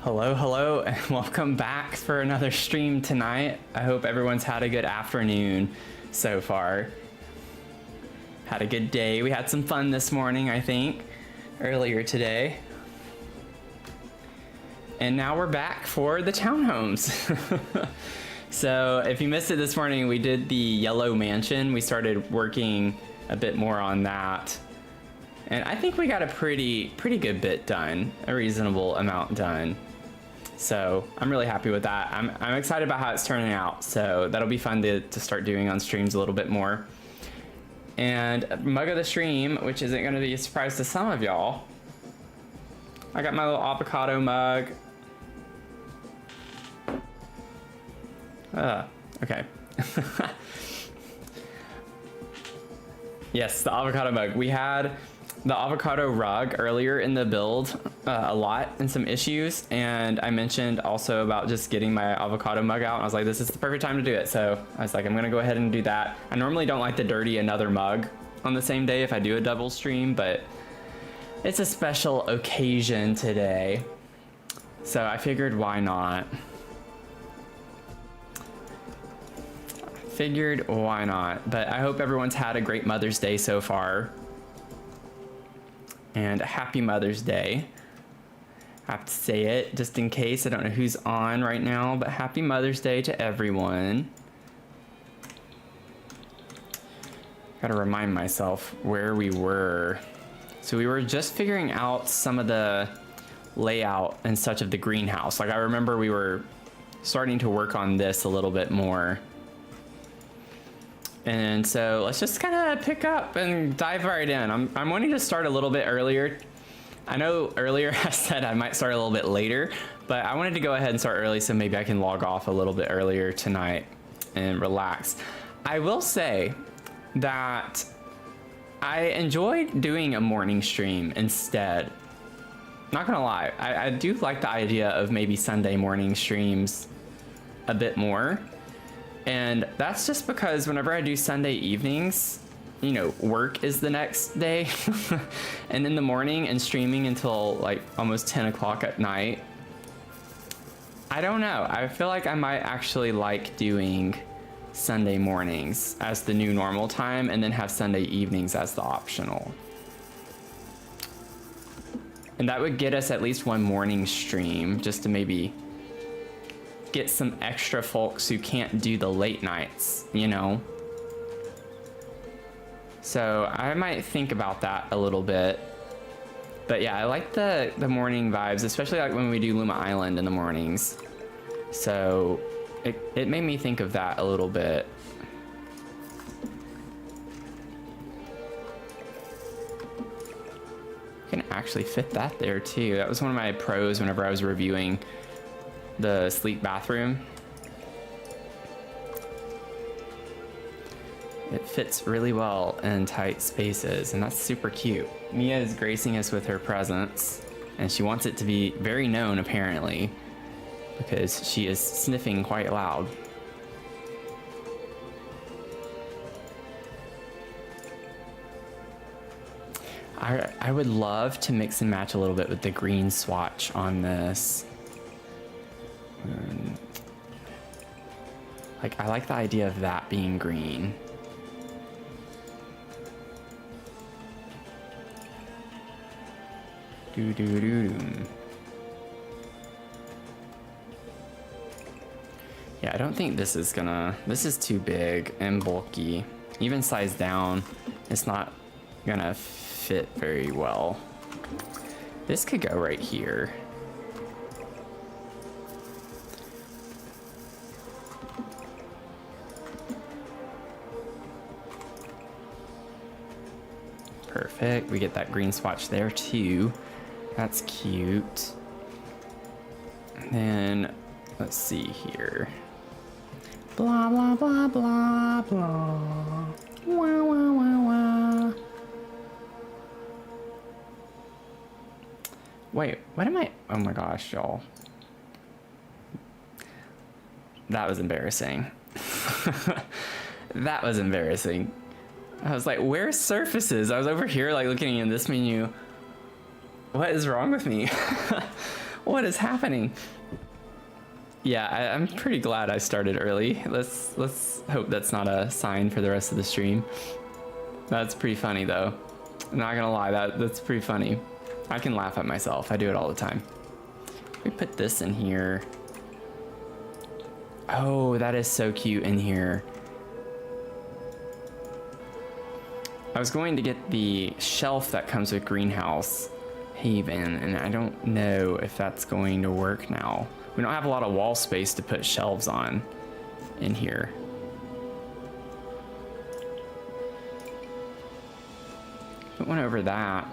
Hello, and welcome back for another stream tonight. I hope everyone's had a good afternoon so far. Had a good day. We had some fun this morning, I think, earlier today. And now we're back for the townhomes. So if you missed it this morning, we did the yellow mansion. We started working a bit more on that. And I think we got a pretty good bit done, a reasonable amount done. So I'm really happy with that. I'm excited about how it's turning out. So that'll be fun to start doing on streams a little bit more. And mug of the stream, which isn't going to be a surprise to some of y'all. I got my little avocado mug. Okay. Yes, the avocado mug. We had the avocado rug earlier in the build a lot and some issues, and I mentioned also about just getting my avocado mug out, and I was like, this is the perfect time to do it. So I was like, I'm gonna go ahead and do that. I normally don't like to dirty another mug on the same day if I do a double stream, but it's a special occasion today, so I figured why not. But I hope everyone's had a great Mother's Day so far. And a happy Mother's Day. I have to say it just in case. I don't know who's on right now, but happy Mother's Day to everyone. Gotta remind myself where we were. So we were just figuring out some of the layout and such of the greenhouse. Like I remember we were starting to work on this a little bit more. And so let's just kind of pick up and dive right in. I'm wanting to start a little bit earlier. I know earlier I said I might start a little bit later, but I wanted to go ahead and start early so maybe I can log off a little bit earlier tonight and relax. I will say that I enjoyed doing a morning stream instead. Not gonna lie, I do like the idea of maybe Sunday morning streams a bit more. And that's just because whenever I do Sunday evenings, you know, work is the next day. And in the morning and streaming until like almost 10 o'clock at night. I don't know. I feel like I might actually like doing Sunday mornings as the new normal time and then have Sunday evenings as the optional. And that would get us at least one morning stream just to maybe get some extra folks who can't do the late nights, you know? So I might think about that a little bit. But yeah, I like the morning vibes, especially like when we do Luma Island in the mornings. So it made me think of that a little bit. You can actually fit that there too. That was one of my pros whenever I was reviewing the sleep bathroom. It fits really well in tight spaces, and that's super cute. Mia is gracing us with her presence, and she wants it to be very known apparently, because she is sniffing quite loud. I would love to mix and match a little bit with the green swatch on this. Like, I like the idea of that being green. Yeah, I don't think this is too big and bulky. Even size down, it's not gonna fit very well. This could go right here. Perfect. We get that green swatch there too. That's cute. And then let's see here. Blah blah blah blah blah. Wah wah wah wah. Wait, what am I? Oh my gosh, y'all. That was embarrassing. That was embarrassing. I was like, where's surfaces? I was over here like looking in this menu. What is wrong with me? What is happening? Yeah, I'm pretty glad I started early. Let's hope that's not a sign for the rest of the stream. That's pretty funny though. I'm not gonna lie, that's pretty funny. I can laugh at myself. I do it all the time. We put this in here. Oh, that is so cute in here. I was going to get the shelf that comes with Greenhouse Haven, and I don't know if that's going to work now. We don't have a lot of wall space to put shelves on in here. Put one over that.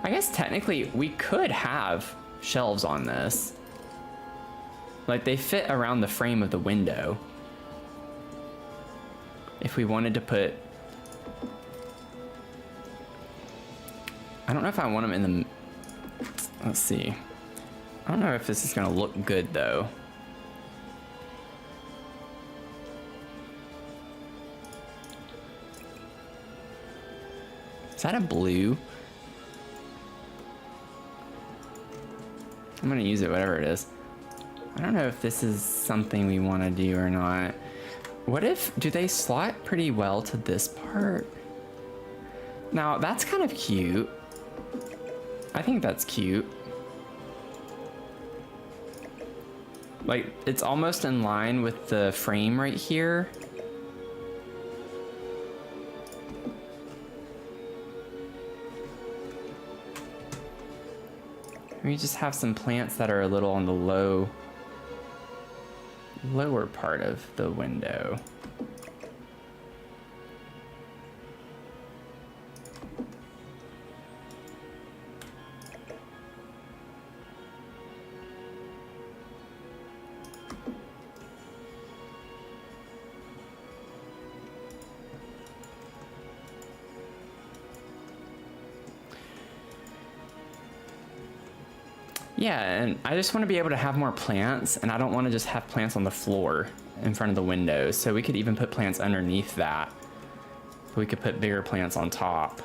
I guess technically we could have shelves on this. Like they fit around the frame of the window. If we wanted to put... I don't know if I want them in the... Let's see. I don't know if this is gonna look good though. Is that a blue? I'm gonna use it, whatever it is. I don't know if this is something we want to do or not. What if, do they slot pretty well to this part? Now that's kind of cute. I think that's cute. Like, it's almost in line with the frame right here. We just have some plants that are a little on the lower part of the window. Yeah, and I just want to be able to have more plants, and I don't want to just have plants on the floor in front of the windows. So we could even put plants underneath that. We could put bigger plants on top.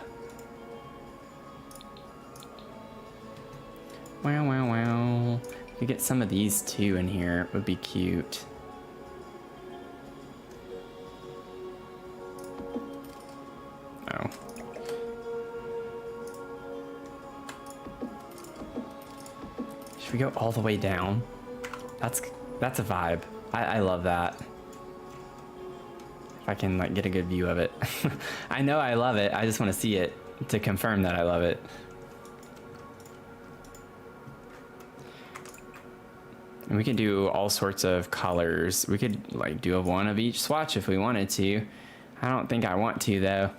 Wow, wow, wow. We get some of these too in here. It would be cute. Oh. Should we go all the way down? That's a vibe. I love that. If I can like get a good view of it. I know I love it. I just want to see it to confirm that I love it. And we can do all sorts of colors. We could like do a one of each swatch if we wanted to. I don't think I want to though.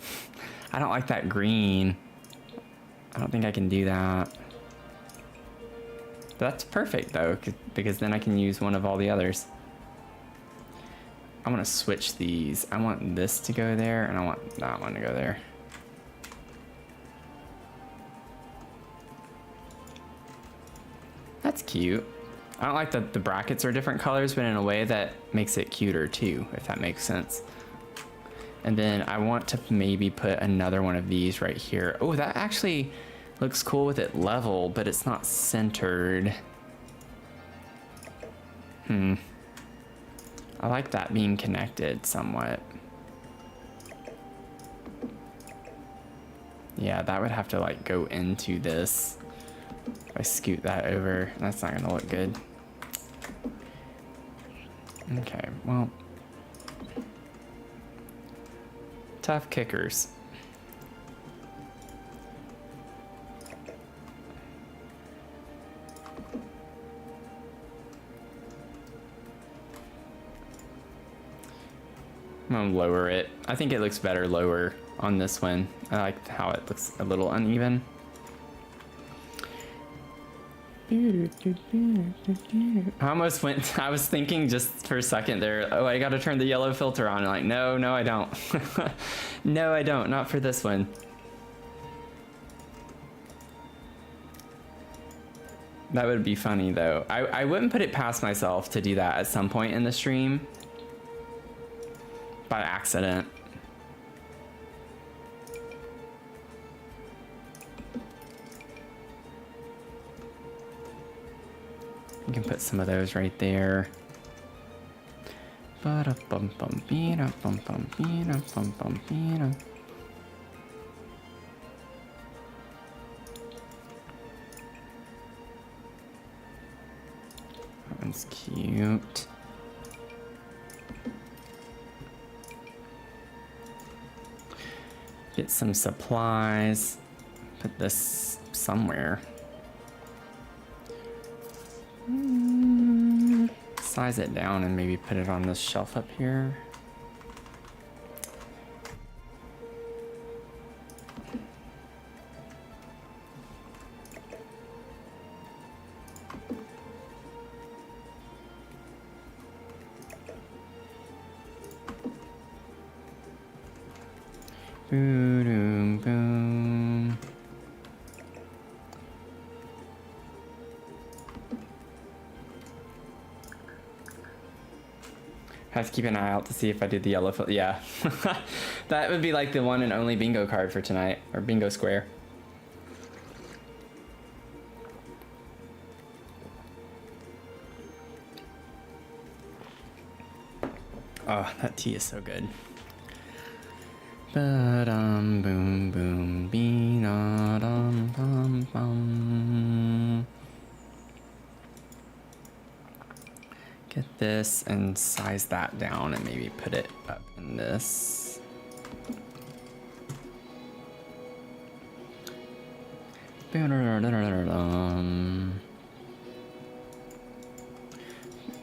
I don't like that green. I don't think I can do that. That's perfect though, because then I can use one of all the others. I want to switch these. I want this to go there, and I want that one to go there. That's cute. I don't like that the brackets are different colors, but in a way that makes it cuter too, if that makes sense. And then I want to maybe put another one of these right here. Oh, that actually looks cool with it level, but it's not centered. I like that being connected somewhat. Yeah, that would have to like go into this. If I scoot that over, that's not gonna look good. Okay, well. Tough kickers. I'm gonna lower it. I think it looks better lower on this one. I like how it looks a little uneven. I almost went, I was thinking just for a second there, oh, I gotta turn the yellow filter on. Like, no, I don't. No, I don't, not for this one. That would be funny though. I wouldn't put it past myself to do that at some point in the stream. By accident. You can put some of those right there. That one's cute. Get some supplies. Put this somewhere. Size it down and maybe put it on this shelf up here. Boom, boom. Have to keep an eye out to see if I do the yellow foot. Yeah, that would be like the one and only bingo card for tonight, or bingo square. Oh, that tea is so good. Ba-dum, boom, boom, bee-da-dum, bum, bum. Get this and size that down and maybe put it up in this.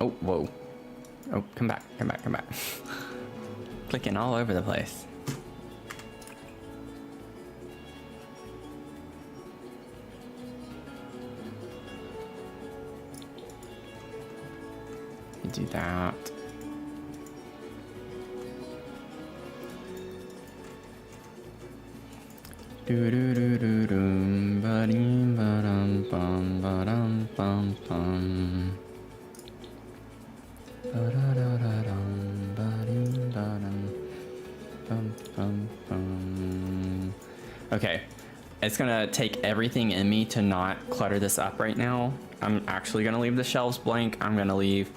Oh, whoa. Oh, come back, come back, come back. Clicking all over the place. Do that. Do do do do do ba dee ba dum bum ba dum bum bum ba da da da dum ba dee ba dum bum bum bum. Okay, it's gonna take everything in me to not clutter this up right now. I'm actually gonna leave the shelves blank. I'm gonna leave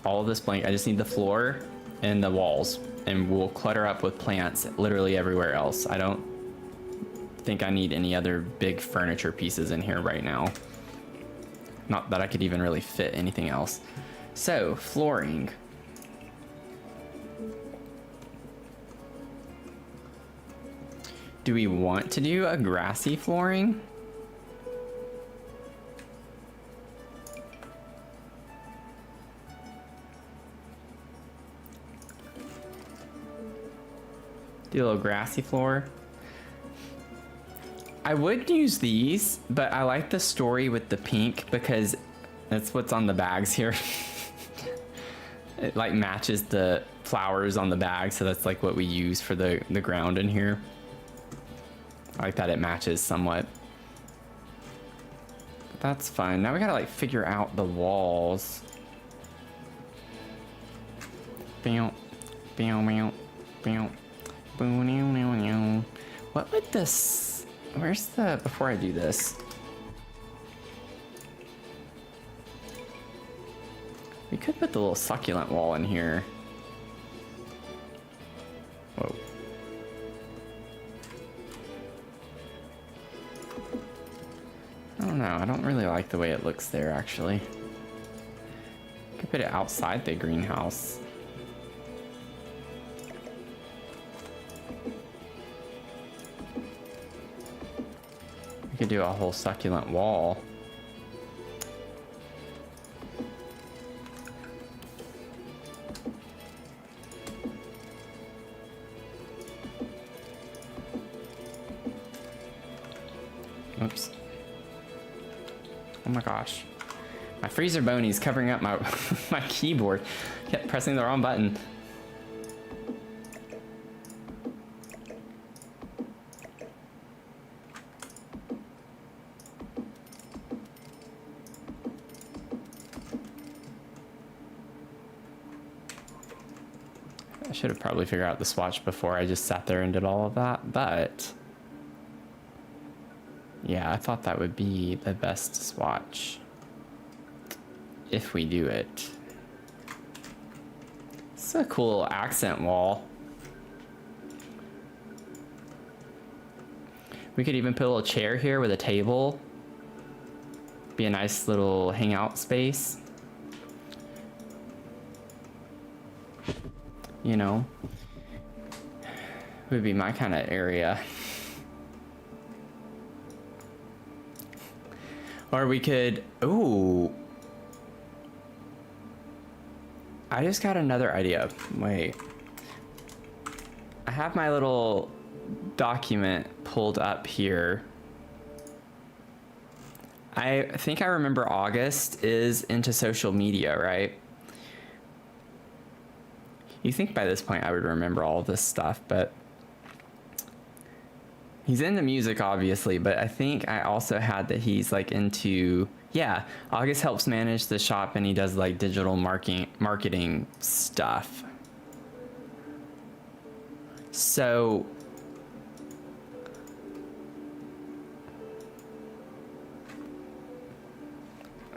all of this blank. I just need the floor and the walls, and we'll clutter up with plants literally everywhere else. I don't think I need any other big furniture pieces in here right now. Not that I could even really fit anything else. So, flooring. Do we want to do a grassy flooring? Do a little grassy floor. I would use these, but I like the story with the pink because that's what's on the bags here. It like matches the flowers on the bag, so that's like what we use for the ground in here. I like that it matches somewhat. But that's fine. Now we gotta like figure out the walls. Bow, bow, bow, bow. What would this, where's the, before I do this, we could put the little succulent wall in here. Whoa. I don't know, I don't really like the way it looks there actually. Could put it outside the greenhouse. We could do a whole succulent wall. Oops. Oh my gosh. My freezer bony's covering up my my keyboard. Kept pressing the wrong button. I should have probably figured out the swatch before I just sat there and did all of that, but yeah, I thought that would be the best swatch. if we do it. It's a cool accent wall. We could even put a little chair here with a table. Be a nice little hangout space. You know, would be my kind of area. Or we could, ooh. I just got another idea. Wait. I have my little document pulled up here. I think I remember August is into social media, right? You think by this point I would remember all this stuff, but he's into music, obviously, but I think I also had that he's like into, yeah, August helps manage the shop and he does like digital marketing stuff. So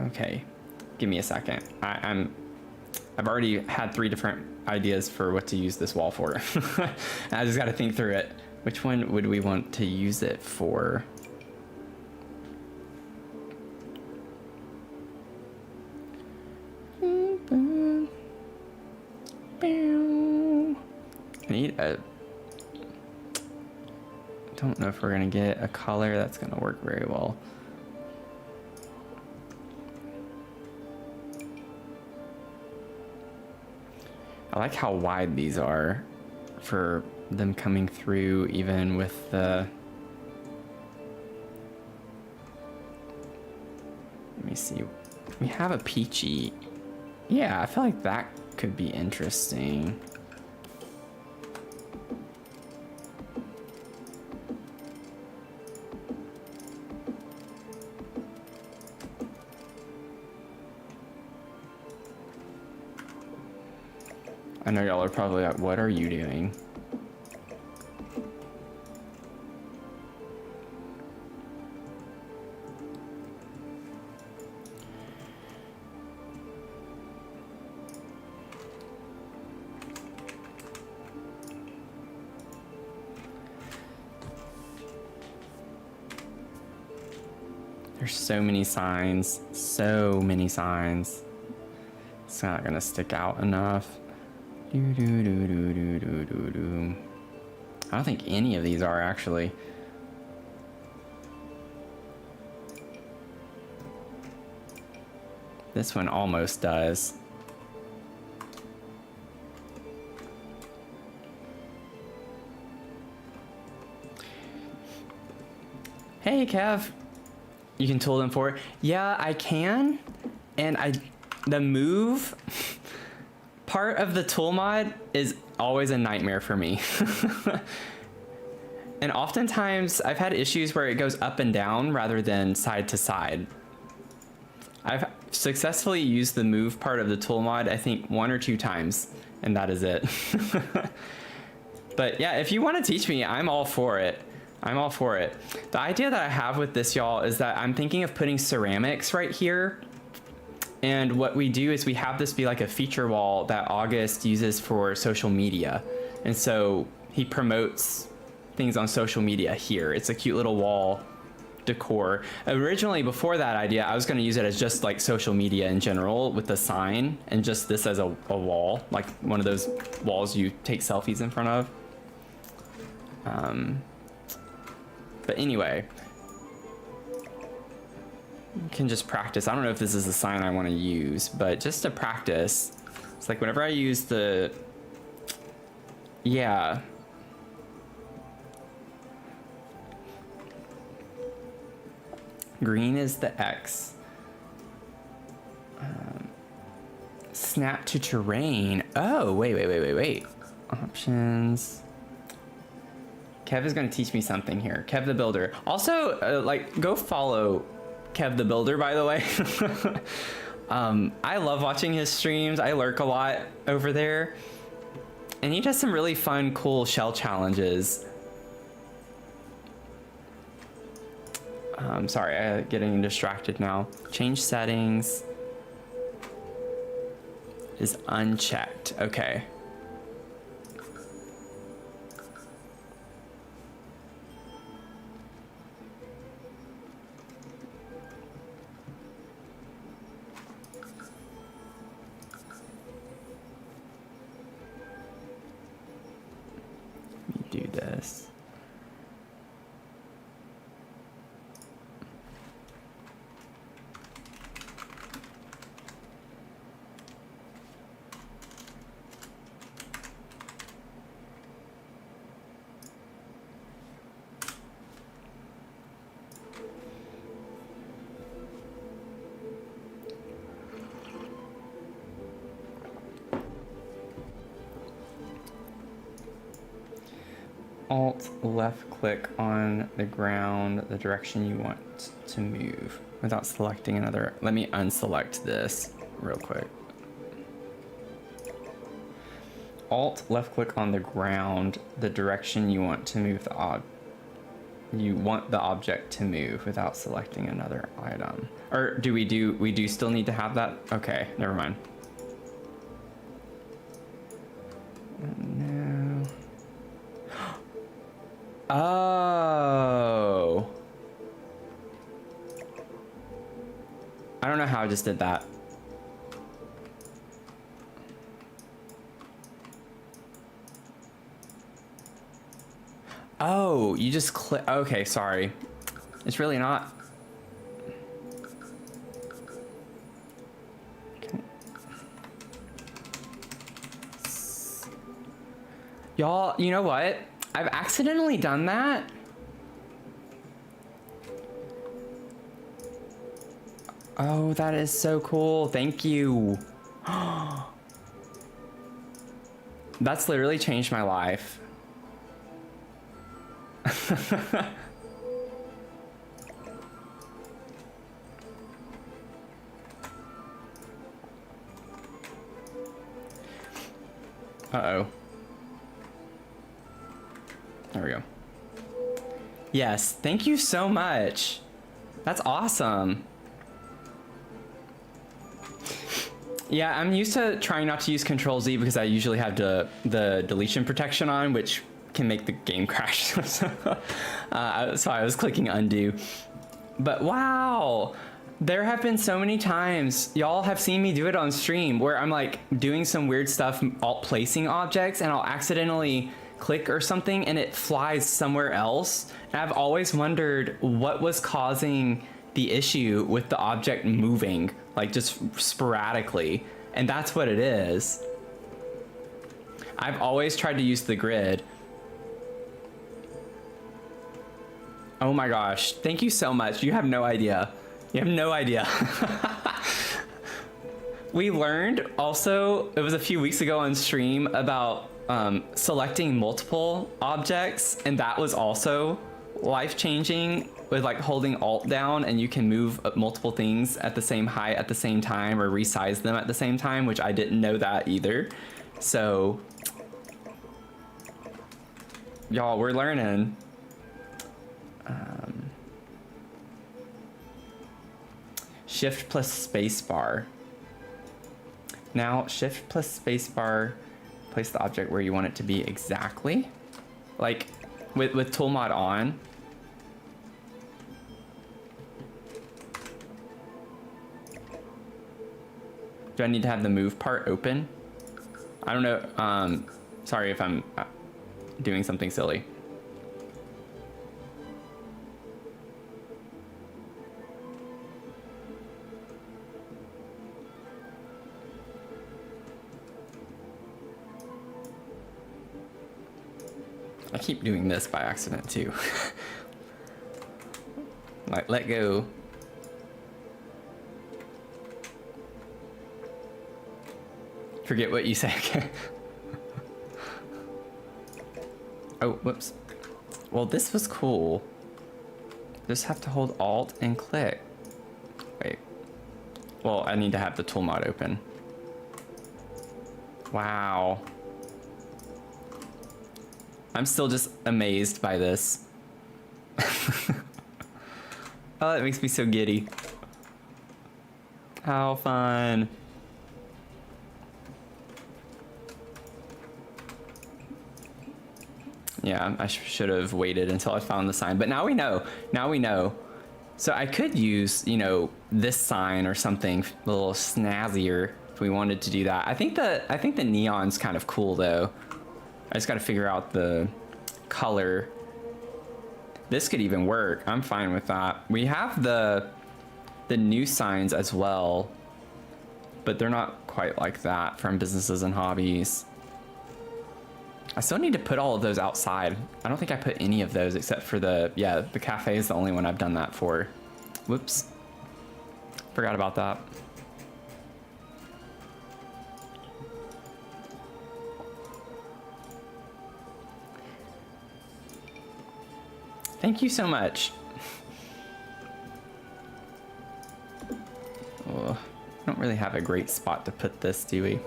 okay, give me a second. I've already had 3 different ideas for what to use this wall for. I just got to think through it. Which one would we want to use it for? I need a... I don't know if we're going to get a color that's going to work very well. I like how wide these are for them coming through, even with the... Let me see. We have a peachy. Yeah, I feel like that could be interesting. I know y'all are probably like, what are you doing? There's so many signs, so many signs. It's not gonna stick out enough. I don't think any of these are actually. This one almost does. Hey, Kev. You can tool them for it. Yeah, I can. And the move part of the tool mod is always a nightmare for me. And oftentimes I've had issues where it goes up and down rather than side to side. I've successfully used the move part of the tool mod, I think 1 or 2 times, and that is it. But yeah, if you want to teach me, I'm all for it. I'm all for it. The idea that I have with this, y'all, is that I'm thinking of putting ceramics right here. And what we do is we have this be like a feature wall that August uses for social media. And so he promotes things on social media here. It's a cute little wall decor. Originally, before that idea, I was going to use it as just like social media in general with the sign and just this as a wall, like one of those walls you take selfies in front of. But anyway, you can just practice. I don't know if this is the sign I want to use, but just to practice, it's like whenever I use the, yeah. Green is the X. Snap to terrain. Oh, wait. Options. Kev is going to teach me something here. Kev the Builder. Also, like, go follow Kev the Builder, by the way. I love watching his streams. I lurk a lot over there. And he does some really fun, cool shell challenges. I'm sorry, I'm getting distracted now. Change settings. is unchecked. Okay. Let me do this. Alt left click on the ground, the direction you want to move without selecting another. Let me unselect this real quick. Alt left click on the ground, the direction you want to move you want the object to move without selecting another item. Or we do still need to have that? Okay, never mind. No. Oh. I don't know how I just did that. Oh, you just click. Okay, sorry. It's really not. Okay. Y'all, you know what? I've accidentally done that. Oh, that is so cool. Thank you. That's literally changed my life. Uh-oh. There we go. Yes, thank you so much. That's awesome. Yeah, I'm used to trying not to use Control Z because I usually have the deletion protection on, which can make the game crash. So I was clicking undo. But wow, there have been so many times y'all have seen me do it on stream where I'm like doing some weird stuff, alt placing objects, and I'll accidentally click or something and it flies somewhere else. And I've always wondered what was causing the issue with the object moving, like just sporadically. And that's what it is. I've always tried to use the grid. Oh my gosh, thank you so much. You have no idea. You have no idea. We learned also, it was a few weeks ago on stream, about selecting multiple objects, and that was also life-changing with like holding Alt down, and you can move multiple things at the same height at the same time or resize them at the same time, which I didn't know that either. So y'all, we're learning. Shift plus space bar. Now shift plus space bar, place the object where you want it to be exactly. Like with tool mod on. Do I need to have the move part open? I don't know. Sorry if I'm doing something silly. I keep doing this by accident too. Like, let go. Forget what you say. Oh, whoops. Well, this was cool. Just have to hold Alt and click. Wait. Well, I need to have the tool mod open. Wow. I'm still just amazed by this. Oh, that makes me so giddy. How fun. Yeah, I should have waited until I found the sign, but now we know. Now we know. So I could use, you know, this sign or something a little snazzier if we wanted to do that. I think the neon's kind of cool though. I just got to figure out the color. This could even work. I'm fine with that. We have the new signs as well, but they're not quite like that from businesses and hobbies. I still need to put all of those outside. I don't think I put any of those except for the cafe is the only one I've done that for. Whoops. Forgot about that. Thank you so much. Oh, I don't really have a great spot to put this, do we?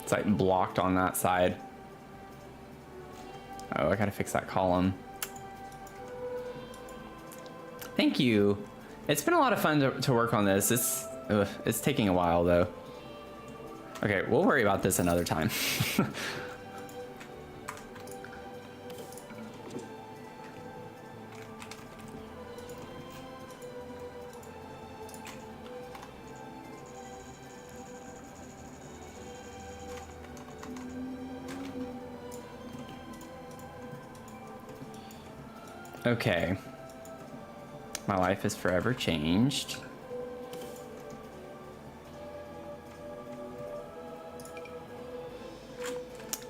It's like blocked on that side. Oh, I gotta fix that column. Thank you. It's been a lot of fun to work on this. It's taking a while though. Okay, we'll worry about this another time. Okay. My life is forever changed.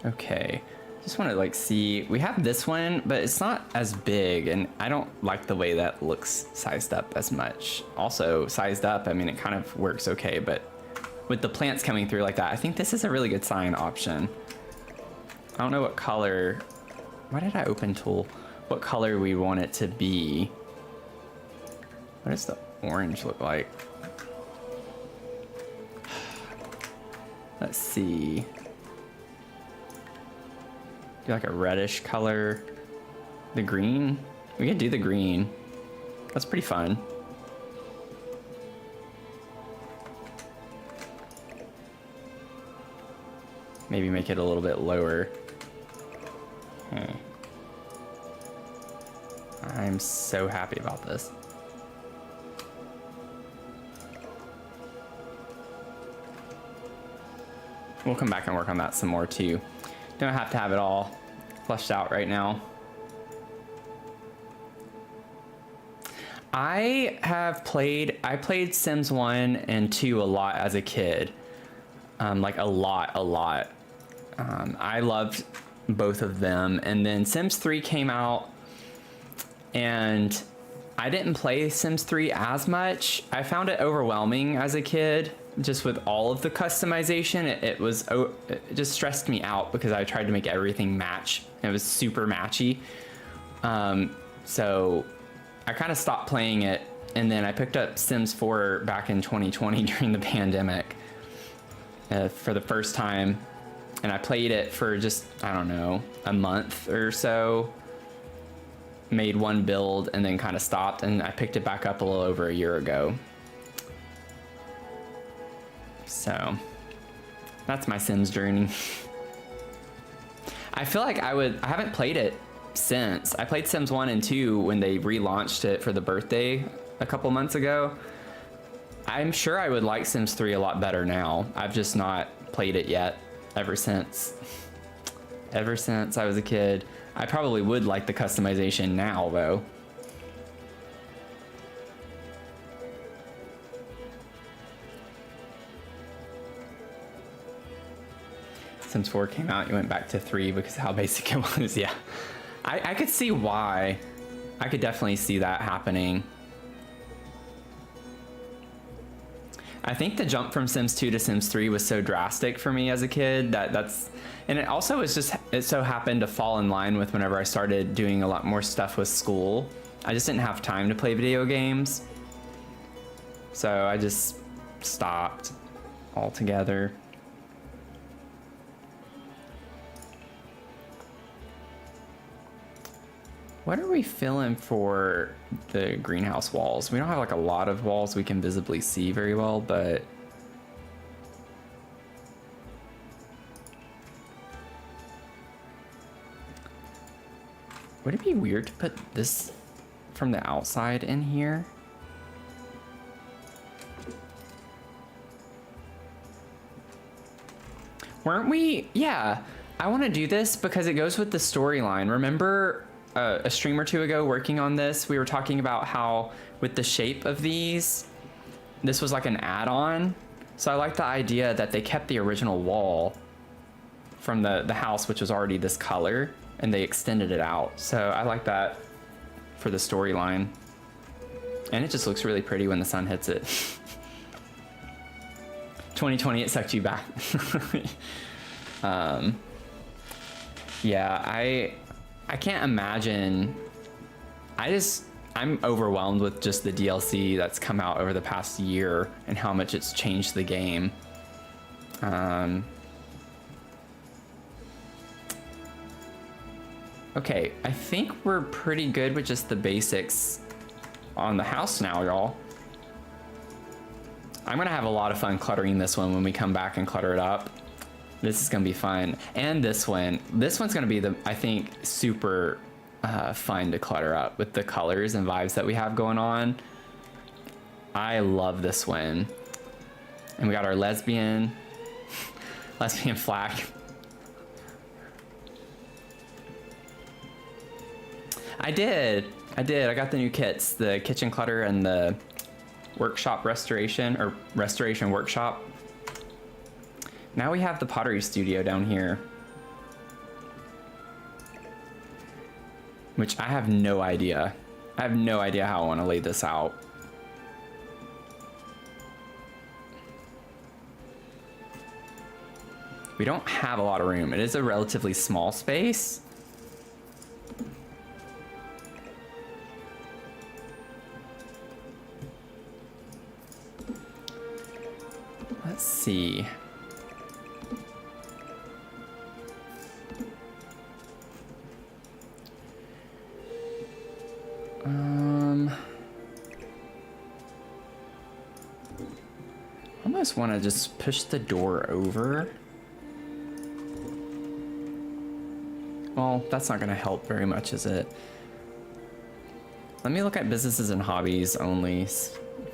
Okay. Just want to like see, we have this one, but it's not as big and I don't like the way that looks sized up as much. Also sized up, I mean, it kind of works okay, but with the plants coming through like that, I think this is a really good sign option. I don't know what color, why did I open tool? What color we want it to be. What does the orange look like? Let's see. Do like a reddish color. The green? We can do the green. That's pretty fun. Maybe make it a little bit lower. Okay. I'm so happy about this. We'll come back and work on that some more too. Don't have to have it all fleshed out right now. I played Sims 1 and 2 a lot as a kid. Like a lot. I loved both of them. And then Sims 3 came out and I didn't play Sims 3 as much. I found it overwhelming as a kid, just with all of the customization. It just stressed me out because I tried to make everything match. It was super matchy. So I kind of stopped playing it, and then I picked up Sims 4 back in 2020 during the pandemic for the first time. And I played it for just, I don't know, a month or so. Made one build and then kind of stopped, and I picked it back up a little over a year ago. So that's my Sims journey. I feel like I haven't played it since. I played Sims 1 and 2 when they relaunched it for the birthday a couple months ago. I'm sure I would like Sims 3 a lot better now. I've just not played it yet ever since I was a kid. I probably would like the customization now though. Sims 4 came out, you went back to 3 because of how basic it was. Yeah, I could see why. I could definitely see that happening. I think the jump from Sims 2 to Sims 3 was so drastic for me as a kid and it also was just, it so happened to fall in line with whenever I started doing a lot more stuff with school. I just didn't have time to play video games. So I just stopped altogether. What are we filling for the greenhouse walls? We don't have like a lot of walls we can visibly see very well, but Would it be weird to put this from the outside in here? Weren't we? Yeah, I want to do this because it goes with the storyline. Remember a stream or two ago working on this, we were talking about how with the shape of these, this was like an add-on. So I like the idea that they kept the original wall from the house, which was already this color, and they extended it out. So I like that for the storyline. And it just looks really pretty when the sun hits it. 2020, it sucked you back. Yeah, I can't imagine. I'm overwhelmed with just the DLC that's come out over the past year and how much it's changed the game. Okay, I think we're pretty good with just the basics on the house now, y'all. I'm gonna have a lot of fun cluttering this one when we come back and clutter it up. This is gonna be fun. And this one's gonna be I think, super fun to clutter up with the colors and vibes that we have going on. I love this one. And we got our lesbian flag. I did. I got the new kits, the kitchen clutter and the workshop restoration, or restoration workshop. Now we have the pottery studio down here, which I have no idea. I have no idea how I want to lay this out. We don't have a lot of room. It is a relatively small space. Let's see. I almost want to just push the door over. Well, that's not going to help very much, is it? Let me look at businesses and hobbies only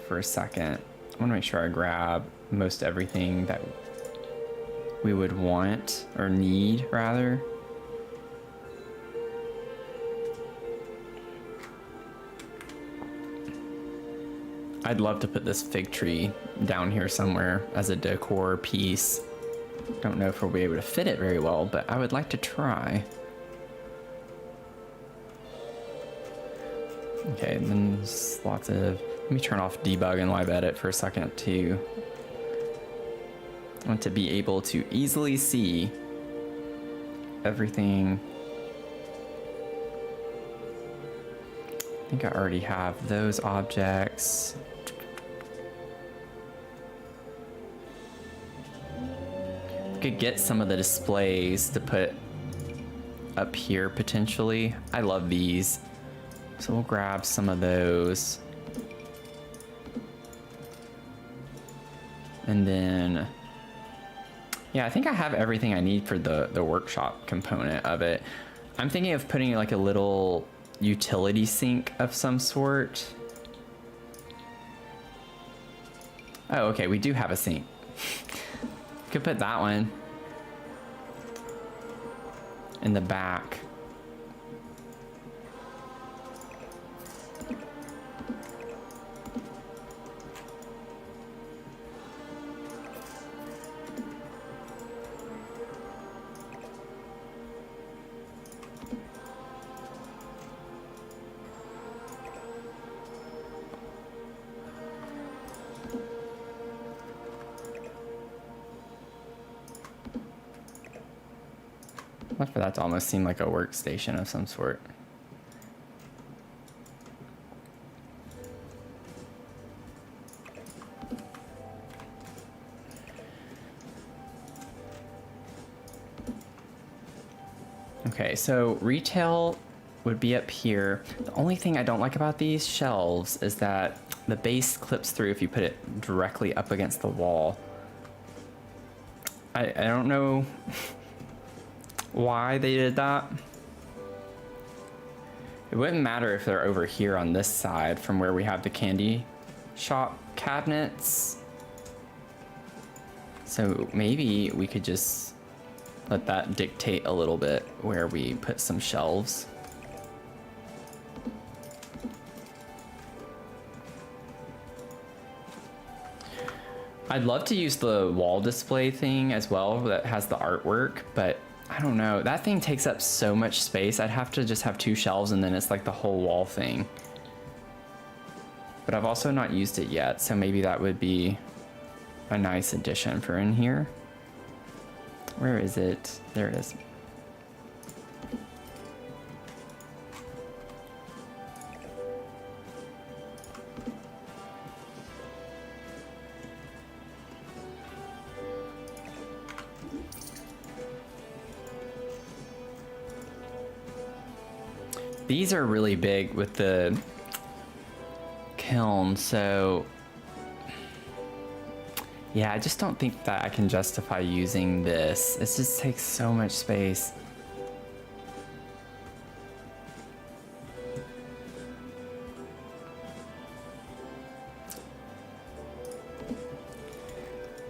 for a second. I want to make sure I grab most everything that we would want, or need, rather. I'd love to put this fig tree down here somewhere as a decor piece. Don't know if we'll be able to fit it very well, but I would like to try. Okay, and then there's lots of... Let me turn off debug and live edit for a second too. I want to be able to easily see everything. I think I already have those objects. Could get some of the displays to put up here potentially. I love these. So we'll grab some of those. And then, yeah, I think I have everything I need for the workshop component of it. I'm thinking of putting like a little utility sink of some sort. Oh, okay, we do have a sink. Could put that one in the back. For that to almost seem like a workstation of some sort. Okay, so retail would be up here. The only thing I don't like about these shelves is that the base clips through if you put it directly up against the wall. I don't know why they did that. It wouldn't matter if they're over here on this side from where we have the candy shop cabinets. So maybe we could just let that dictate a little bit where we put some shelves. I'd love to use the wall display thing as well that has the artwork, but I don't know. That thing takes up so much space. I'd have to just have 2 shelves and then it's like the whole wall thing. But I've also not used it yet, so maybe that would be a nice addition for in here. Where is it? There it is. These are really big with the kiln, so yeah, I just don't think that I can justify using this. It just takes so much space.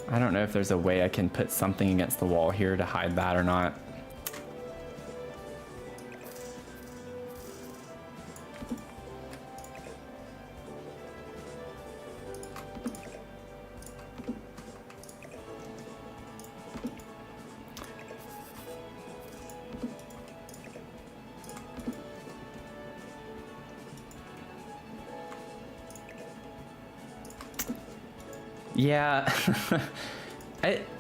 I don't know if there's a way I can put something against the wall here to hide that or not. Yeah,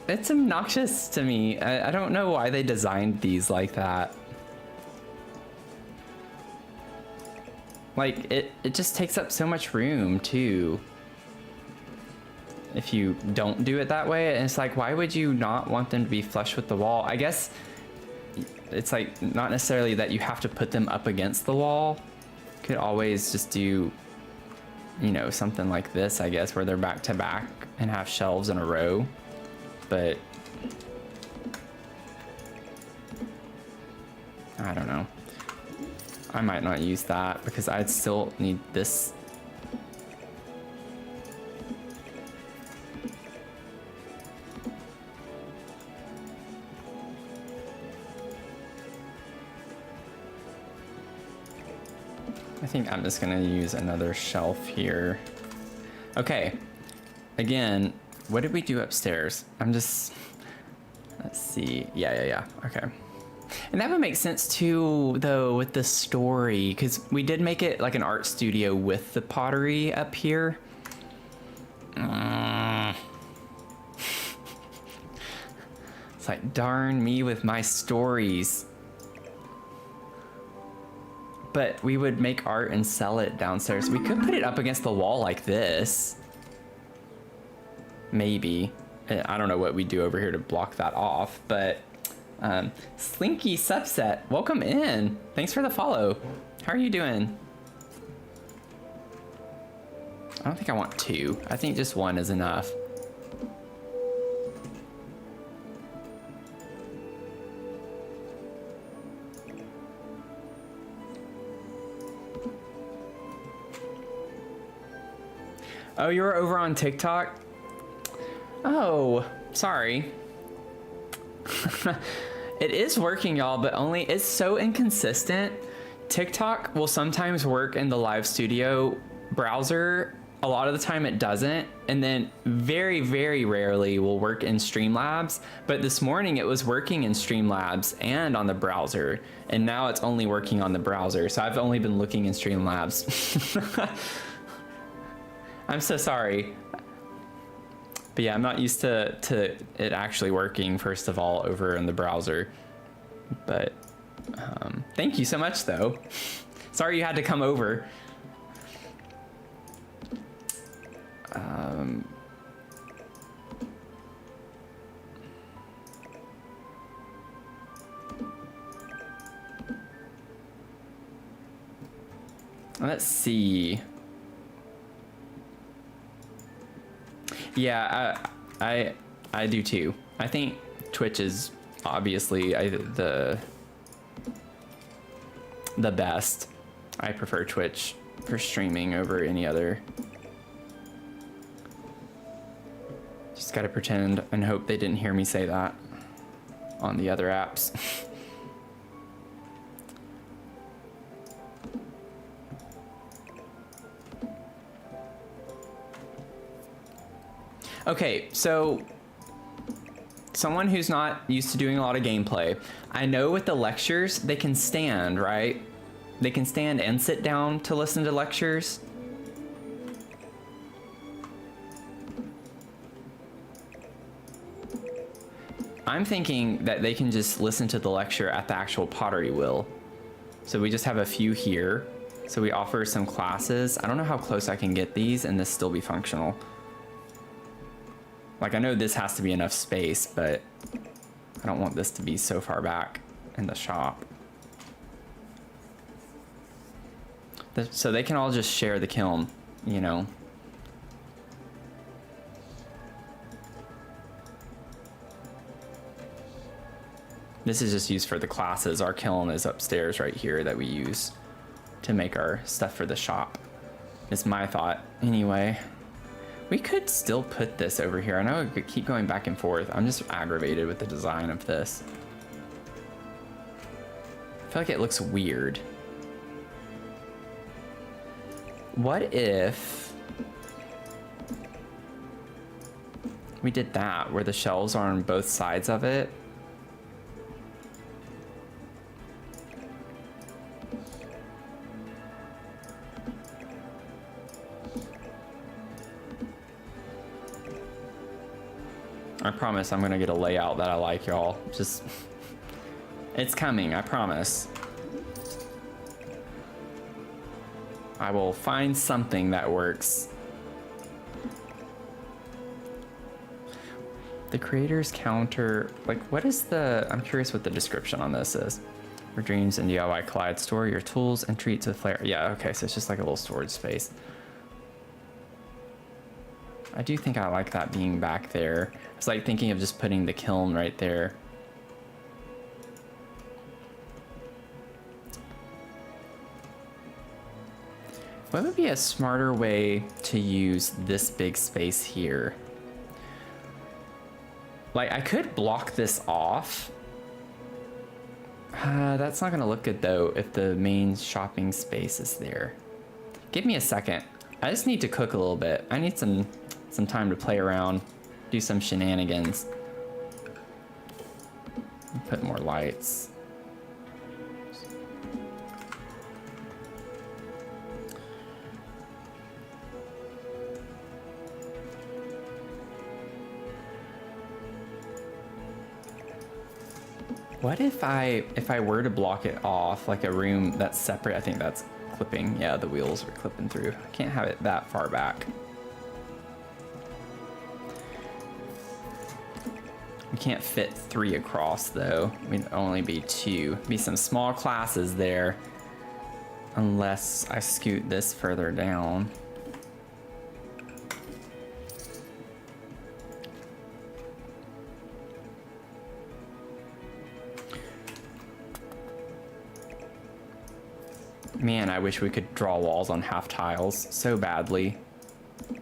it's obnoxious to me. I don't know why they designed these like that. Like, it just takes up so much room, too. If you don't do it that way, and it's like, why would you not want them to be flush with the wall? I guess it's like, not necessarily that you have to put them up against the wall. You could always just do, you know, something like this, I guess, where they're back to back and have shelves in a row. But I don't know. I might not use that because I'd still need this. I think I'm just gonna use another shelf here. Okay, again, what did we do upstairs? Let's see. Yeah. Okay. And that would make sense too, though, with the story, because we did make it like an art studio with the pottery up here. It's like, darn me with my stories. But we would make art and sell it downstairs. We could put it up against the wall like this. Maybe. I don't know what we do over here to block that off, but Slinky Subset, welcome in. Thanks for the follow. How are you doing? I don't think I want 2. I think just 1 is enough. Oh, you were over on TikTok? Oh, sorry. It is working, y'all, but it's so inconsistent. TikTok will sometimes work in the Live Studio browser. A lot of the time it doesn't. And then very, very rarely will work in Streamlabs. But this morning it was working in Streamlabs and on the browser. And now it's only working on the browser. So I've only been looking in Streamlabs. I'm so sorry. But yeah, I'm not used to it actually working, first of all, over in the browser. But thank you so much, though. Sorry you had to come over. Let's see. Yeah, I do too. I think Twitch is obviously the best. I prefer Twitch for streaming over any other. Just gotta pretend and hope they didn't hear me say that on the other apps. Okay, so someone who's not used to doing a lot of gameplay, I know with the lectures, they can stand, right? They can stand and sit down to listen to lectures. I'm thinking that they can just listen to the lecture at the actual pottery wheel. So we just have a few here. So we offer some classes. I don't know how close I can get these and this still be functional. Like, I know this has to be enough space, but I don't want this to be so far back in the shop. So they can all just share the kiln, you know. This is just used for the classes. Our kiln is upstairs right here that we use to make our stuff for the shop. It's my thought. Anyway, we could still put this over here. I know I could keep going back and forth. I'm just aggravated with the design of this. I feel like it looks weird. What if we did that, where the shelves are on both sides of it? I promise I'm gonna get a layout that I like, y'all. Just, it's coming, I promise. I will find something that works. The creator's counter, like what is the, I'm curious what the description on this is. For dreams and DIY collide, store your tools and treats with flair. Yeah, okay, so it's just like a little storage space. I do think I like that being back there. It's like thinking of just putting the kiln right there. What would be a smarter way to use this big space here? Like, I could block this off. That's not gonna look good though if the main shopping space is there. Give me a second. I just need to cook a little bit. I need some time to play around, do some shenanigans. Put more lights. What if I were to block it off, like a room that's separate? I think that's clipping. Yeah, the wheels are clipping through. I can't have it that far back. We can't fit 3 across though. We'd only be 2. Be some small classes there. Unless I scoot this further down. Man, I wish we could draw walls on half tiles so badly. We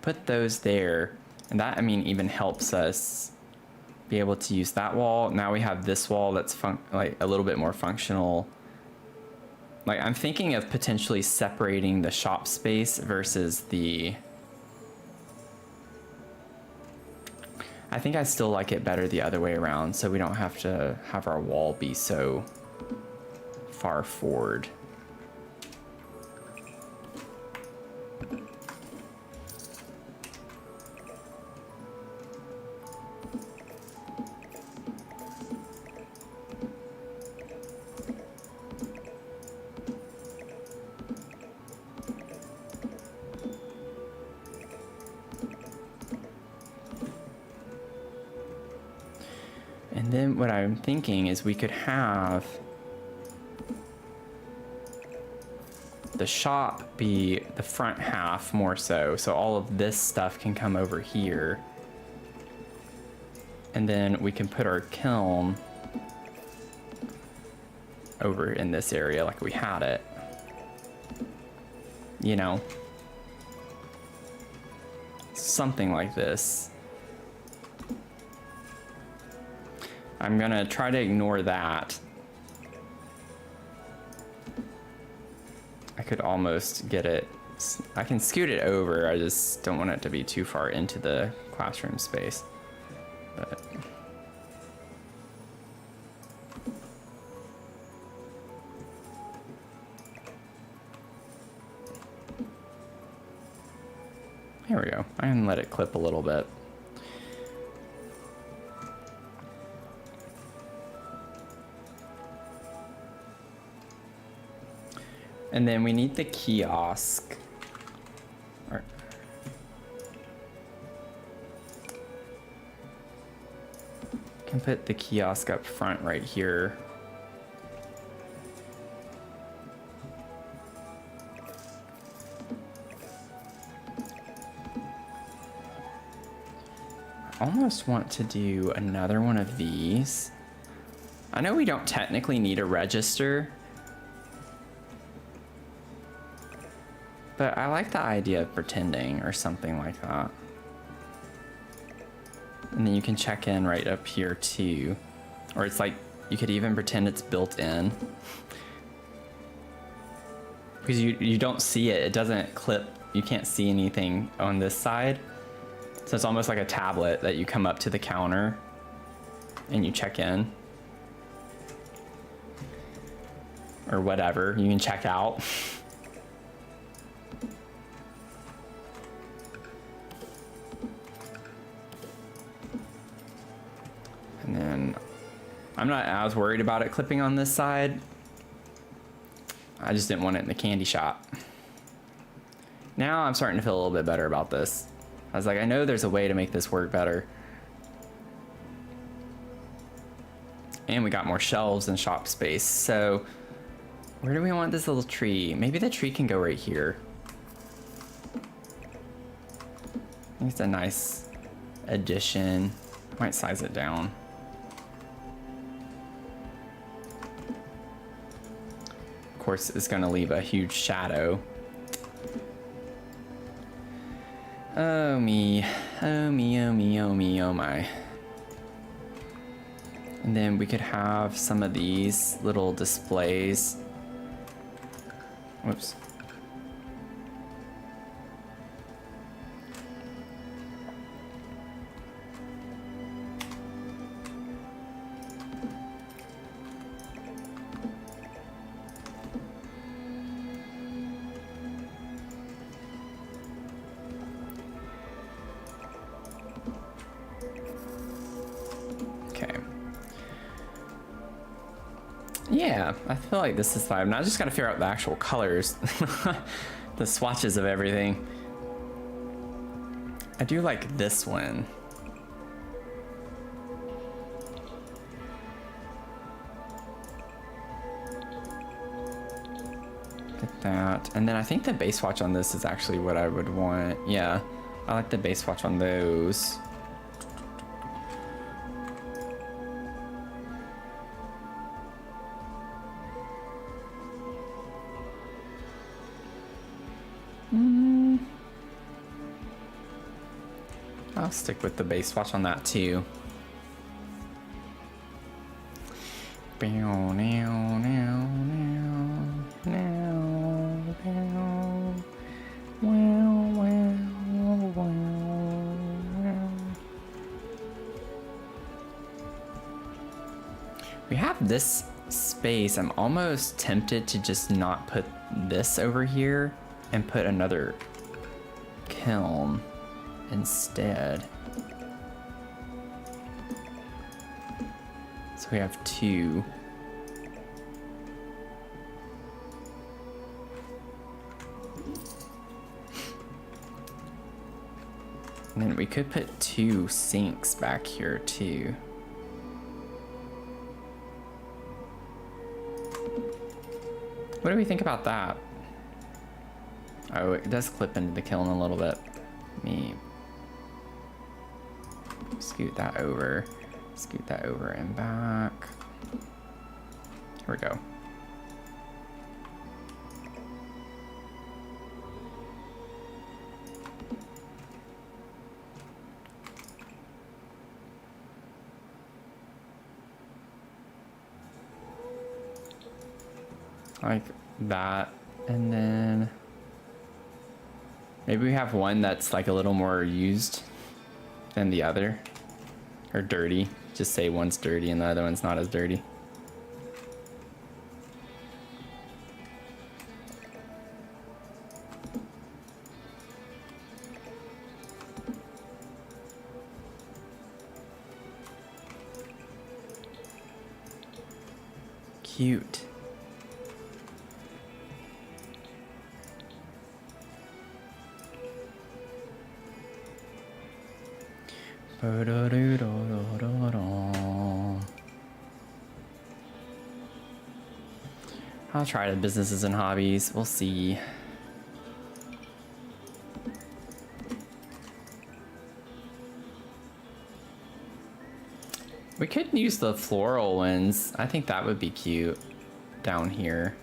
put those there, and that, I mean, even helps us be able to use that wall. Now we have this wall that's like a little bit more functional. Like, I'm thinking of potentially separating the shop space versus the... I think I still like it better the other way around, so we don't have to have our wall be so far forward. And then what I'm thinking is we could have the shop be the front half more so all of this stuff can come over here, and then we can put our kiln over in this area like we had it. You know? Something like this. I'm gonna try to ignore that. I could almost get it. I can scoot it over. I just don't want it to be too far into the classroom space. But there we go. I can let it clip a little bit. And then we need the kiosk. Or, can put the kiosk up front right here. I almost want to do another one of these. I know we don't technically need a register, but I like the idea of pretending or something like that. And then you can check in right up here too. Or it's like, you could even pretend it's built in. Because you don't see it, it doesn't clip, you can't see anything on this side. So it's almost like a tablet that you come up to the counter and you check in. Or whatever, you can check out. And then I'm not as worried about it clipping on this side. I just didn't want it in the candy shop. Now I'm starting to feel a little bit better about this. I was like, I know there's a way to make this work better. And we got more shelves and shop space. So where do we want this little tree? Maybe the tree can go right here. I think it's a nice addition. Might size it down. Of course, it's gonna leave a huge shadow. Oh me, oh me, oh me, oh me, oh my. And then we could have some of these little displays. Whoops. Yeah, I feel like this is fine. Now I just gotta figure out the actual colors. The swatches of everything. I do like this one. Get that. And then I think the base swatch on this is actually what I would want. Yeah, I like the base swatch on those. I'll stick with the base swatch on that too. We have this space. I'm almost tempted to just not put this over here and put another kiln instead. So we have two. And then we could put two sinks back here too. What do we think about that? Oh, it does clip into the kiln a little bit. Let me scoot that over and back. Here we go. like that. And then maybe we have one that's like a little more used than the other, or dirty. Just say one's dirty and the other one's not as dirty. Cute. I'll try the businesses and hobbies. We'll see. We could use the floral ones. I think that would be cute down here.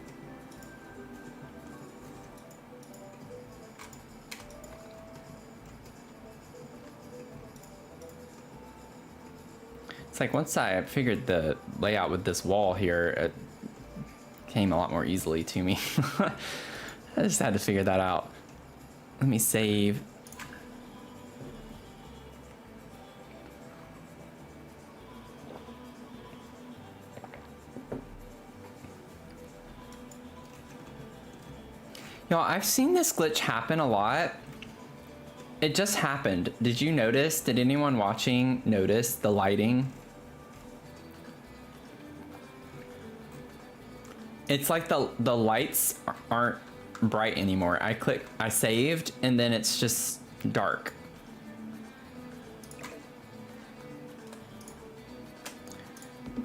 It's like once I figured the layout with this wall here, it came a lot more easily to me. I just had to figure that out. Let me save. Y'all, I've seen this glitch happen a lot. It just happened. Did you notice? Did anyone watching notice the lighting? It's like the lights aren't bright anymore. I saved, and then it's just dark.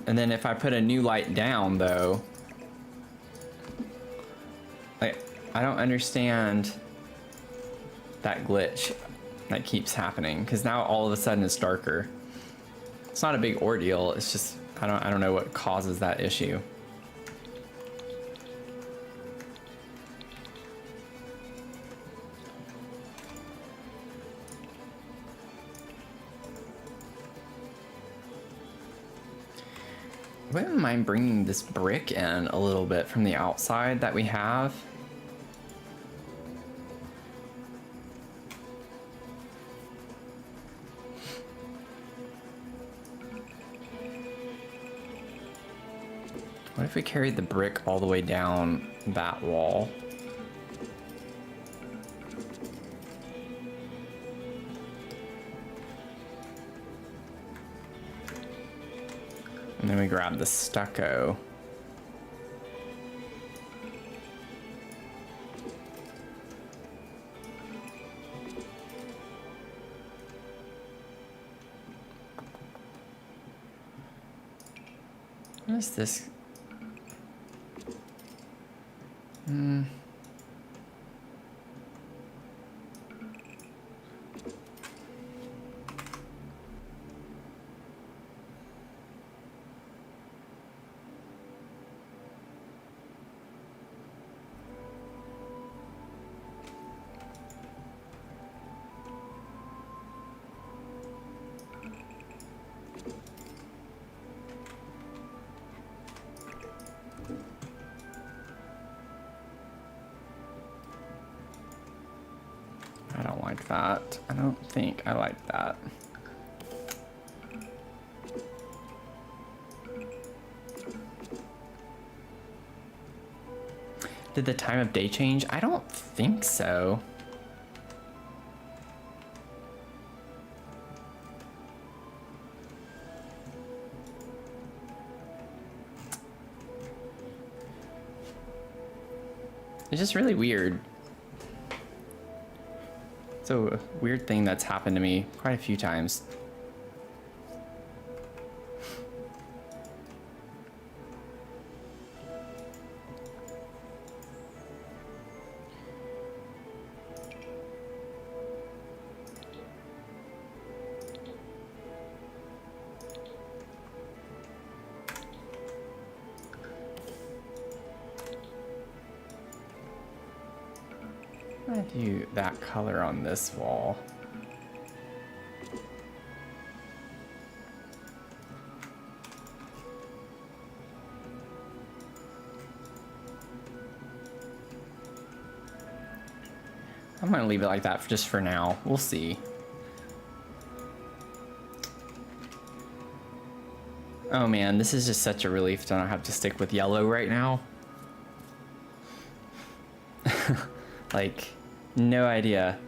And then if I put a new light down though, like, I don't understand that glitch that keeps happening, because now all of a sudden it's darker. It's not a big ordeal, it's just I don't know what causes that issue. I wouldn't mind bringing this brick in a little bit from the outside that we have. What if we carried the brick all the way down that wall? And then we grab the stucco. What is this? I don't like that. I don't think I like that. Did the time of day change? I don't think so. It's just really weird. It's a weird thing that's happened to me quite a few times. I'm gonna do that color on this wall. I'm gonna leave it like that just for now. We'll see. Oh man, this is just such a relief to not have to stick with yellow right now. Like, no idea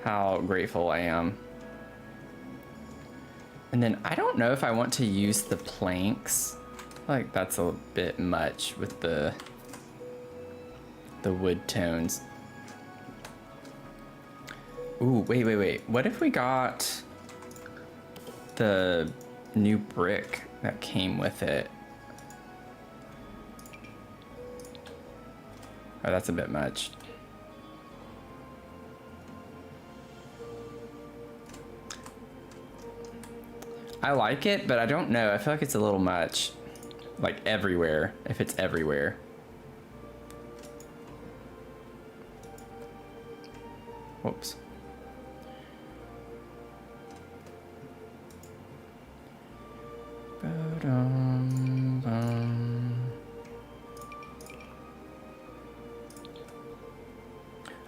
how grateful I am. And then I don't know if I want to use the planks. Like that's a bit much with the wood tones. Ooh, wait. What if we got the new brick that came with it? Oh, that's a bit much. I like it, but I don't know. I feel like it's a little much. Like everywhere, if it's everywhere. Whoops.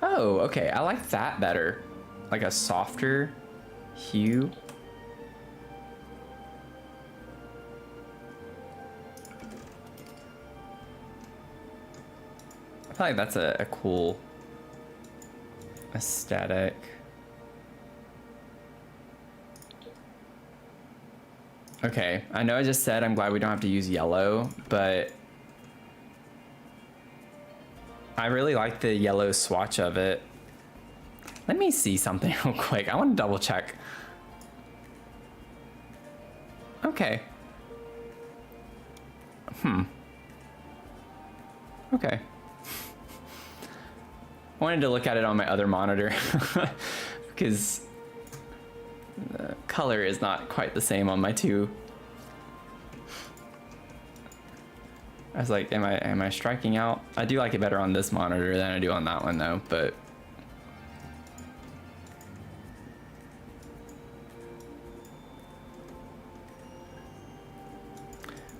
Oh, okay. I like that better. Like a softer hue. I feel like that's a cool aesthetic. Okay, I know I just said I'm glad we don't have to use yellow, but I really like the yellow swatch of it. Let me see something real quick. I want to double check. Okay. Okay. I wanted to look at it on my other monitor because the color is not quite the same on my two. I was like, am I striking out? I do like it better on this monitor than I do on that one though, but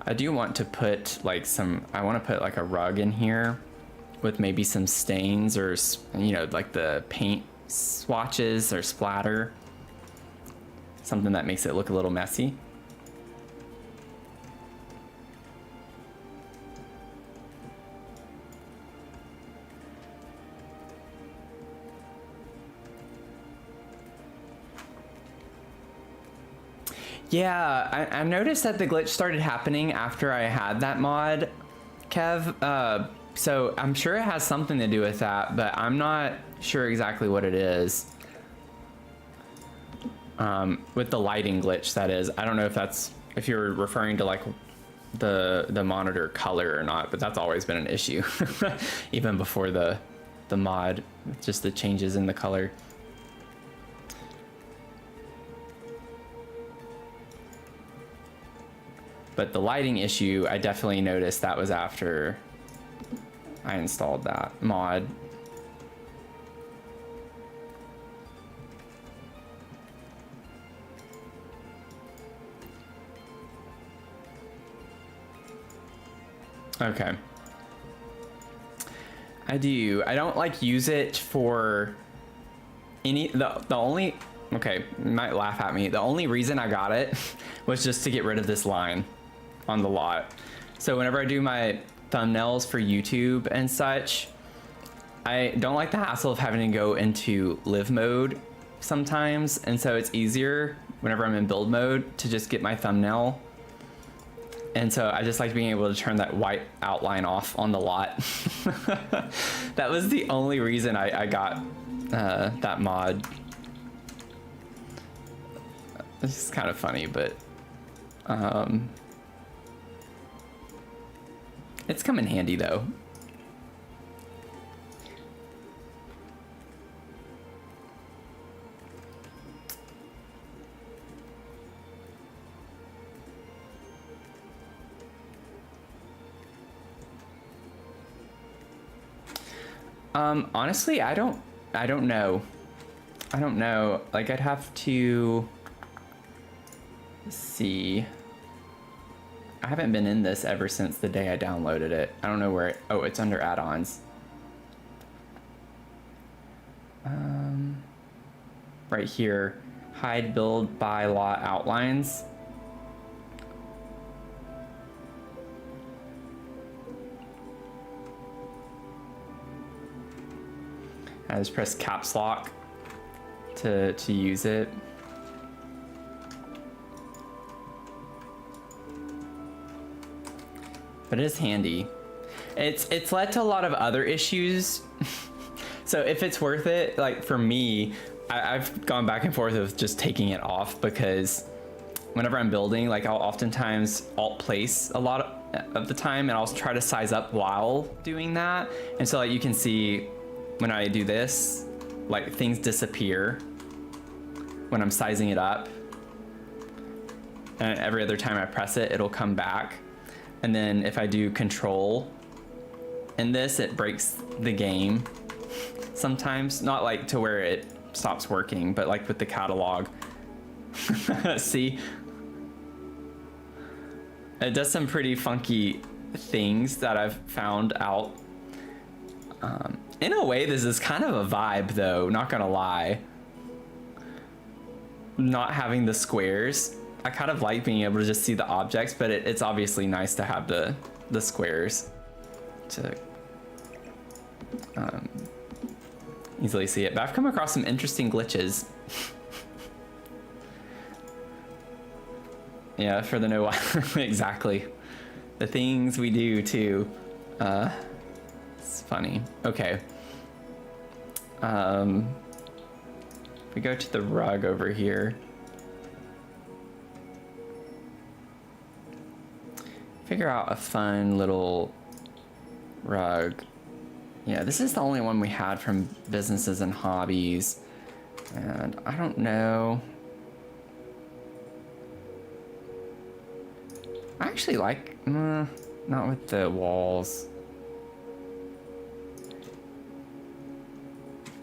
I do want to put like I want to put like a rug in here with maybe some stains or, you know, like the paint swatches or splatter. Something that makes it look a little messy. Yeah, I noticed that the glitch started happening after I had that mod, Kev. So I'm sure it has something to do with that, but I'm not sure exactly what it is. With the lighting glitch, that is. I don't know if you're referring to like the monitor color or not, but that's always been an issue, even before the mod, just the changes in the color. But the lighting issue, I definitely noticed that was after I installed that mod. Okay. I don't like use it for the only, okay, you might laugh at me. The only reason I got it was just to get rid of this line on the lot. So whenever I do my thumbnails for YouTube and such, I don't like the hassle of having to go into live mode sometimes. And so it's easier whenever I'm in build mode to just get my thumbnail. And so I just like being able to turn that white outline off on the lot. That was the only reason I got that mod. It's just kind of funny, but it's come in handy though. Honestly, I don't know. I don't know. Like I'd have to see. I haven't been in this ever since the day I downloaded it. I don't know where oh, it's under add-ons. Right here, hide build by lot outlines. I just press caps lock to use it. But it is handy. It's led to a lot of other issues. So if it's worth it, like for me, I've gone back and forth with just taking it off, because whenever I'm building, like I'll oftentimes alt place a lot of the time, and I'll try to size up while doing that. And so like you can see when I do this, like things disappear when I'm sizing it up. And every other time I press it, it'll come back. And then if I do control in this, it breaks the game sometimes. Not like to where it stops working, but like with the catalog. See? It does some pretty funky things that I've found out. In a way, this is kind of a vibe though, not gonna lie. Not having the squares. I kind of like being able to just see the objects, but it's obviously nice to have the squares to easily see it. But I've come across some interesting glitches. Yeah, for the no exactly. The things we do too. It's funny. Okay. If we go to the rug over here. Figure out a fun little rug. Yeah, this is the only one we had from businesses and hobbies. And I don't know. I actually like, not with the walls.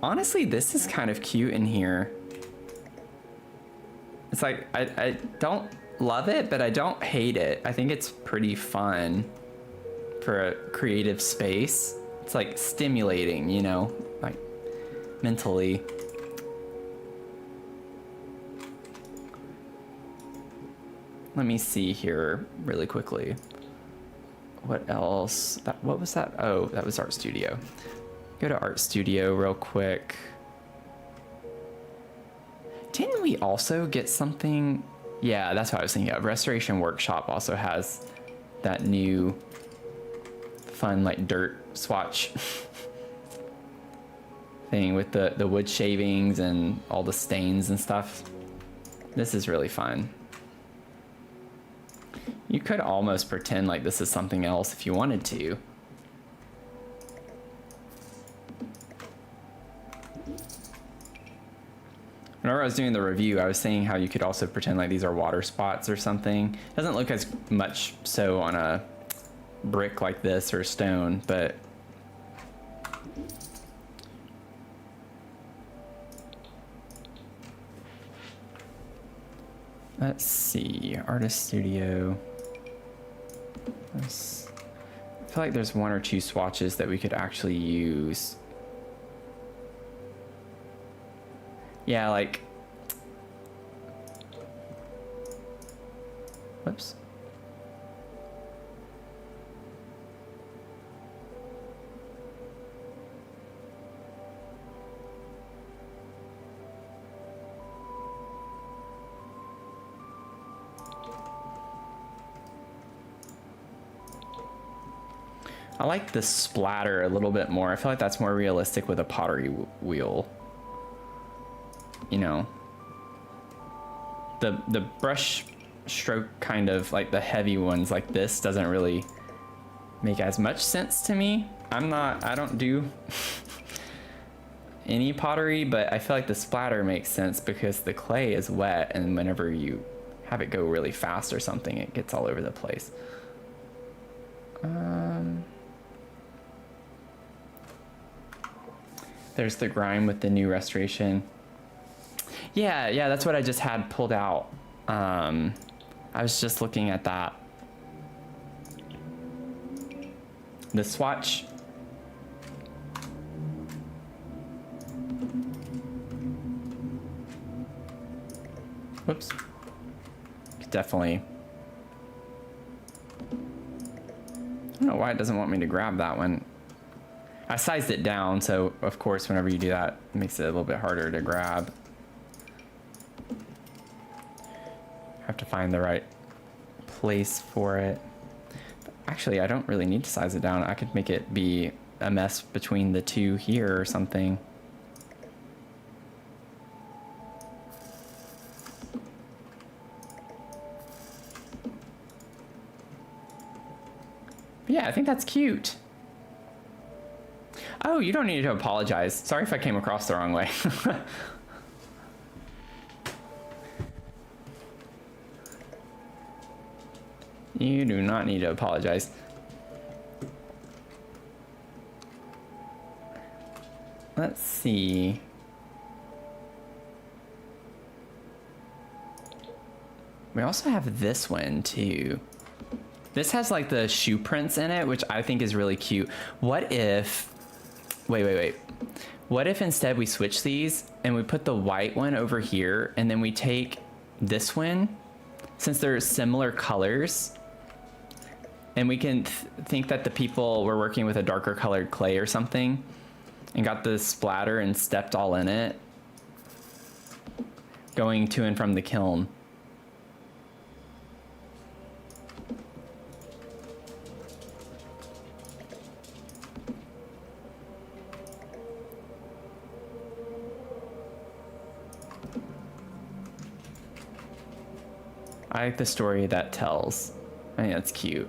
Honestly, this is kind of cute in here. It's like, I don't love it, but I don't hate it. I think it's pretty fun for a creative space. It's like stimulating, you know, like mentally. Let me see here really quickly. What else? What was that? Oh, that was Art Studio. Go to Art Studio real quick. Didn't we also get something? Yeah, that's what I was thinking of. Restoration Workshop also has that new fun like dirt swatch thing with the wood shavings and all the stains and stuff. This is really fun. You could almost pretend like this is something else if you wanted to. Whenever I was doing the review, I was saying how you could also pretend like these are water spots or something. It doesn't look as much so on a brick like this or stone, but let's see, Artist Studio. I feel like there's one or two swatches that we could actually use. Yeah, like, whoops. I like the splatter a little bit more. I feel like that's more realistic with a pottery wheel. You know, the brush stroke kind of like the heavy ones like this doesn't really make as much sense to me. I don't do any pottery, but I feel like the splatter makes sense because the clay is wet, and whenever you have it go really fast or something, it gets all over the place. There's the grime with the new restoration. Yeah, that's what I just had pulled out. I was just looking at that. The swatch. Whoops. Definitely. I don't know why it doesn't want me to grab that one. I sized it down, so of course whenever you do that, it makes it a little bit harder to grab. Have to find the right place for it. Actually, I don't really need to size it down. I could make it be a mess between the two here or something. But yeah, I think that's cute. Oh, you don't need to apologize. Sorry if I came across the wrong way. You do not need to apologize. Let's see. We also have this one too. This has like the shoe prints in it, which I think is really cute. What if, wait. What if instead we switch these and we put the white one over here and then we take this one, since they're similar colors, and we can think that the people were working with a darker colored clay or something and got the splatter and stepped all in it, going to and from the kiln. I like the story that tells. I think that's cute.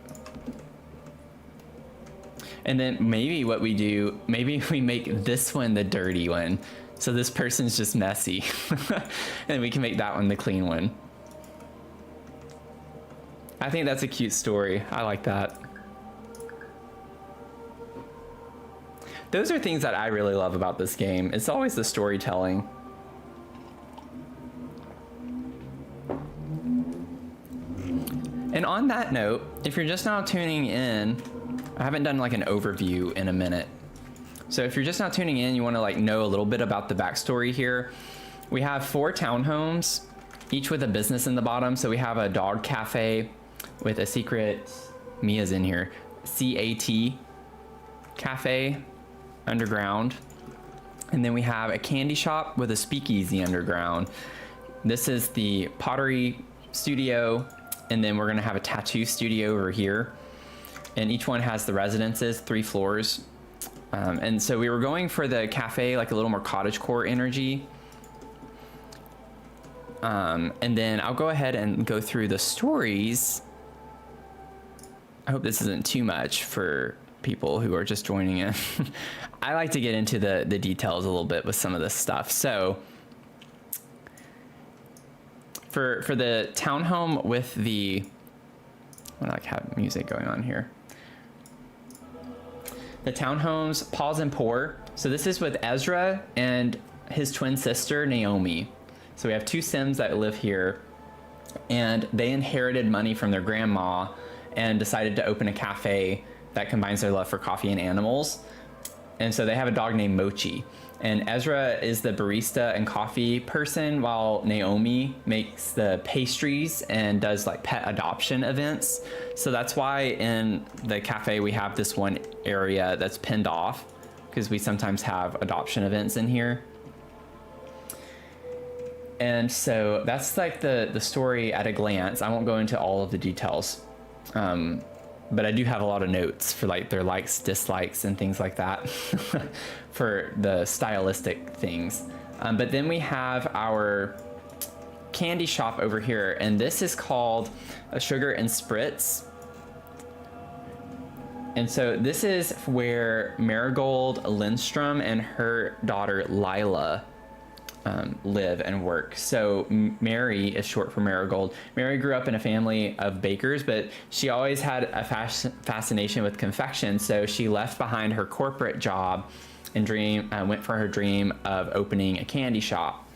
And then maybe what we do, maybe we make this one the dirty one. So this person's just messy. And we can make that one the clean one. I think that's a cute story. I like that. Those are things that I really love about this game. It's always the storytelling. And on that note, if you're just now tuning in, I haven't done like an overview in a minute. So if you're just now tuning in, you want to like know a little bit about the backstory here. We have 4 townhomes, each with a business in the bottom. So we have a dog cafe with a secret, Mia's in here, CAT cafe underground. And then we have a candy shop with a speakeasy underground. This is the pottery studio. And then we're gonna have a tattoo studio over here. And each one has the residences, 3 floors. And so we were going for the cafe, like a little more cottagecore energy. And then I'll go ahead and go through the stories. I hope this isn't too much for people who are just joining in. I like to get into the details a little bit with some of this stuff. So for the townhome with the, I like have music going on here. The townhomes, Pause and Pour. So this is with Ezra and his twin sister, Naomi. So we have 2 Sims that live here, and they inherited money from their grandma and decided to open a cafe that combines their love for coffee and animals. And so they have a dog named Mochi. And Ezra is the barista and coffee person, while Naomi makes the pastries and does like pet adoption events. So that's why in the cafe we have this one area that's pinned off, because we sometimes have adoption events in here. And so that's like the story at a glance. I won't go into all of the details. But I do have a lot of notes for like their likes, dislikes, and things like that for the stylistic things. But then we have our candy shop over here, and this is called a Sugar and Spritz. And so this is where Marigold Lindstrom and her daughter Lila live and work. So Mary is short for Marigold. Mary grew up in a family of bakers, but she always had a fascination with confection. So she left behind her corporate job and went for her dream of opening a candy shop.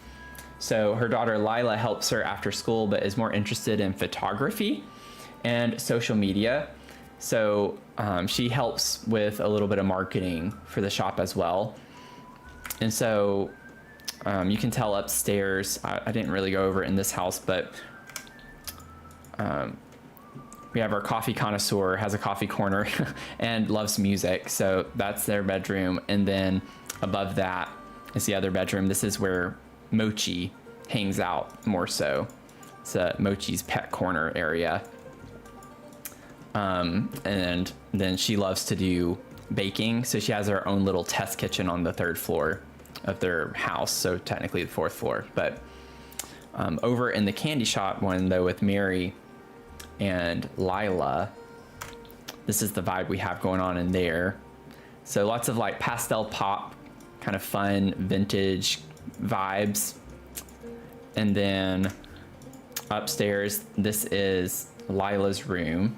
So her daughter Lila helps her after school, but is more interested in photography and social media. So she helps with a little bit of marketing for the shop as well. And so You can tell upstairs, I didn't really go over it in this house, but we have our coffee connoisseur, has a coffee corner and loves music. So that's their bedroom. And then above that is the other bedroom. This is where Mochi hangs out more so. It's Mochi's pet corner area. And then she loves to do baking. So she has her own little test kitchen on the 3rd floor of their house. So technically the 4th floor. But over in the candy shop one though with Mary and Lila, this is the vibe we have going on in there. So lots of like pastel pop, kind of fun vintage vibes. And then upstairs, this is Lila's room.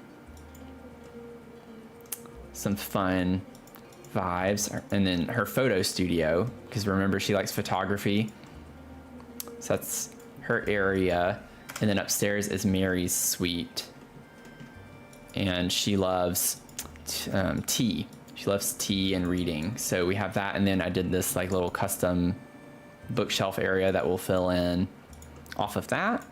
Some fun vibes. And then her photo studio, because remember she likes photography. So that's her area. And then upstairs is Mary's suite. And she loves tea. She loves tea and reading. So we have that. And then I did this like little custom bookshelf area that will fill in off of that.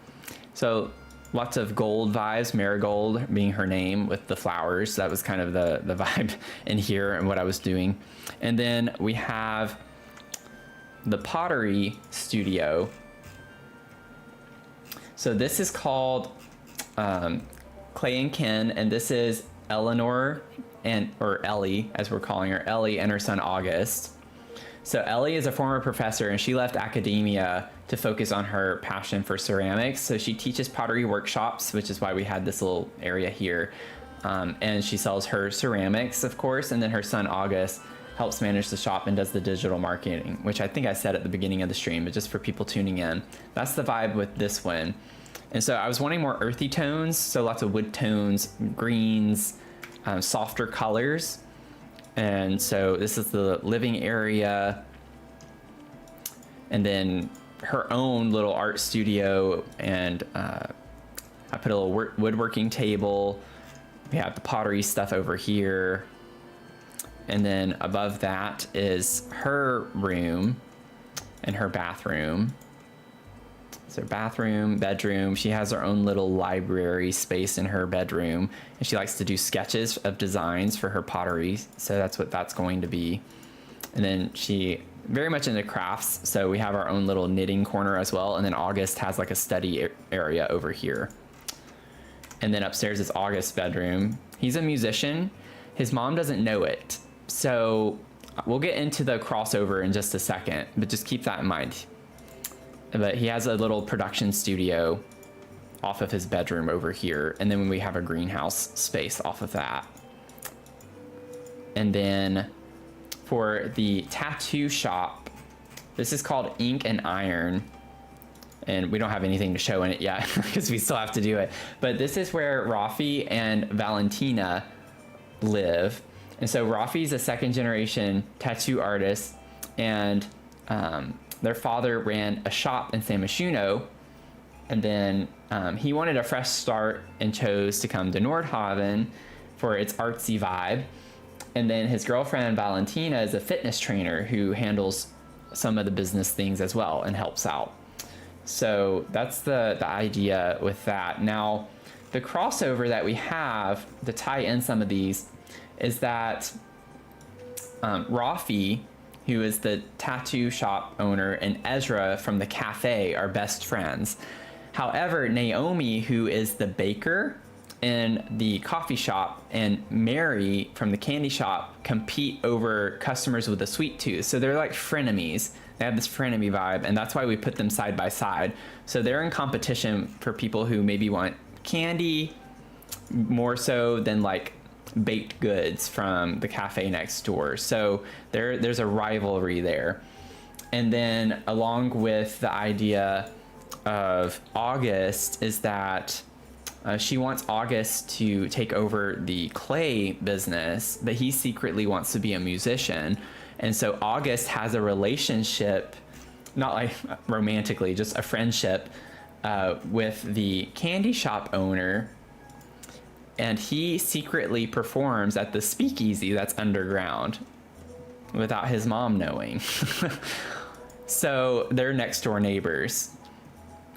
So lots of gold vibes, marigold being her name with the flowers. That was kind of the vibe in here and what I was doing. And then we have the pottery studio. So this is called Clay and Ken, and this is Eleanor or Ellie, as we're calling her, Ellie and her son August. So Ellie is a former professor, and she left academia to focus on her passion for ceramics. So she teaches pottery workshops, which is why we had this little area here. And she sells her ceramics, of course, and then her son August helps manage the shop and does the digital marketing, which I think I said at the beginning of the stream, but just for people tuning in. That's the vibe with this one. And so I was wanting more earthy tones, so lots of wood tones, greens, softer colors. And so this is the living area. And then her own little art studio. And I put a little woodworking table. We have the pottery stuff over here. And then above that is her room and her bathroom. So bathroom, bedroom. She has her own little library space in her bedroom, and she likes to do sketches of designs for her pottery. So that's what that's going to be. And then she very much into crafts. So we have our own little knitting corner as well. And then August has like a study area over here. And then upstairs is August's bedroom. He's a musician. His mom doesn't know it. So we'll get into the crossover in just a second, but just keep that in mind. But he has a little production studio off of his bedroom over here. And then we have a greenhouse space off of that. And then for the tattoo shop, this is called Ink and Iron. And we don't have anything to show in it yet because we still have to do it. But this is where Rafi and Valentina live. And so Rafi's a 2nd generation tattoo artist, and their father ran a shop in San Myshuno, and then he wanted a fresh start and chose to come to Nordhaven for its artsy vibe. And then his girlfriend Valentina is a fitness trainer who handles some of the business things as well and helps out. So that's the idea with that. Now, the crossover that we have to tie in some of these is that Rafi, who is the tattoo shop owner, and Ezra from the cafe are best friends. However, Naomi, who is the baker in the coffee shop, and Mary from the candy shop compete over customers with a sweet tooth. So they're like frenemies. They have this frenemy vibe, and that's why we put them side by side. So they're in competition for people who maybe want candy more so than like baked goods from the cafe next door. So there's a rivalry there. And then along with the idea of August is that she wants August to take over the clay business, but he secretly wants to be a musician. And so August has a relationship, not like romantically, just a friendship with the candy shop owner. And he secretly performs at the speakeasy that's underground without his mom knowing. So they're next door neighbors.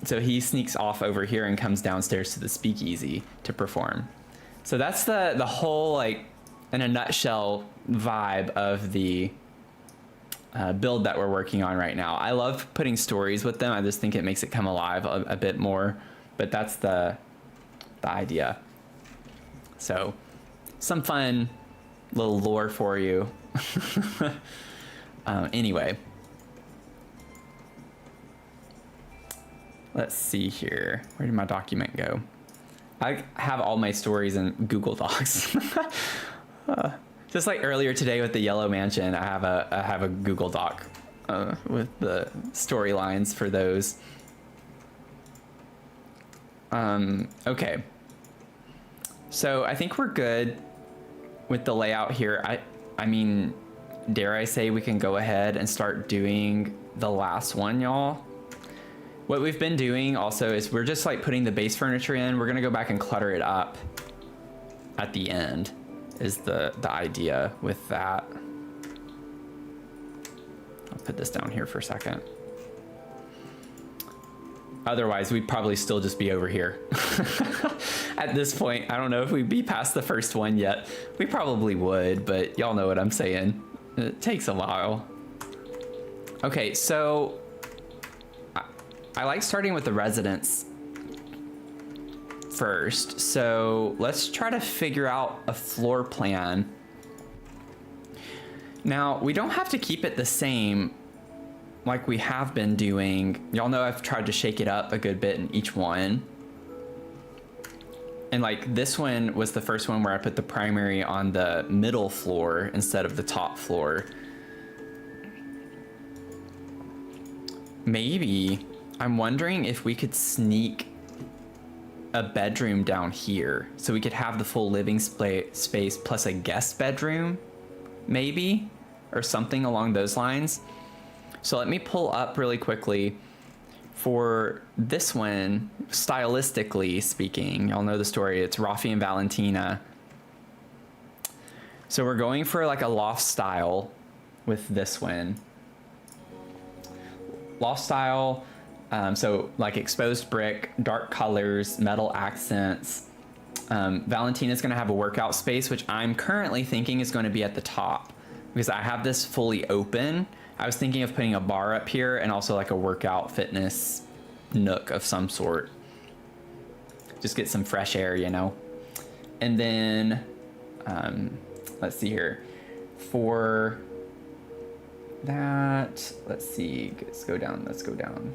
So he sneaks off over here and comes downstairs to the speakeasy to perform. So that's the whole, like, in a nutshell, vibe of the build that we're working on right now. I love putting stories with them. I just think it makes it come alive a bit more. But that's the idea. So some fun little lore for you. Anyway. Let's see here. Where did my document go? I have all my stories in Google Docs. Just like earlier today with the Yellow Mansion, I have a Google Doc with the storylines for those. Okay. So I think we're good with the layout here. I mean, dare I say we can go ahead and start doing the last one, y'all. What we've been doing also is we're just like putting the base furniture in. We're gonna go back and clutter it up at the end is the idea with that. I'll put this down here for a second. Otherwise, we'd probably still just be over here. At this point, I don't know if we'd be past the first one yet. We probably would, but y'all know what I'm saying. It takes a while. Okay, so I like starting with the residents first. So let's try to figure out a floor plan. Now, we don't have to keep it the same like we have been doing. Y'all know I've tried to shake it up a good bit in each one. And like this one was the first one where I put the primary on the middle floor instead of the top floor. Maybe I'm wondering if we could sneak a bedroom down here so we could have the full living space plus a guest bedroom, maybe, or something along those lines. So let me pull up really quickly for this one, stylistically speaking. Y'all know the story. It's Rafi and Valentina. So we're going for like a loft style with this one. Loft style. So like exposed brick, dark colors, metal accents. Valentina's gonna have a workout space, which I'm currently thinking is going to be at the top because I have this fully open. I was thinking of putting a bar up here and also like a workout fitness nook of some sort. Just get some fresh air, you know? And then, let's see here. For that, let's see, let's go down.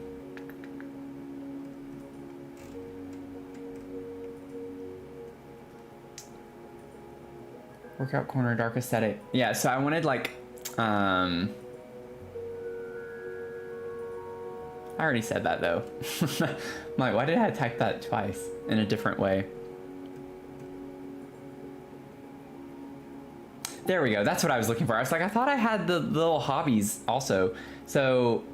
Workout corner, dark aesthetic. Yeah, so I wanted like, I already said that though. I'm like, why did I type that twice in a different way? There we go. That's what I was looking for. I was like, I thought I had the little hobbies also. So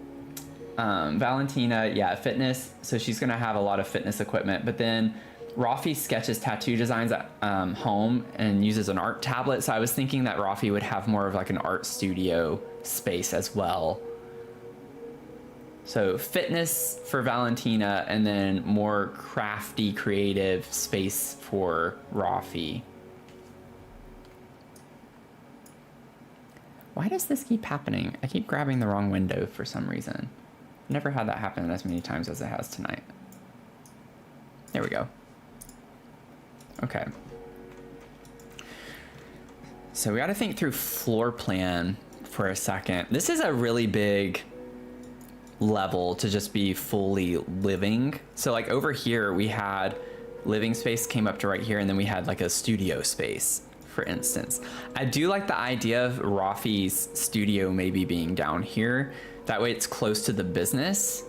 Valentina, yeah, fitness. So she's going to have a lot of fitness equipment. But then Rafi sketches tattoo designs at home and uses an art tablet. So I was thinking that Rafi would have more of like an art studio space as well. So fitness for Valentina and then more crafty, creative space for Rafi. Why does this keep happening? I keep grabbing the wrong window for some reason. Never had that happen as many times as it has tonight. There we go. Okay. So we got to think through floor plan for a second. This is a really big level to just be fully living. So like over here we had living space came up to right here, and then we had like a studio space, for instance. I do like the idea of Rafi's studio maybe being down here. That way it's close to the business.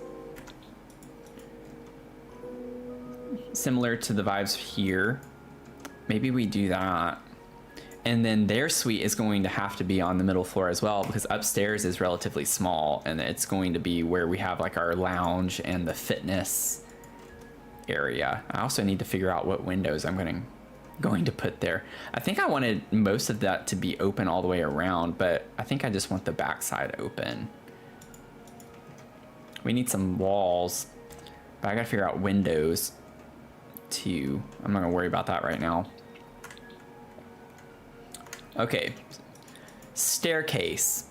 Similar to the vibes here. Maybe we do that. And then their suite is going to have to be on the middle floor as well, because upstairs is relatively small, and it's going to be where we have like our lounge and the fitness area. I also need to figure out what windows I'm going to put there. I think I wanted most of that to be open all the way around, but I think I just want the backside open. We need some walls, but I gotta figure out windows too. I'm not gonna worry about that right now. Okay, staircase.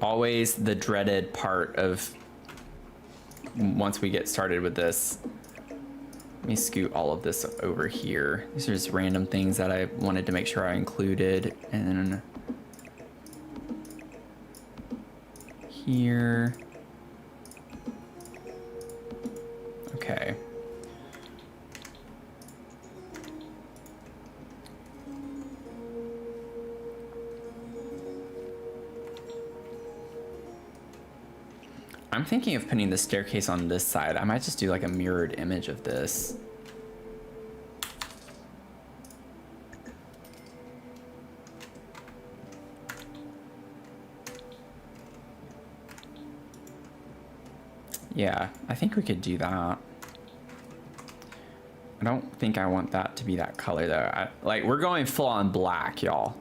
Always the dreaded part of once we get started with this. Let me scoot all of this over here. These are just random things that I wanted to make sure I included. And then here. Okay. I'm thinking of putting the staircase on this side. I might just do like a mirrored image of this. Yeah, I think we could do that. I don't think I want that to be that color though. Like we're going full on black, y'all.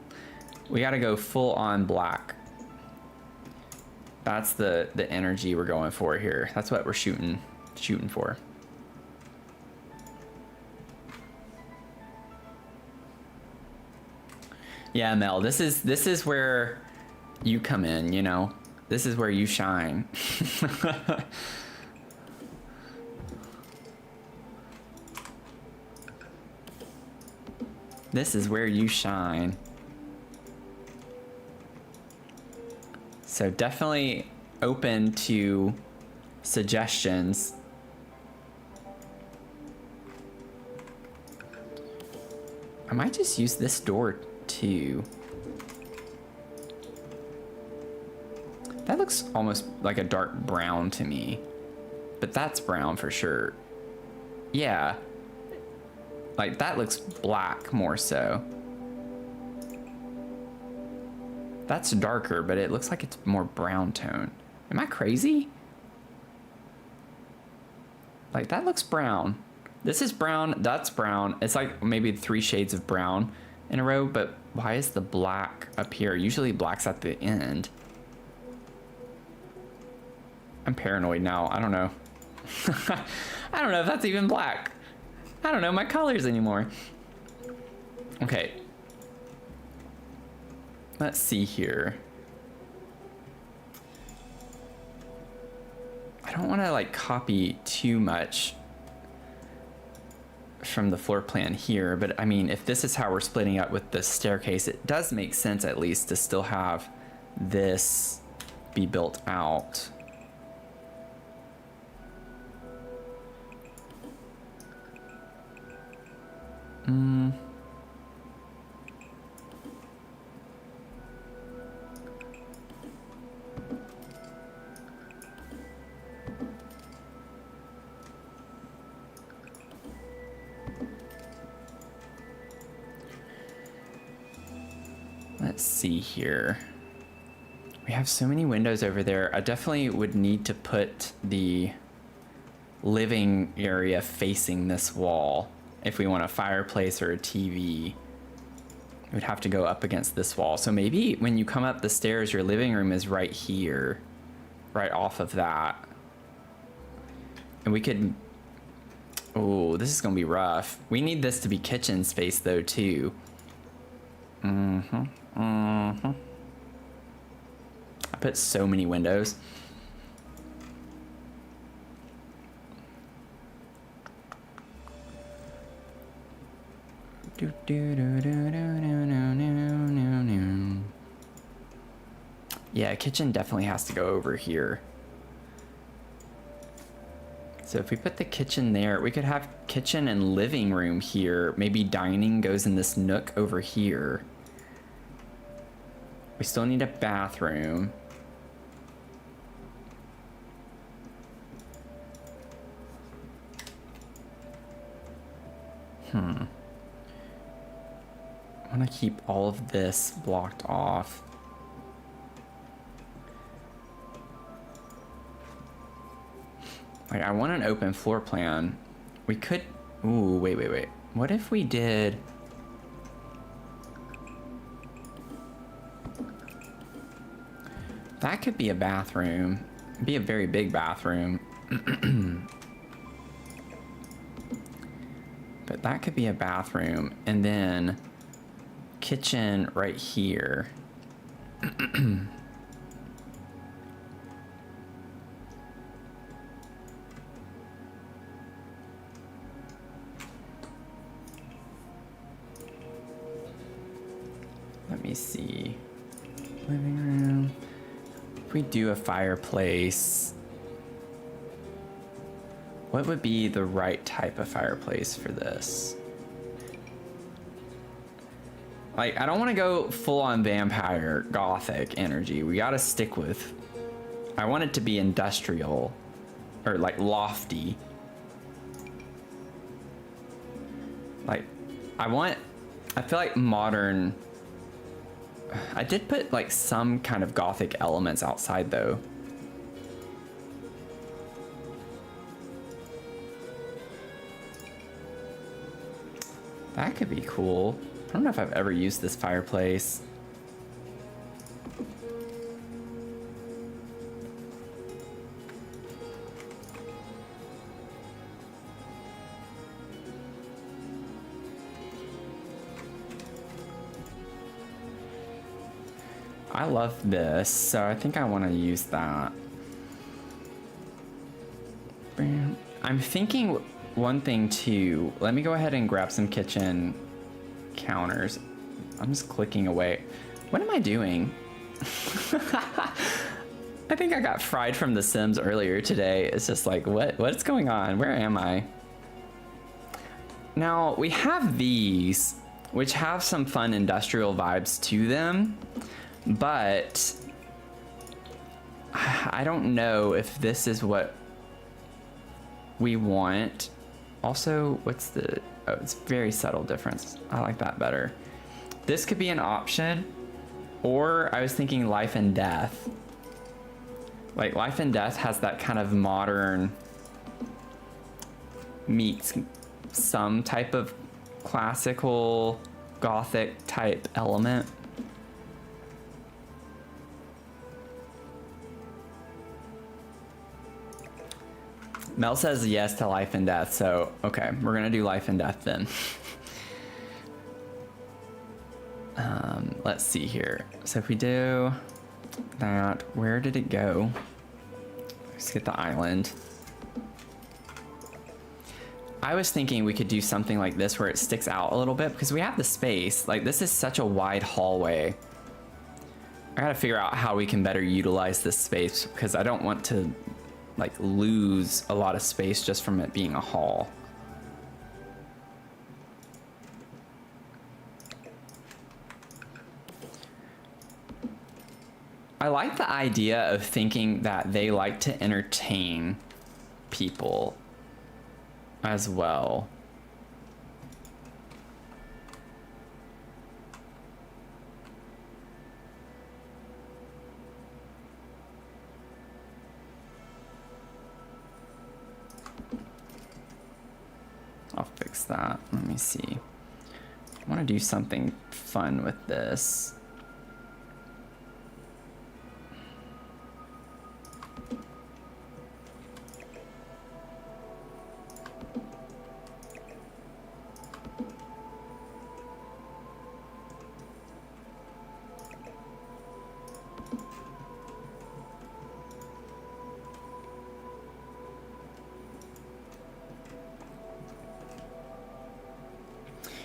We gotta go full on black. That's the energy we're going for here. That's what we're shooting for. Yeah, Mel, this is where you come in, you know. This is where you shine. This is where you shine. So definitely open to suggestions. I might just use this door too. That looks almost like a dark brown to me, but that's brown for sure. Yeah, like that looks black more so. That's darker, but it looks like it's more brown tone. Am I crazy? Like that looks brown. This is brown, that's brown. It's like maybe 3 shades of brown in a row, but why is the black up here? Usually black's at the end. I'm paranoid now, I don't know. I don't know if that's even black. I don't know my colors anymore. Okay. Let's see here. I don't want to like copy too much from the floor plan here, but I mean, if this is how we're splitting up with the staircase, it does make sense at least to still have this be built out. Let's see here. We have so many windows over there. I definitely would need to put the living area facing this wall. If we want a fireplace or a TV, we'd have to go up against this wall. So maybe when you come up the stairs, your living room is right here, right off of that. And we could, oh, this is gonna be rough. We need this to be kitchen space though too. I put so many windows. Yeah, kitchen definitely has to go over here. So if we put the kitchen there, we could have kitchen and living room here. Maybe dining goes in this nook over here. We still need a bathroom. I want to keep all of this blocked off. Like, I want an open floor plan. We could, ooh, wait. What if we did, that could be a bathroom. It'd be a very big bathroom. But that could be a bathroom, and then kitchen right here. Let me see. Living room. If we do a fireplace, what would be the right type of fireplace for this? Like, I don't want to go full on vampire gothic energy. We gotta stick with, I want it to be industrial or like lofty. Like, I feel like modern, I did put like some kind of gothic elements outside though. That could be cool. I don't know if I've ever used this fireplace. I love this, so I think I want to use that. I'm thinking one thing too. Let me go ahead and grab some kitchen counters. I'm just clicking away. What am I doing? I think I got fried from The Sims earlier today. It's just like, what's going on? Where am I? Now, we have these, which have some fun industrial vibes to them, but I don't know if this is what we want. Also, what's the, oh, it's very subtle difference. I like that better. This could be an option, or I was thinking Life and Death. Like, Life and Death has that kind of modern meets some type of classical gothic type element. Mel says yes to Life and Death, so okay, we're gonna do Life and Death then. Let's see here. So if we do that, where did it go? Let's get the island. I was thinking we could do something like this where it sticks out a little bit because we have the space. Like, this is such a wide hallway. I gotta figure out how we can better utilize this space because I don't want to like lose a lot of space just from it being a hall. I like the idea of thinking that they like to entertain people as well. I'll fix that. Let me see. I want to do something fun with this.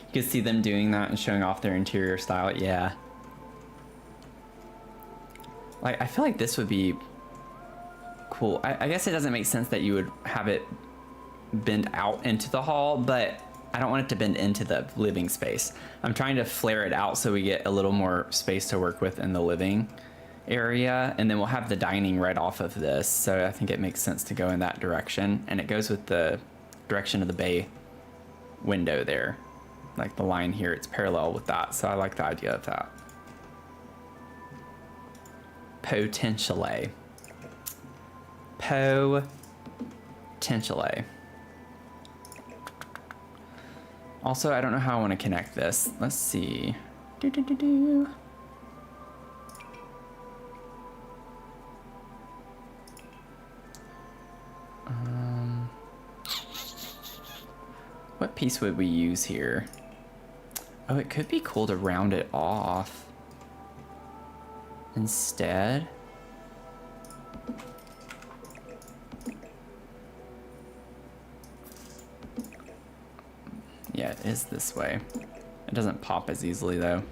You could see them doing that and showing off their interior style. Yeah. Like, I feel like this would be cool. I guess it doesn't make sense that you would have it bend out into the hall, but I don't want it to bend into the living space. I'm trying to flare it out so we get a little more space to work with in the living area, and then we'll have the dining right off of this. So I think it makes sense to go in that direction, and it goes with the direction of the bay window there. Like the line here, it's parallel with that. So I like the idea of that. Potentially. Potentially. Also, I don't know how I want to connect this. Let's see. What piece would we use here? Oh, it could be cool to round it off instead. Yeah, it is this way. It doesn't pop as easily though.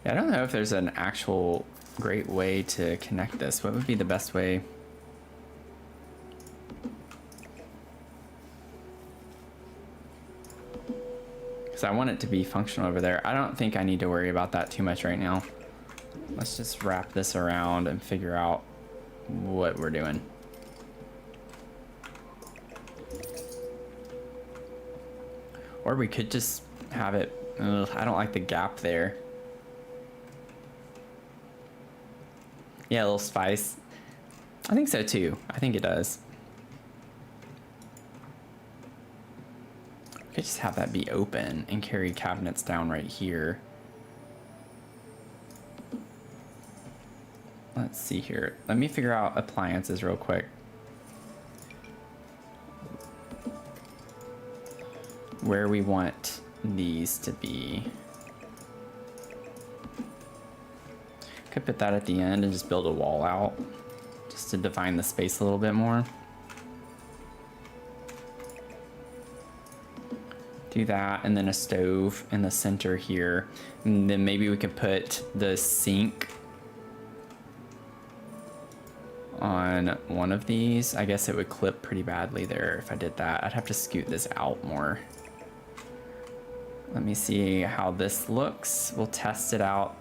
Yeah, I don't know if there's an actual great way to connect this. What would be the best way? Because I want it to be functional over there. I don't think I need to worry about that too much right now. Let's just wrap this around and figure out what we're doing. Or we could just have it, I don't like the gap there. Yeah, a little spice. I think so too. I think it does. We could just have that be open and carry cabinets down right here. Let's see here. Let me figure out appliances real quick. Where we want these to be. Could put that at the end and just build a wall out just to define the space a little bit more. Do that, and then a stove in the center here. And then maybe we could put the sink on one of these. I guess it would clip pretty badly there if I did that. I'd have to scoot this out more. Let me see how this looks. We'll test it out.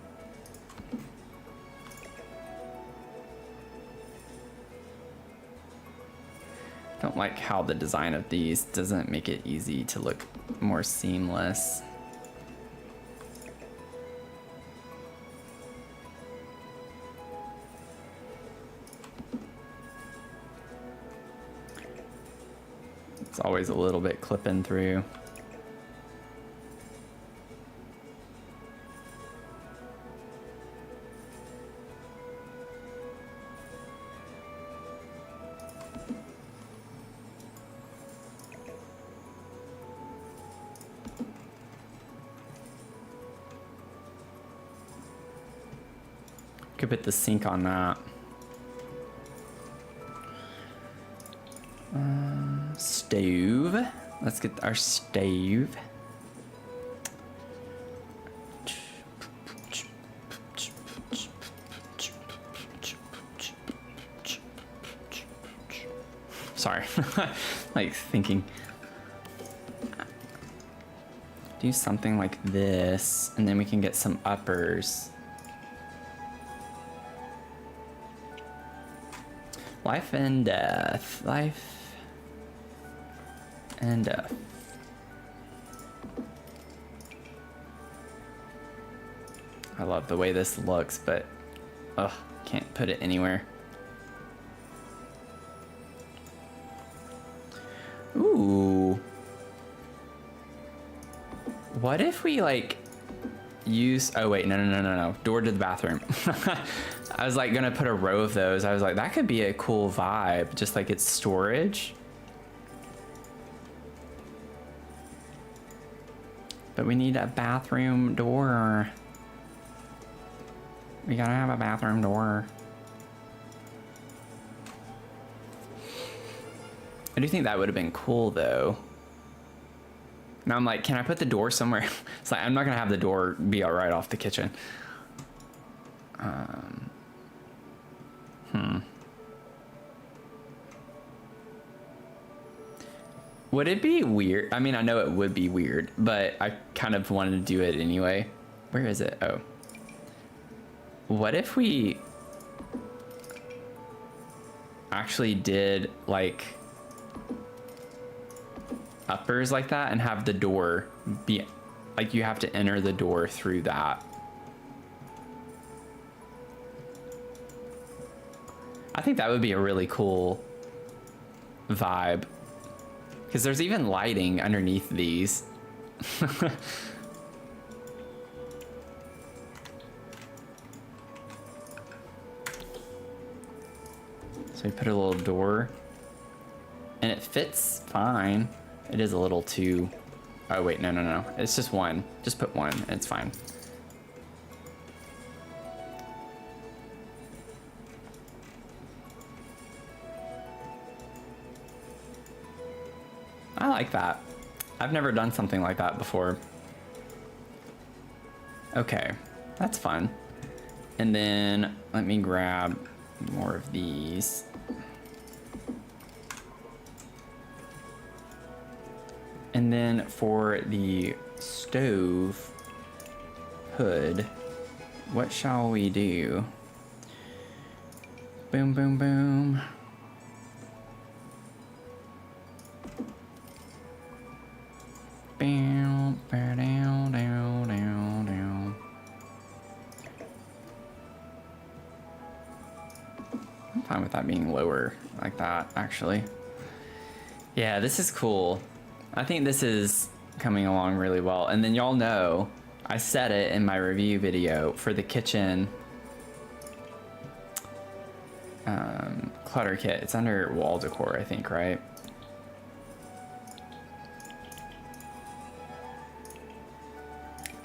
Don't like how the design of these doesn't make it easy to look more seamless. It's always a little bit clipping through. Could put the sink on that. Stove. Let's get our stove. Sorry, like thinking. Do something like this, and then we can get some uppers. Life and death. Life and death. I love the way this looks, but ugh, can't put it anywhere. Ooh. What if we like use, oh wait, no. Door to the bathroom. I was like gonna put a row of those. I was like, that could be a cool vibe, just like it's storage. But we need a bathroom door. We gotta have a bathroom door. I do think that would have been cool though. Now I'm like, can I put the door somewhere? It's like, I'm not gonna have the door be right off the kitchen. Would it be weird? I mean, I know it would be weird, but I kind of wanted to do it anyway. Where is it? Oh. What if we actually did like uppers like that and have the door be like you have to enter the door through that? I think that would be a really cool vibe. Because there's even lighting underneath these. So we put a little door. And it fits fine. It is a little too... Oh, wait, no. It's just one. Just put one, and it's fine. I like that. I've never done something like that before. Okay, that's fun. And then let me grab more of these. And then for the stove hood, what shall we do? Boom, boom, boom. Bow, bow, down, down, down, down. I'm fine with that being lower like that, actually. Yeah, this is cool. I think this is coming along really well. And then y'all know, I said it in my review video for the kitchen clutter kit. It's under wall decor, I think, right?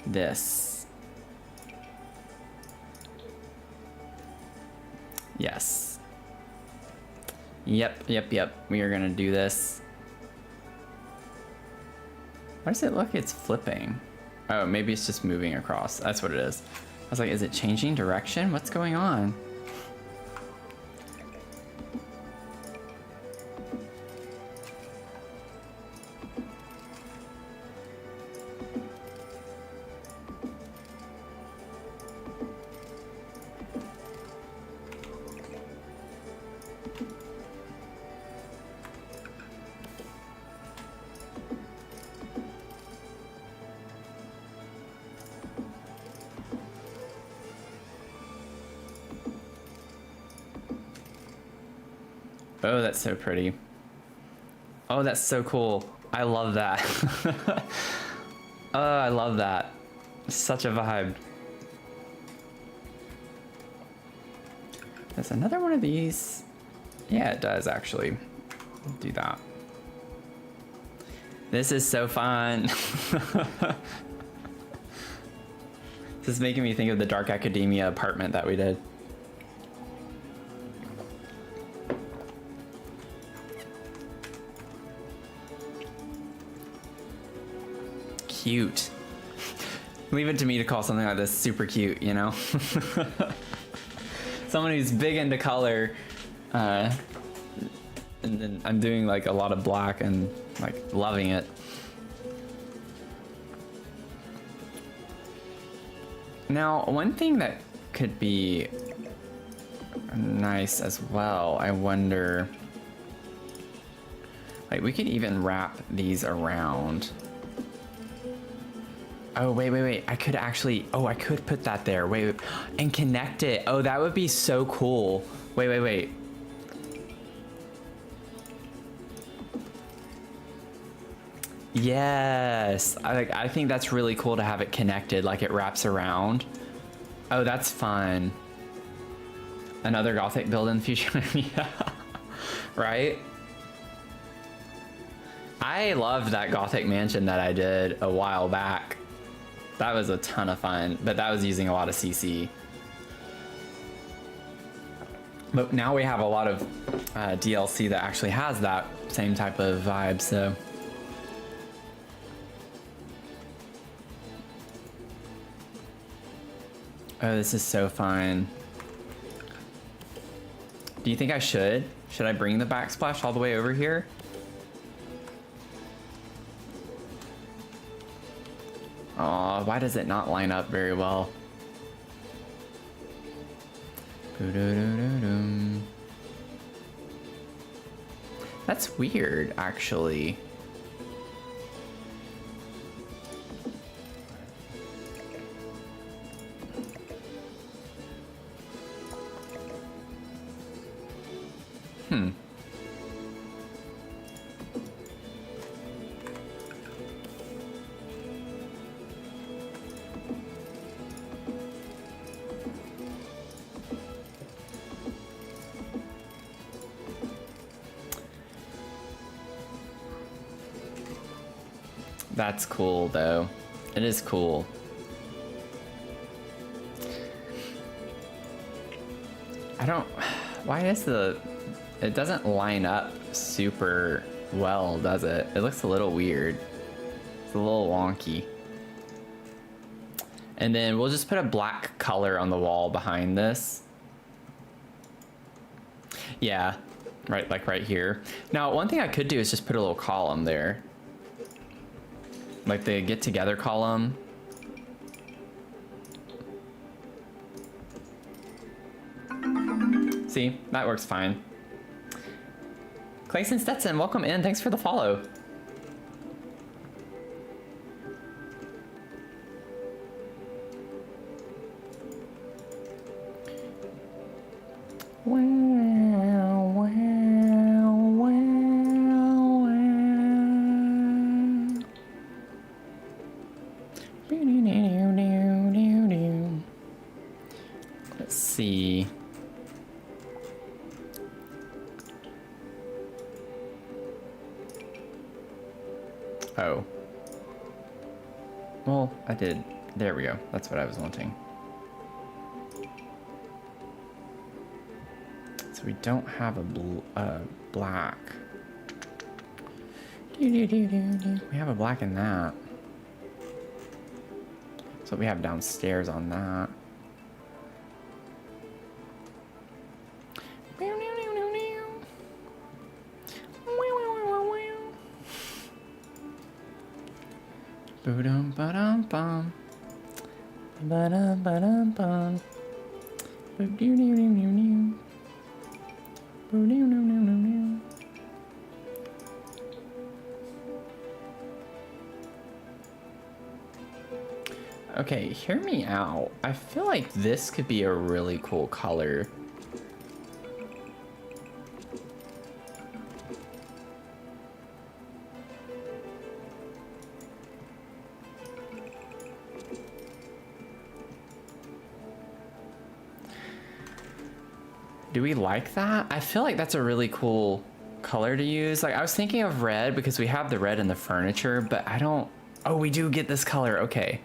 This. Yes. Yep. We are gonna do this. Why does it look it's flipping? Oh, maybe it's just moving across. That's what it is. I was like, is it changing direction? What's going on? Oh, that's so pretty. Oh, that's so cool. I love that. Oh, I love that. Such a vibe. There's another one of these. Yeah, it does actually. Do that. This is so fun. This is making me think of the Dark Academia apartment that we did. Cute. Leave it to me to call something like this super cute, you know? Someone who's big into color, and then I'm doing like a lot of black and like loving it. Now, one thing that could be nice as well, I wonder, like we could even wrap these around. Oh, wait. I could actually, I could put that there. Wait, and connect it. Oh, that would be so cool. Wait. Yes, I think that's really cool to have it connected, like it wraps around. Oh, that's fun. Another Gothic build in the future. Yeah. Right? I loved that Gothic mansion that I did a while back. That was a ton of fun, but that was using a lot of CC. But now we have a lot of DLC that actually has that same type of vibe, so. Oh, this is so fun. Do you think I should? Should I bring the backsplash all the way over here? Aw, why does it not line up very well? That's weird, actually. That's cool though. It is cool. I don't, why is it doesn't line up super well, does it? It looks a little weird. It's a little wonky. And then we'll just put a black color on the wall behind this. Yeah, right, like right here. Now, one thing I could do is just put a little column there. Like the get together column. See, that works fine. Clayson Stetson, welcome in. Thanks for the follow. Wow, wow, wow, wow. Let's see. Oh. Well, I did. There we go. That's what I was wanting. So we don't have a black. We have a black in that. So we have downstairs on that. Boom, ba-dum, bum. Ba-dum, ba-dum, bum. Boo-doo-doo-doo-doo-doo. Boo-doo-doo-doo-doo-doo. Okay, hear me out. I feel like this could be a really cool color. Do we like that? I feel like that's a really cool color to use. Like I was thinking of red because we have the red in the furniture, but I don't, oh, we do get this color. Okay.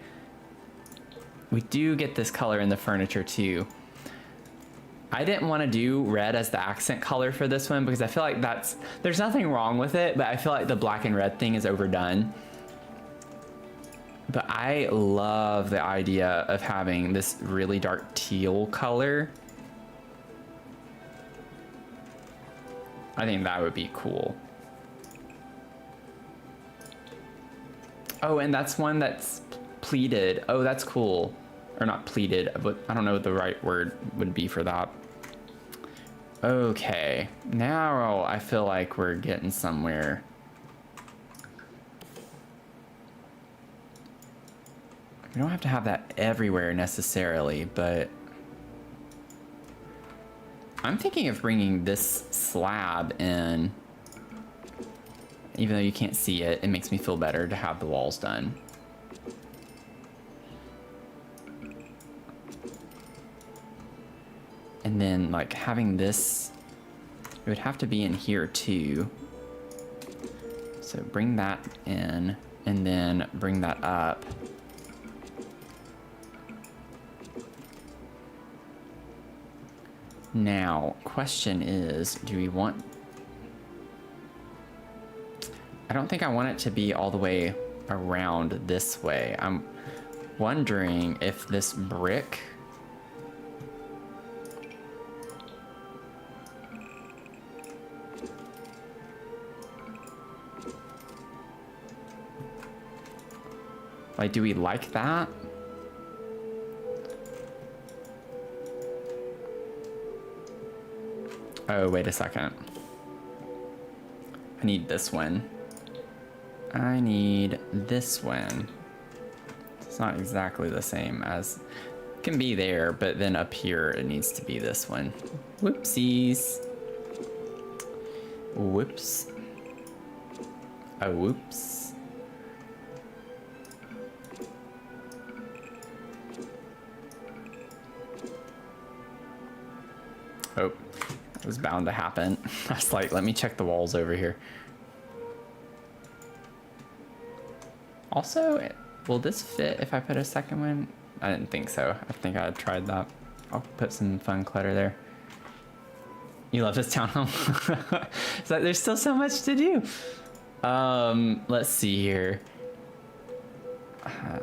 We do get this color in the furniture too. I didn't want to do red as the accent color for this one because I feel like there's nothing wrong with it, but I feel like the black and red thing is overdone. But I love the idea of having this really dark teal color. I think that would be cool. Oh, and that's one that's pleated. Oh, that's cool. Or not pleated, but I don't know what the right word would be for that. Okay, now I feel like we're getting somewhere. We don't have to have that everywhere necessarily, but I'm thinking of bringing this slab in. Even though you can't see it, it makes me feel better to have the walls done. And then like having this, it would have to be in here too. So bring that in and then bring that up. Now, question is, do we want... I don't think I want it to be all the way around this way. I'm wondering if this brick... Like, do we like that? Oh, wait a second. I need this one. I need this one. It's not exactly the same as... It can be there, but then up here it needs to be this one. Whoopsies. Whoops. Oh, whoops. Oh, it was bound to happen. I was like, let me check the walls over here. Also, will this fit if I put a second one? I didn't think so. I think I tried that. I'll put some fun clutter there. You love this townhome? It's like there's still so much to do. Let's see here.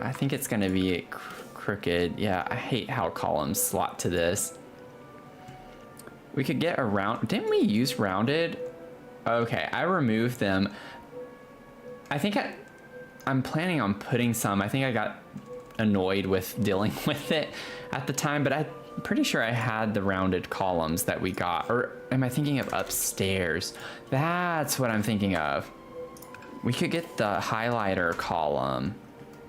I think it's gonna be crooked. Yeah, I hate how columns slot to this. We could get around. Didn't we use rounded? Okay, I removed them. I think I'm planning on putting some. I think I got annoyed with dealing with it at the time, but I'm pretty sure I had the rounded columns that we got. Or am I thinking of upstairs? That's what I'm thinking of. We could get the highlighter column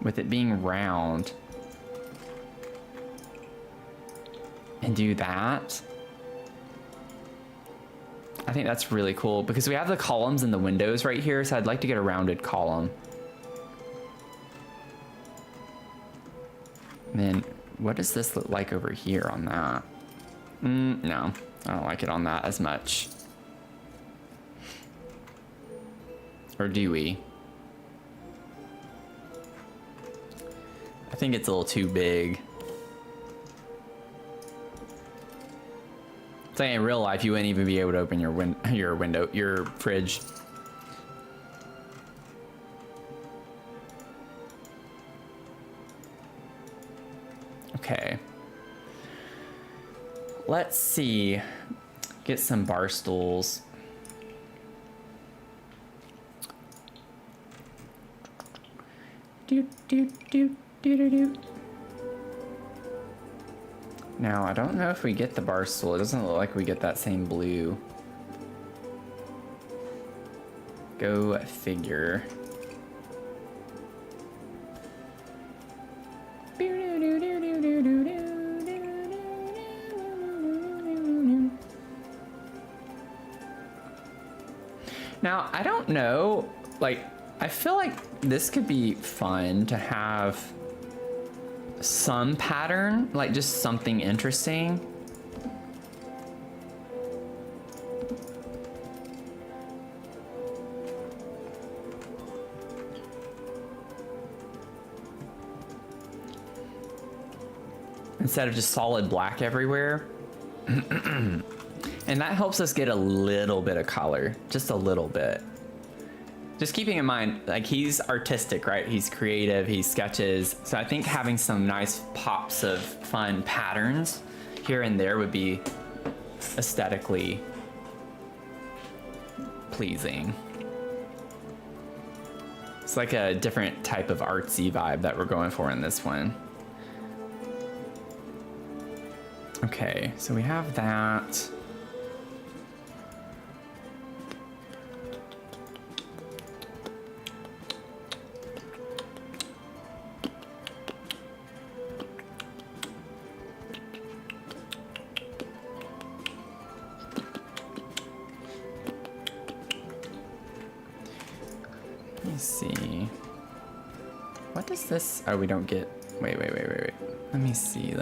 with it being round and do that. I think that's really cool because we have the columns and the windows right here, so I'd like to get a rounded column. And then what does this look like over here on that? No, I don't like it on that as much. Or do we? I think it's a little too big. It's like in real life, you wouldn't even be able to open your fridge. Okay. Let's see. Get some bar stools. Do. Now, I don't know if we get the bar stool. It doesn't look like we get that same blue. Go figure. Now, I don't know, like, I feel like this could be fun to have some pattern, like just something interesting. Instead of just solid black everywhere. And that helps us get a little bit of color, just a little bit. Just keeping in mind, like, he's artistic, right? He's creative, he sketches. So I think having some nice pops of fun patterns here and there would be aesthetically pleasing. It's like a different type of artsy vibe that we're going for in this one. Okay, so we have that. Let me see. What does this? Oh, we don't get. Wait. Let me see.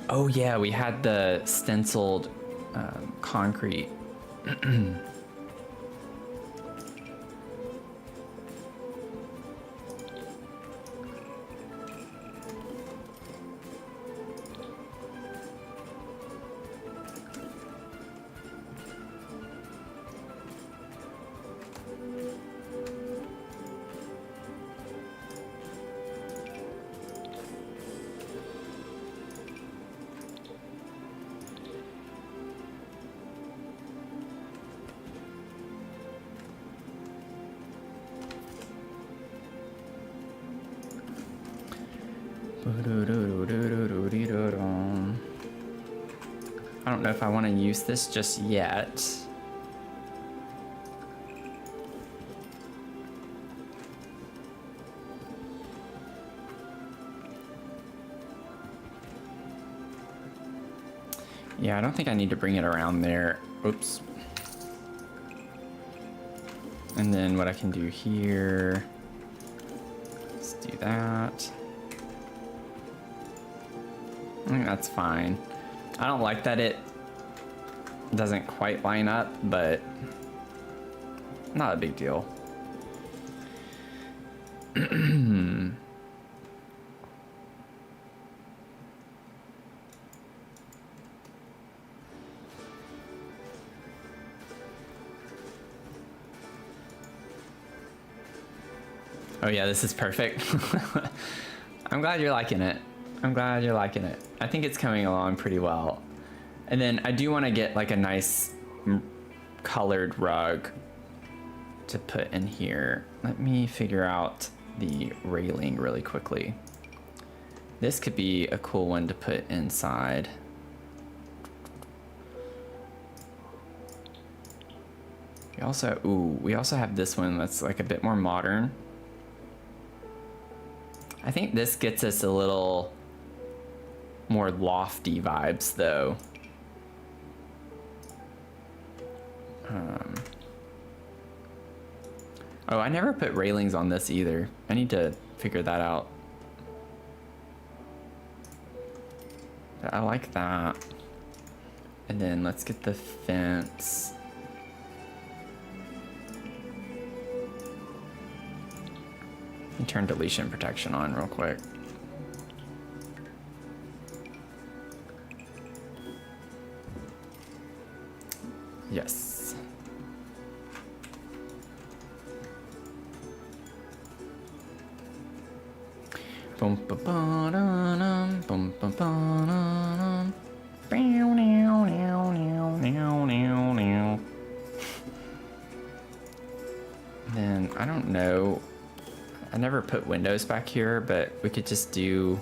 Oh yeah, we had the stenciled concrete. I don't know if I want to use this just yet. Yeah, I don't think I need to bring it around there. Oops. And then what I can do here, let's do that. I think that's fine. I don't like that it doesn't quite line up, but not a big deal. Oh yeah, this is perfect. I'm glad you're liking it. I'm glad you're liking it. I think it's coming along pretty well. And then I do want to get like a nice colored rug to put in here. Let me figure out the railing really quickly. This could be a cool one to put inside. We also have this one that's like a bit more modern. I think this gets us a little more lofty vibes though. Oh, I never put railings on this either. I need to figure that out. I like that. And then let's get the fence. Let me turn deletion protection on real quick. Yes. Boom, ba, ba, da, dum, boom, ba, ba, da, dum. Bow, now, now, now, now, now, now. Then I don't know. I never put windows back here, but we could just do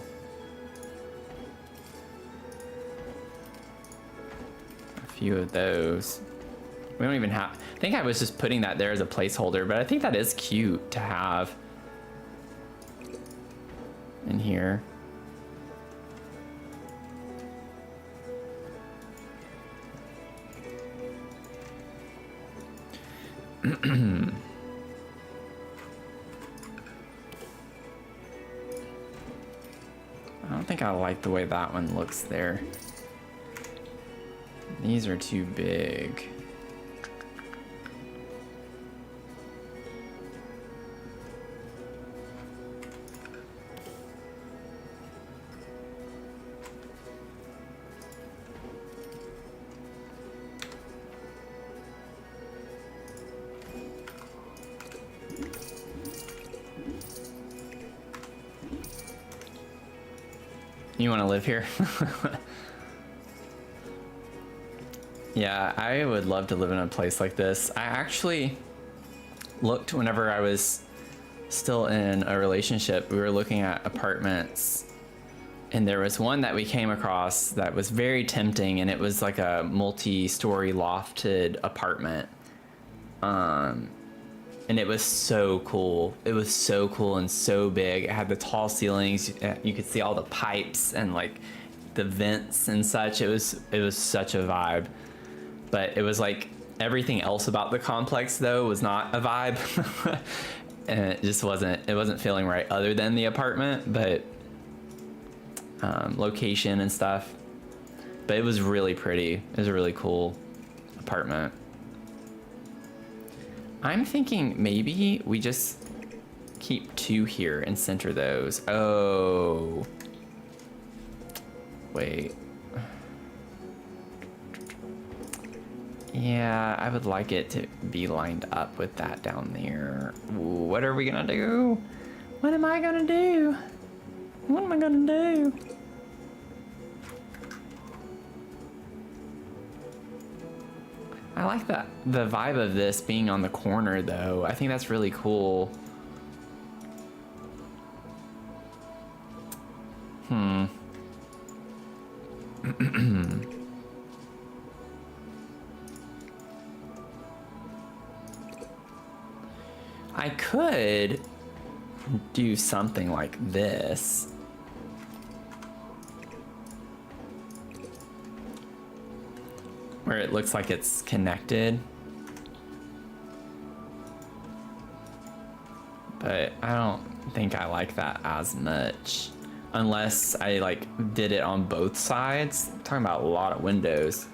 a few of those. We don't even have, I think I was just putting that there as a placeholder, but I think that is cute to have in here. I don't think I like the way that one looks there. These are too big. You want to live here? Yeah, I would love to live in a place like this. I actually looked whenever I was still in a relationship. We were looking at apartments, and there was one that we came across that was very tempting, and it was like a multi-story lofted apartment. And it was so cool. It was so cool and so big. It had the tall ceilings. You could see all the pipes and like the vents and such. It was such a vibe. But it was like everything else about the complex though was not a vibe. And it wasn't feeling right other than the apartment, but location and stuff. But it was really pretty. It was a really cool apartment. I'm thinking maybe we just keep 2 here and center those. Oh. Wait. Yeah, I would like it to be lined up with that down there. Ooh, what are we gonna do? What am I gonna do? What am I gonna do? I like the vibe of this being on the corner though. I think that's really cool. I could do something like this. Where it looks like it's connected. But I don't think I like that as much. Unless I like did it on both sides. I'm talking about a lot of windows.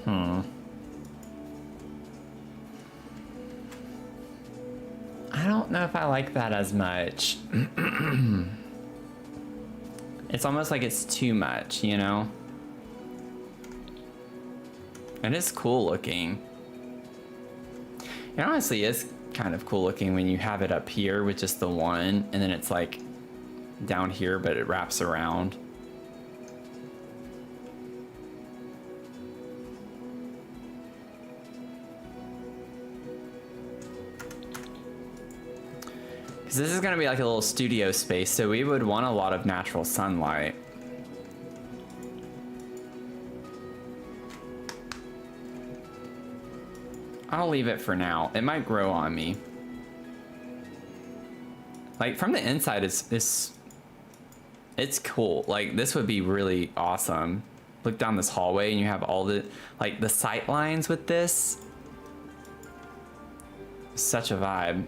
I don't know if I like that as much. It's almost like it's too much, you know? It is cool looking. It honestly is kind of cool looking when you have it up here with just the one, and then it's like down here, but it wraps around. Because this is going to be like a little studio space, so we would want a lot of natural sunlight. I'll leave it for now. It might grow on me. Like from the inside, it's cool. Like this would be really awesome. Look down this hallway and you have all the, like the sight lines with this. Such a vibe.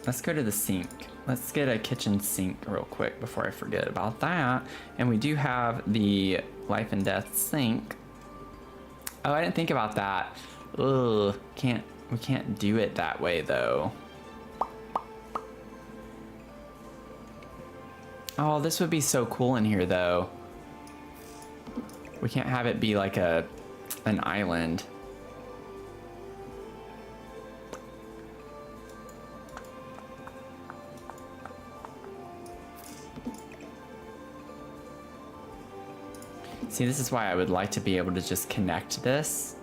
Let's go to the sink. Let's get a kitchen sink real quick before I forget about that. And we do have the life and death sink. Oh, I didn't think about that. Ugh, we can't do it that way though. Oh, this would be so cool in here though. We can't have it be like an island. See, this is why I would like to be able to just connect this.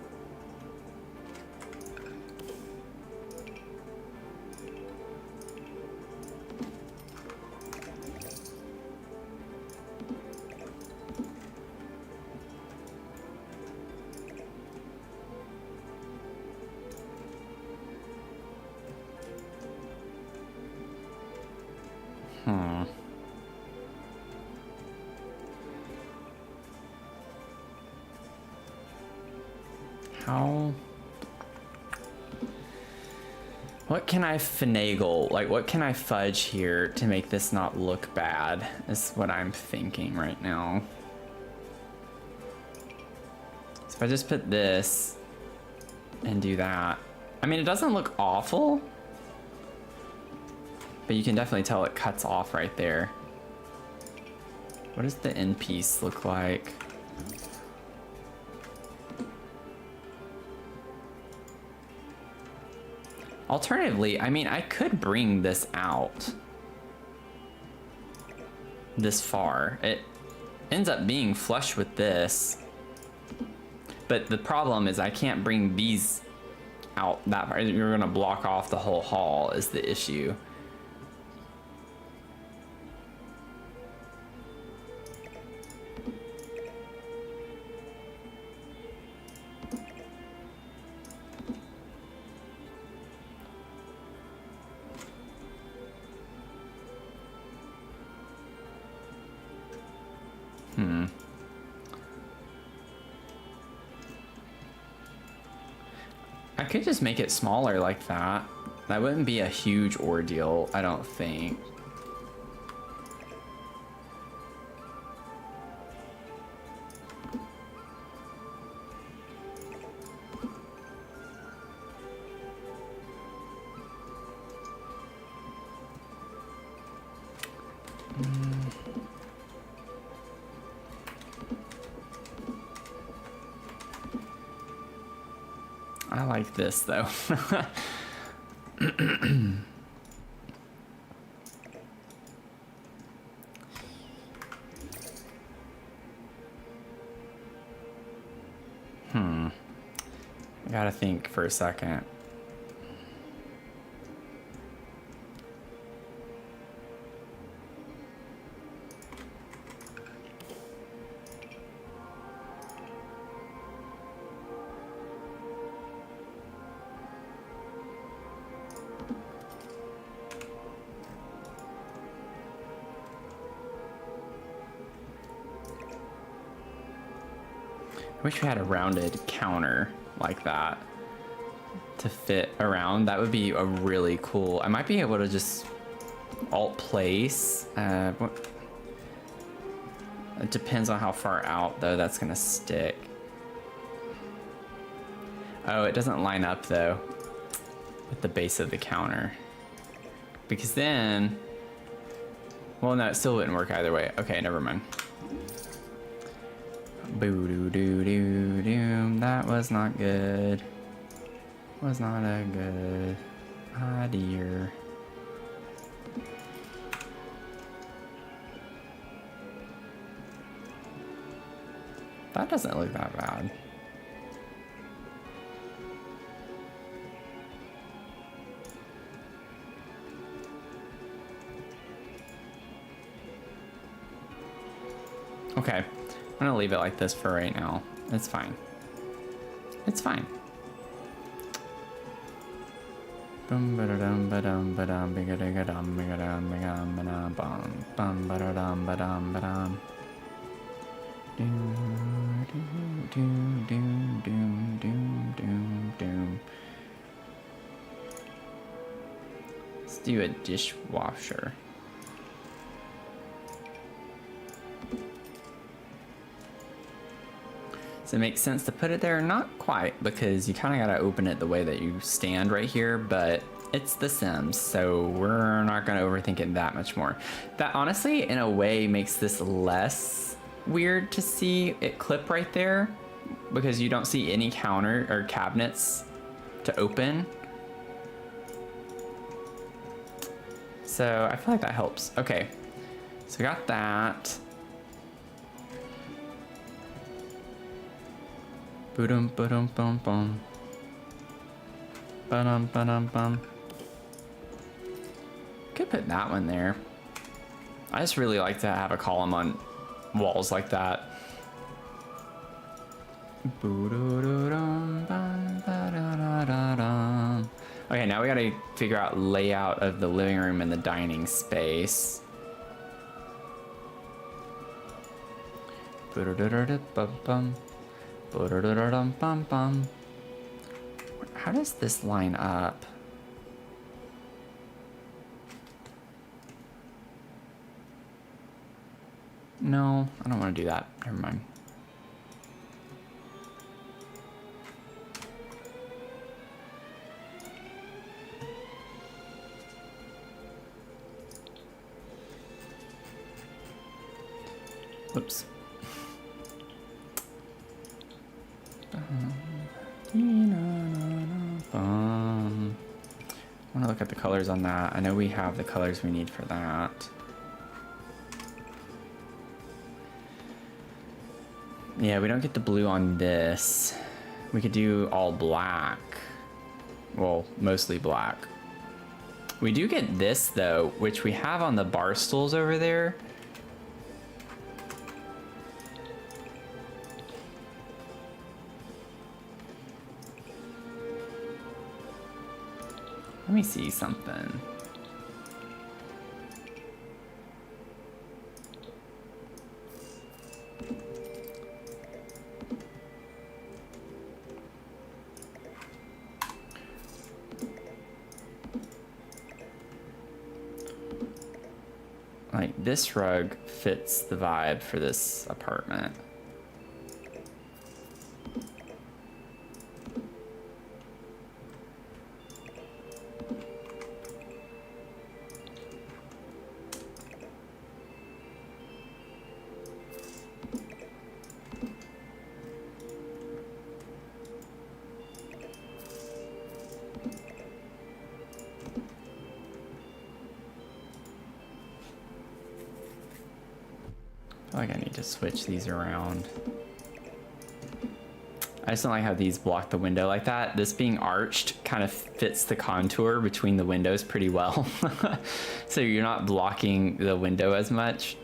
What can I finagle? Like, what can I fudge here to make this not look bad? Is what I'm thinking right now. So if I just put this and do that. I mean, it doesn't look awful, but you can definitely tell it cuts off right there. What does the end piece look like? Alternatively, I mean, I could bring this out this far. It ends up being flush with this, but the problem is I can't bring these out that far. You're gonna block off the whole hall is the issue. I could just make it smaller like that. That wouldn't be a huge ordeal, I don't think. I like this though. I gotta think for a second. I wish we had a rounded counter like that to fit around. That would be a really cool. I might be able to just alt place. It depends on how far out, though, that's gonna stick. Oh, it doesn't line up, though, with the base of the counter. Because then... Well, no, it still wouldn't work either way. Okay, never mind. Boo-doo-doo-doo-doo. That was not good. Was not a good idea. That doesn't look that bad. Okay, I'm gonna leave it like this for right now. It's fine. It's fine. Bum ba dum ba dum ba dum ba dum ba dum ba dum ba dum ba dum bum ba dum ba dum ba dum. Doom doom doom doom doom doom doom. Let's do a dishwasher. Does it make sense to put it there? Not quite, because you kind of got to open it the way that you stand right here, but it's The Sims, so we're not going to overthink it that much more. That honestly, in a way, makes this less weird to see it clip right there, because you don't see any counter or cabinets to open. So I feel like that helps. Okay, so we got that. Boom, boom, boom, boom. Ba-dum, ba-dum, bum. Could put that one there. I just really like to have a column on walls like that. Okay, now we gotta figure out layout of the living room and the dining space. How does this line up? No, I don't want to do that. Never mind. Whoops. I want to look at the colors on that. I know we have the colors we need for that. Yeah, we don't get the blue on this. We could do all black. Well, mostly black. We do get this though, which we have on the bar stools over there. Let me see something. Like, this rug fits the vibe for this apartment. I feel like I need to switch these around. I just don't like how these block the window like that. This being arched kind of fits the contour between the windows pretty well. So you're not blocking the window as much.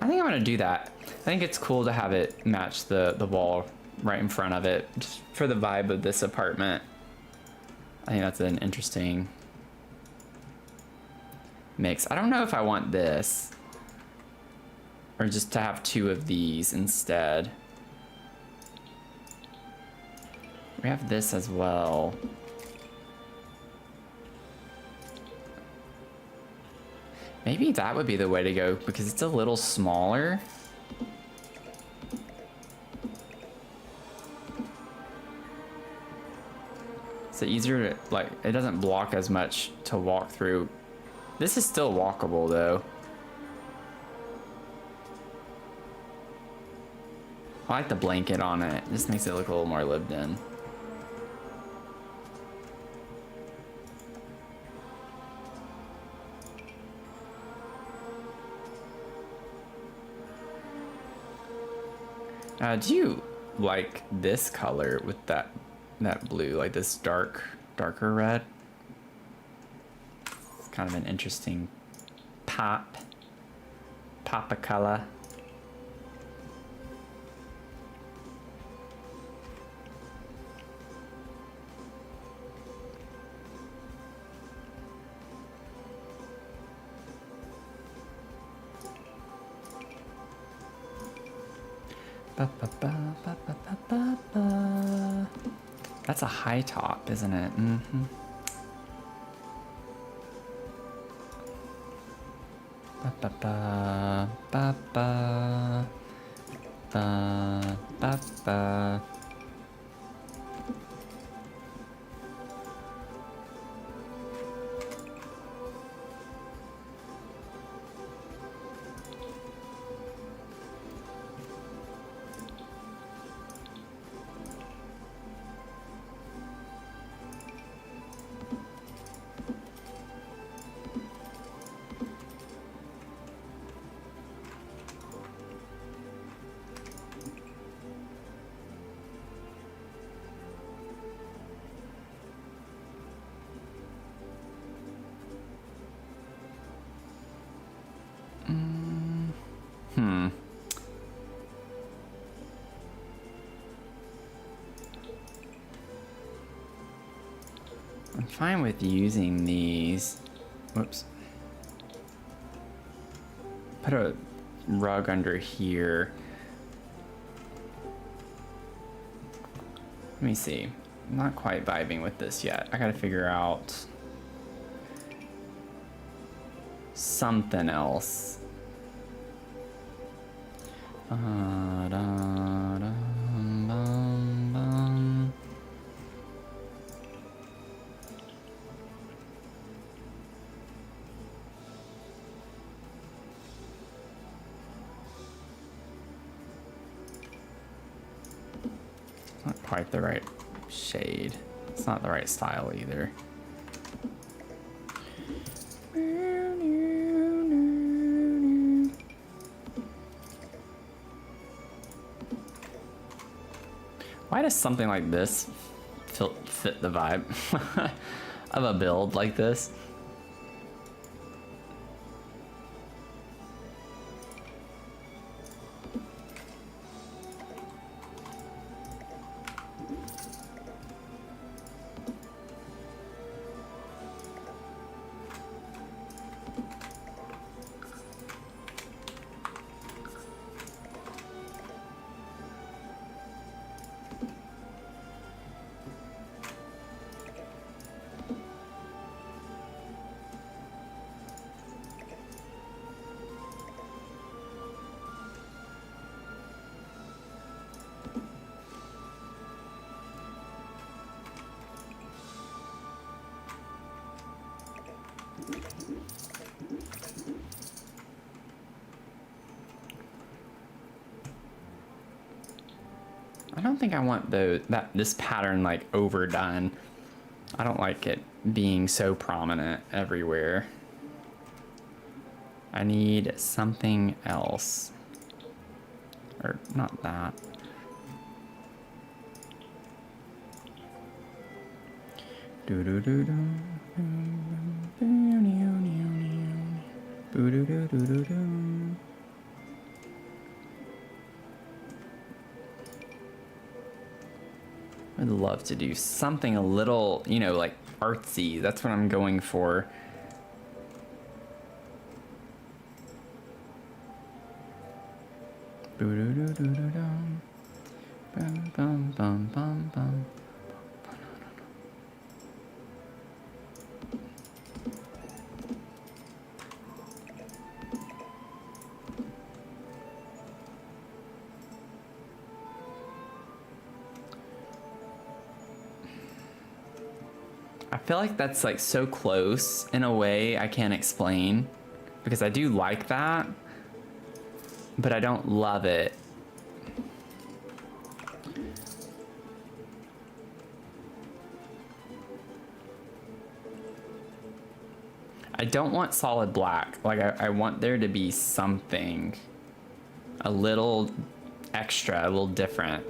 I think I'm gonna do that. I think it's cool to have it match the wall right in front of it, just for the vibe of this apartment. I think that's an interesting mix. I don't know if I want this or just to have two of these instead. We have this as well. Maybe that would be the way to go because it's a little smaller. It's easier to, like, it doesn't block as much to walk through. This is still walkable though. I like the blanket on it. It just makes it look a little more lived in. Do you like this color with that blue, like this darker red? It's kind of an interesting pop of color. That's a high top, isn't it? Mm-hmm. I'm fine with using these. Whoops. Put a rug under here. Let me see. I'm not quite vibing with this yet. I gotta figure out something else. Not quite the right shade. It's not the right style either. Why does something like this fit the vibe of a build like this? I don't think I want this pattern like overdone. I don't like it being so prominent everywhere. I need something else. Or not that. Do do do do. Do do do do do do. I'd love to do something a little, you know, like artsy. That's what I'm going for. Boo-doo-doo-doo-doo-dum. Bum, bum, bum, bum, bum. I feel like that's like so close in a way I can't explain, because I do like that, but I don't love it. I don't want solid black. Like I want there to be something a little extra, a little different.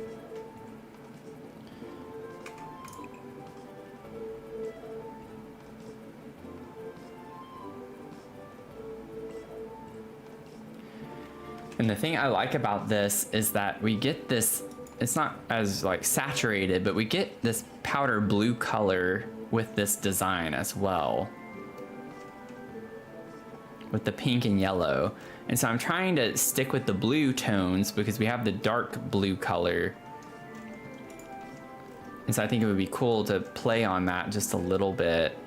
And the thing I like about this is that we get this, it's not as like saturated, but we get this powder blue color with this design as well, with the pink and yellow. And so I'm trying to stick with the blue tones because we have the dark blue color. And so I think it would be cool to play on that just a little bit.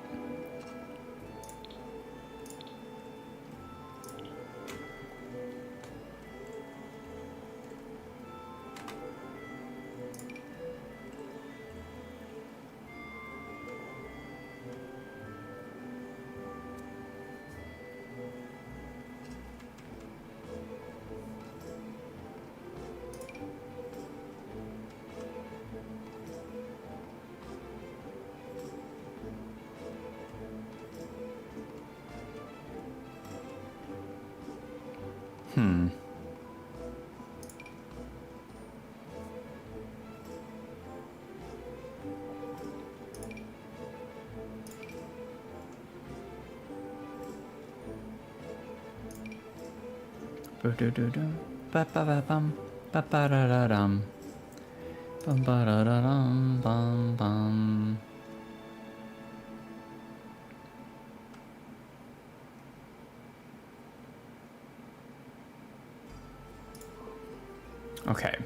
Okay.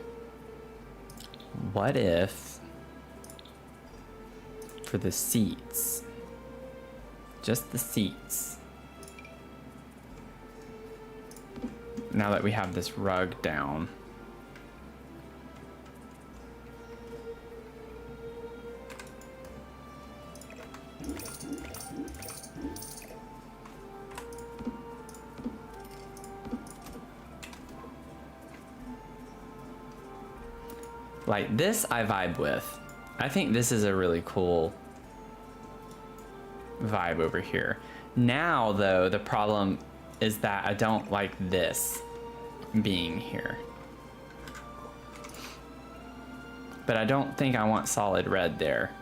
What if for the seats, just the seats, now that we have this rug down, like this I vibe with. I think this is a really cool vibe over here. Now though, the problem is that I don't like this being here. But I don't think I want solid red there.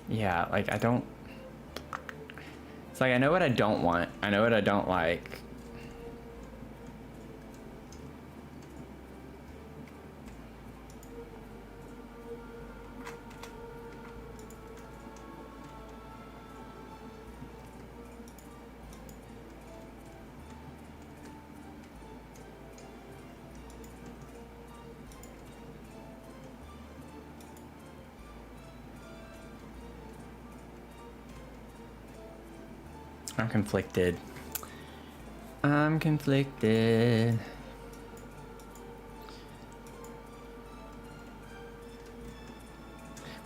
Yeah, like I don't, it's like I know what I don't want. I know what I don't like. I'm conflicted. I'm conflicted.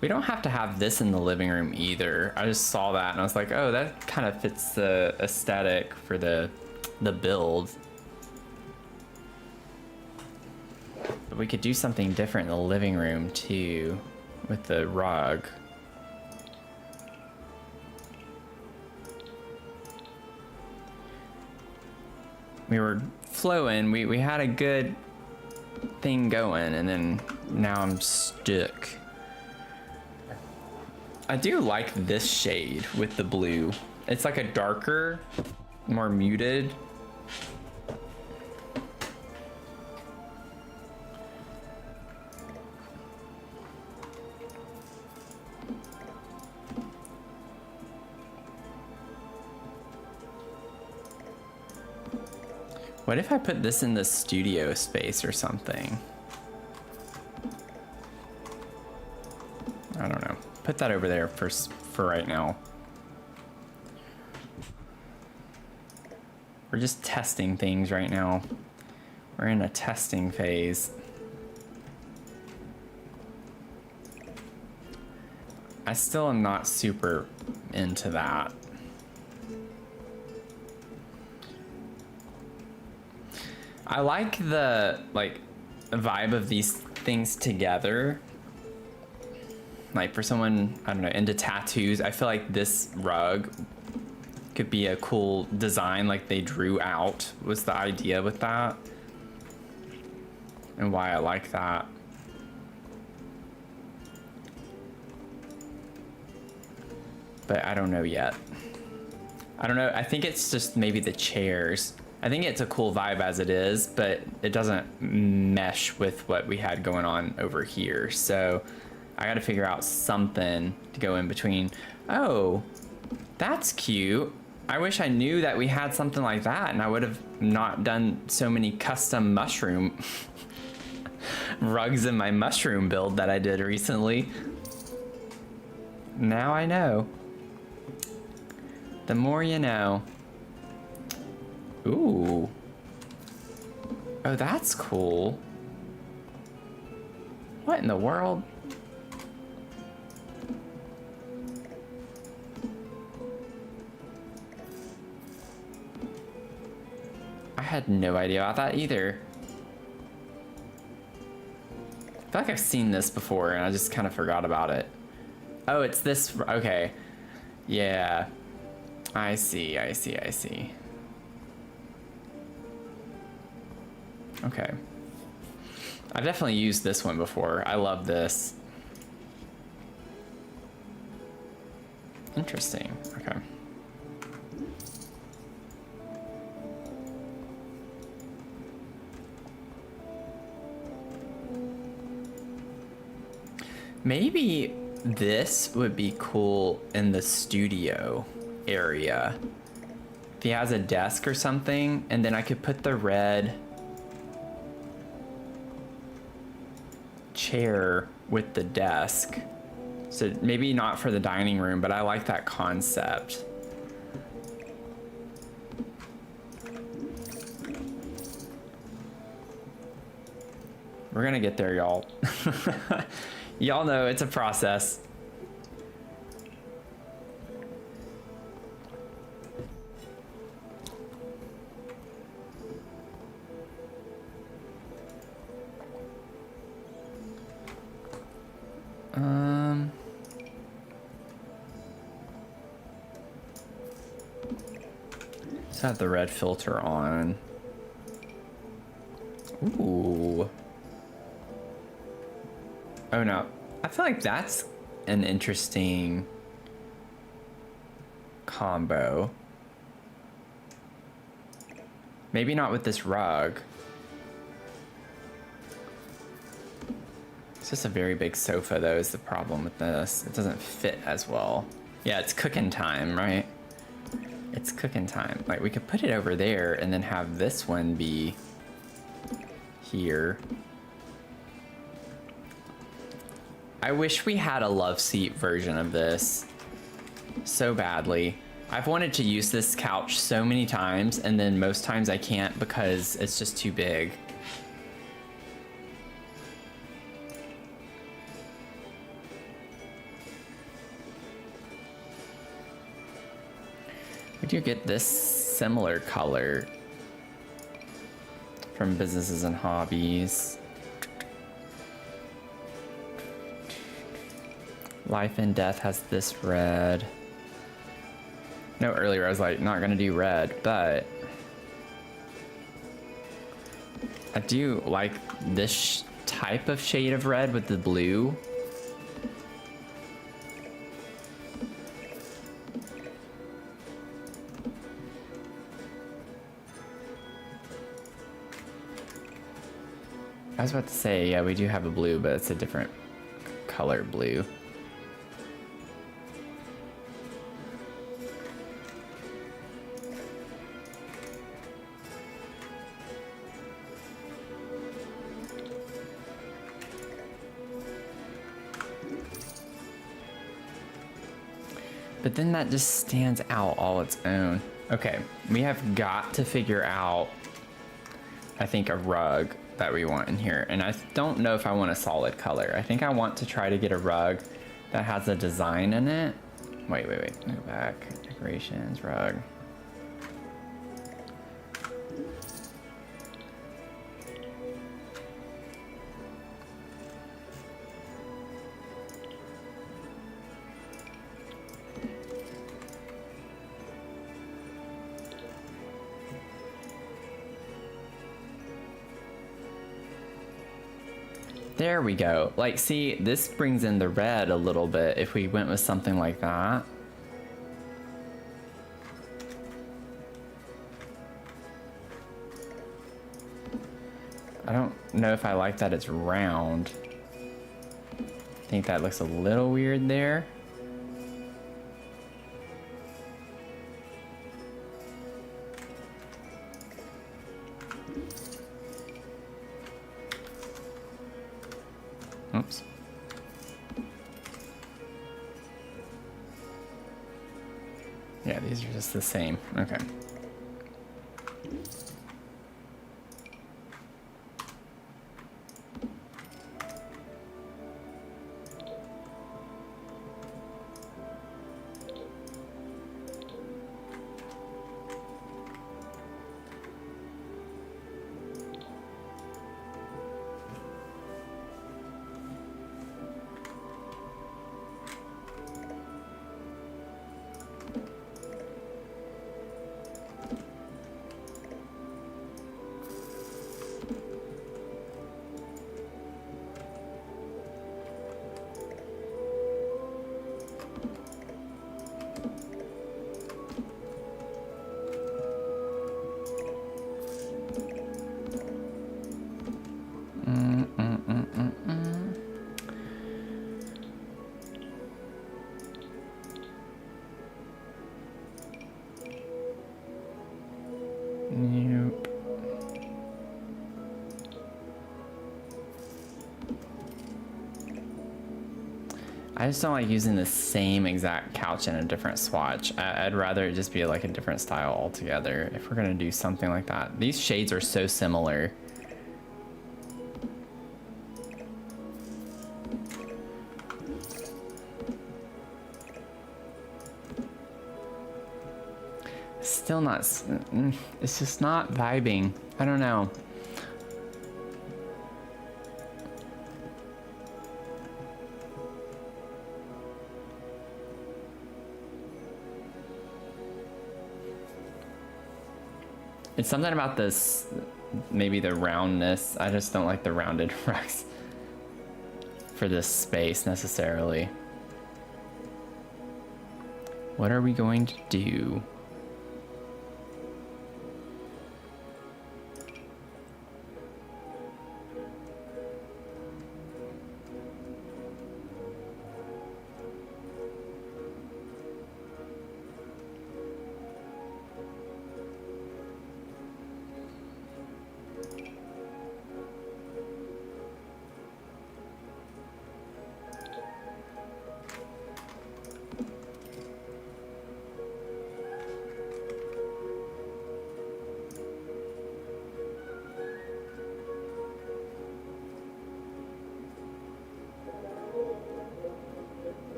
We don't have to have this in the living room either. I just saw that and I was like, oh, that kind of fits the aesthetic for the build. But we could do something different in the living room too with the rug. We were flowing, we had a good thing going, and then now I'm stuck. I do like this shade with the blue. It's like a darker, more muted. What if I put this in the studio space or something? I don't know. Put that over there for right now. We're just testing things right now. We're in a testing phase. I still am not super into that. I like the vibe of these things together. Like for someone, I don't know, into tattoos, I feel like this rug could be a cool design, like they drew out was the idea with that. And why I like that. But I don't know yet. I don't know, I think it's just maybe the chairs. I think it's a cool vibe as it is, but it doesn't mesh with what we had going on over here. So I gotta figure out something to go in between. Oh, that's cute. I wish I knew that we had something like that and I would have not done so many custom mushroom rugs in my mushroom build that I did recently. Now I know. The more you know. Ooh. Oh, that's cool. What in the world? I had no idea about that either. I feel like I've seen this before and I just kind of forgot about it. Oh, it's this, okay. Yeah. I see. Okay. I've definitely used this one before. I love this. Interesting. Okay. Maybe this would be cool in the studio area. If he has a desk or something, and then I could put the red chair with the desk. So maybe not for the dining room, but I like that concept. We're gonna get there, y'all. Y'all know it's a process. Let's have the red filter on. Ooh. Oh no, I feel like that's an interesting combo. Maybe not with this rug. It's just a very big sofa though is the problem with this. It doesn't fit as well. Yeah, it's cooking time, right? It's cooking time. Like we could put it over there and then have this one be here. I wish we had a love seat version of this so badly. I've wanted to use this couch so many times and then most times I can't because it's just too big. We do get this similar color from Businesses and Hobbies. Life and Death has this red. No, earlier I was like, not gonna do red, but I do like this type of shade of red with the blue. I was about to say, yeah, we do have a blue, but it's a different color blue. But then that just stands out all its own. Okay, we have got to figure out, I think, a rug that we want in here. And I don't know if I want a solid color. I think I want to try to get a rug that has a design in it. Wait. Go back. Decorations, rug. There we go. Like, see, this brings in the red a little bit if we went with something like that. I don't know if I like that it's round. I think that looks a little weird there. Oops. Yeah, these are just the same. Okay. Nope. I just don't like using the same exact couch in a different swatch. I'd rather it just be like a different style altogether if we're gonna do something like that. These shades are so similar. Still not, it's just not vibing. I don't know. It's something about this, maybe the roundness. I just don't like the rounded rugs for this space necessarily. What are we going to do?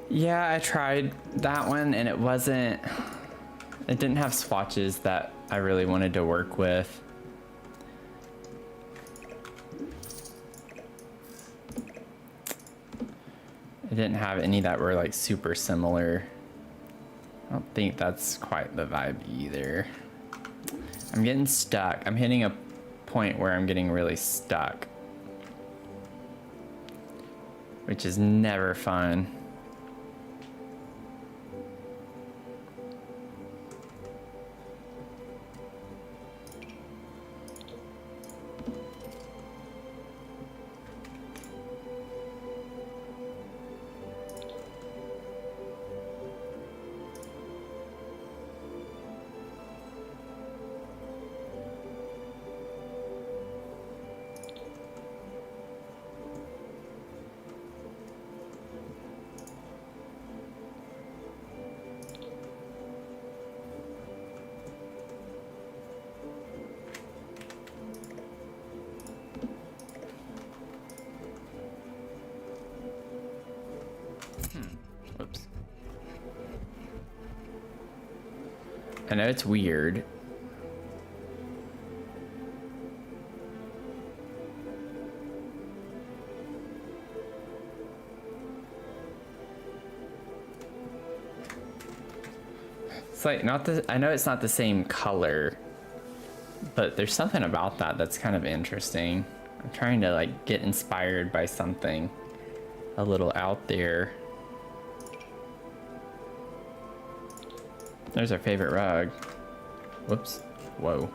Yeah, I tried that one and it didn't have swatches that I really wanted to work with. It didn't have any that were like super similar. I don't think that's quite the vibe either. I'm getting stuck. I'm hitting a point where I'm getting really stuck, which is never fun. I know it's weird. It's like not the, I know it's not the same color, but there's something about that that's kind of interesting. I'm trying to like get inspired by something a little out there. There's our favorite rug. Whoops. Whoa.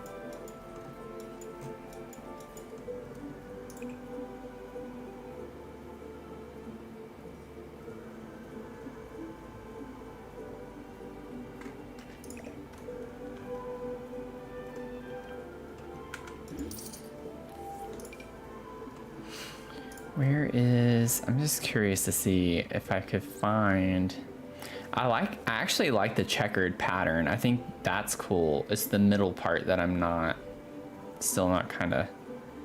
Where is, I'm just curious to see if I could find, I actually like the checkered pattern. I think that's cool. It's the middle part that I'm still not kind of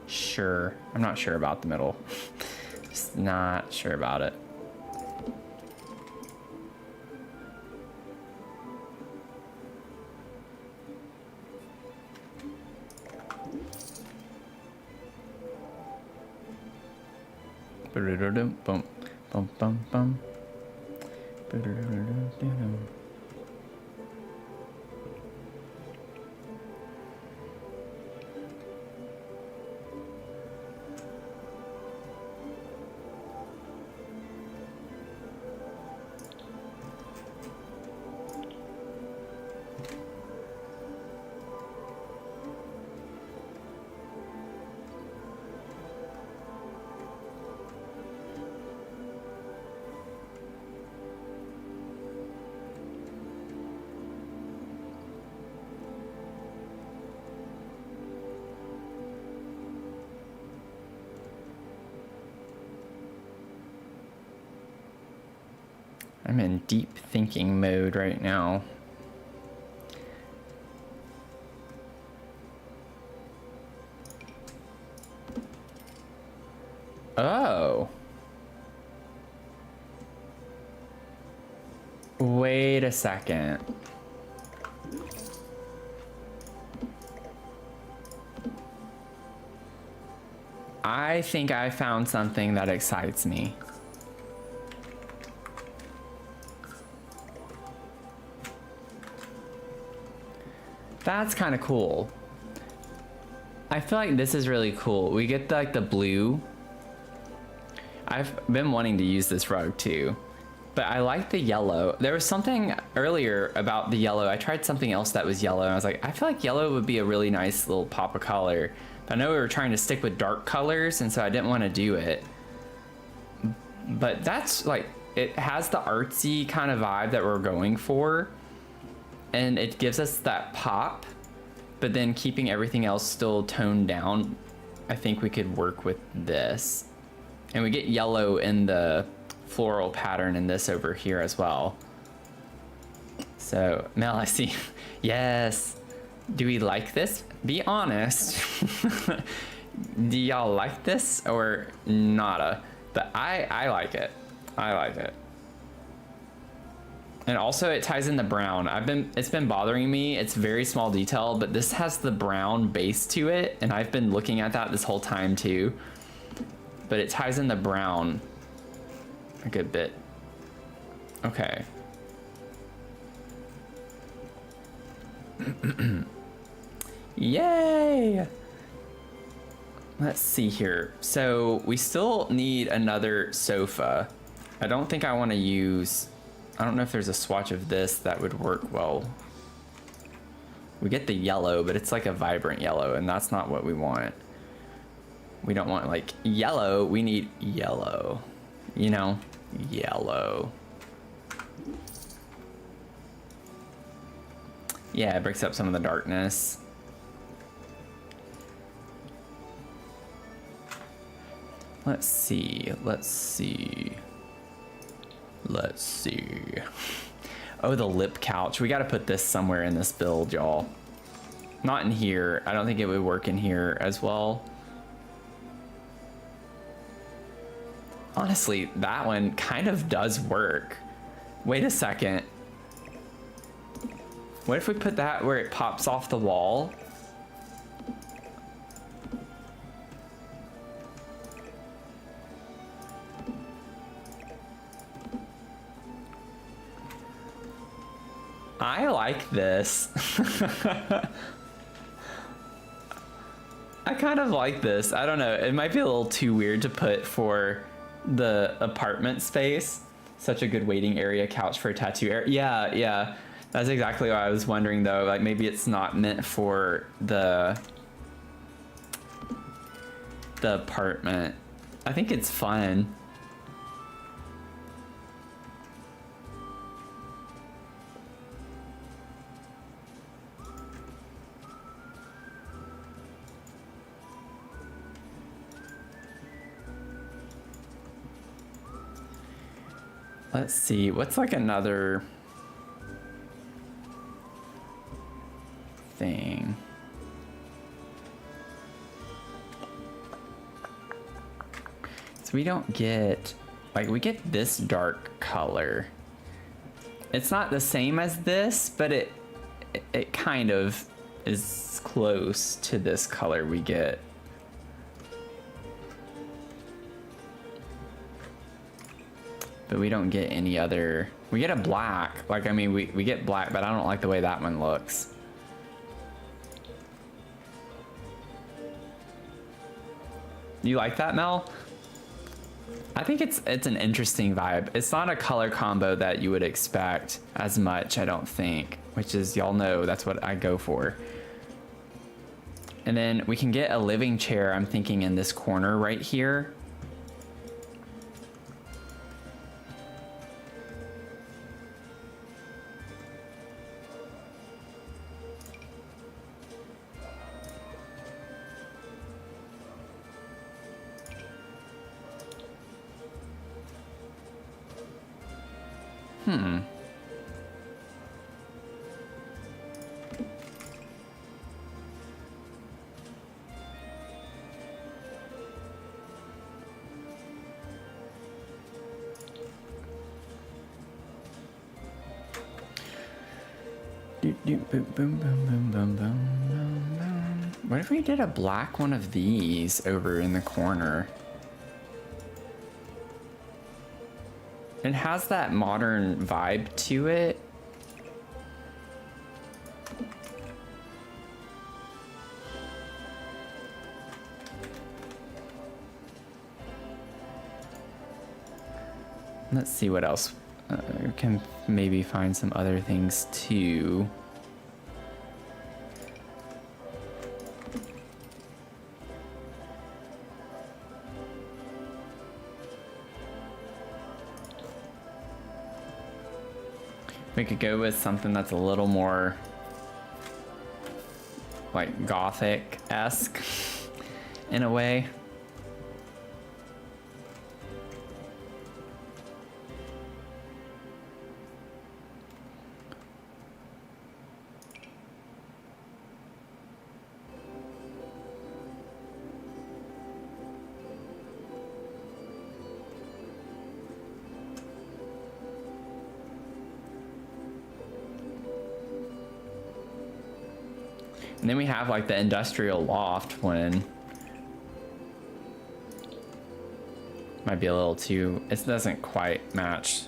sure. I'm not sure about the middle. Just not sure about it. Bum bum bum bum bum. I'm in deep thinking mode right now. Oh. Wait a second. I think I found something that excites me. That's kind of cool. I feel like this is really cool. We get like the blue. I've been wanting to use this rug too, but I like the yellow. There was something earlier about the yellow. I tried something else that was yellow and I was like, I feel like yellow would be a really nice little pop of color. But I know we were trying to stick with dark colors and so I didn't want to do it. But that's like, it has the artsy kind of vibe that we're going for. And it gives us that pop, but then keeping everything else still toned down. I think we could work with this. And we get yellow in the floral pattern in this over here as well. So, Mel, I see. Yes. Do we like this? Be honest. Do y'all like this or nada? But I like it. I like it. And also it ties in the brown. It's been bothering me. It's very small detail, but this has the brown base to it. And I've been looking at that this whole time too. But it ties in the brown a good bit. Okay. Yay! Let's see here. So we still need another sofa. I don't think I want to use, I don't know if there's a swatch of this that would work well. We get the yellow, but it's like a vibrant yellow, and that's not what we want. We don't want like yellow, we need yellow. You know, yellow. Yeah, it breaks up some of the darkness. Let's see, let's see. Let's see. Oh, the lip couch. We gotta put this somewhere in this build, y'all. Not in here. I don't think it would work in here as well. Honestly, that one kind of does work. Wait a second. What if we put that where it pops off the wall? I like this. I kind of like this. I don't know. It might be a little too weird to put for the apartment space. Such a good waiting area, couch for a tattoo area. Yeah, yeah. That's exactly what I was wondering though. Like maybe it's not meant for the apartment. I think it's fun. Let's see, what's like another thing? So we don't get, like we get this dark color. It's not the same as this, but it kind of is close to this color we get. But we don't get any other, we get a black. Like, I mean, we get black, but I don't like the way that one looks. You like that, Mel? I think it's an interesting vibe. It's not a color combo that you would expect as much, I don't think, which is, y'all know, that's what I go for. And then we can get a living chair, I'm thinking in this corner right here. What if we did a black one of these over in the corner? It has that modern vibe to it. Let's see what else. We can maybe find some other things too. We could go with something that's a little more like Gothic-esque in a way. And then we have like the industrial loft one. Might be a little too, it doesn't quite match.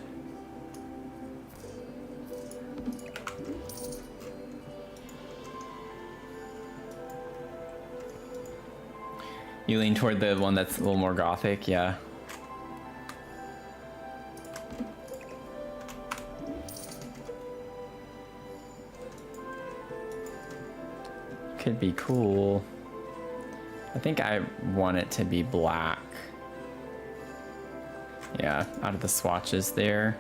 You lean toward the one that's a little more Gothic, yeah. Could be cool. I think I want it to be black. Yeah, out of the swatches there.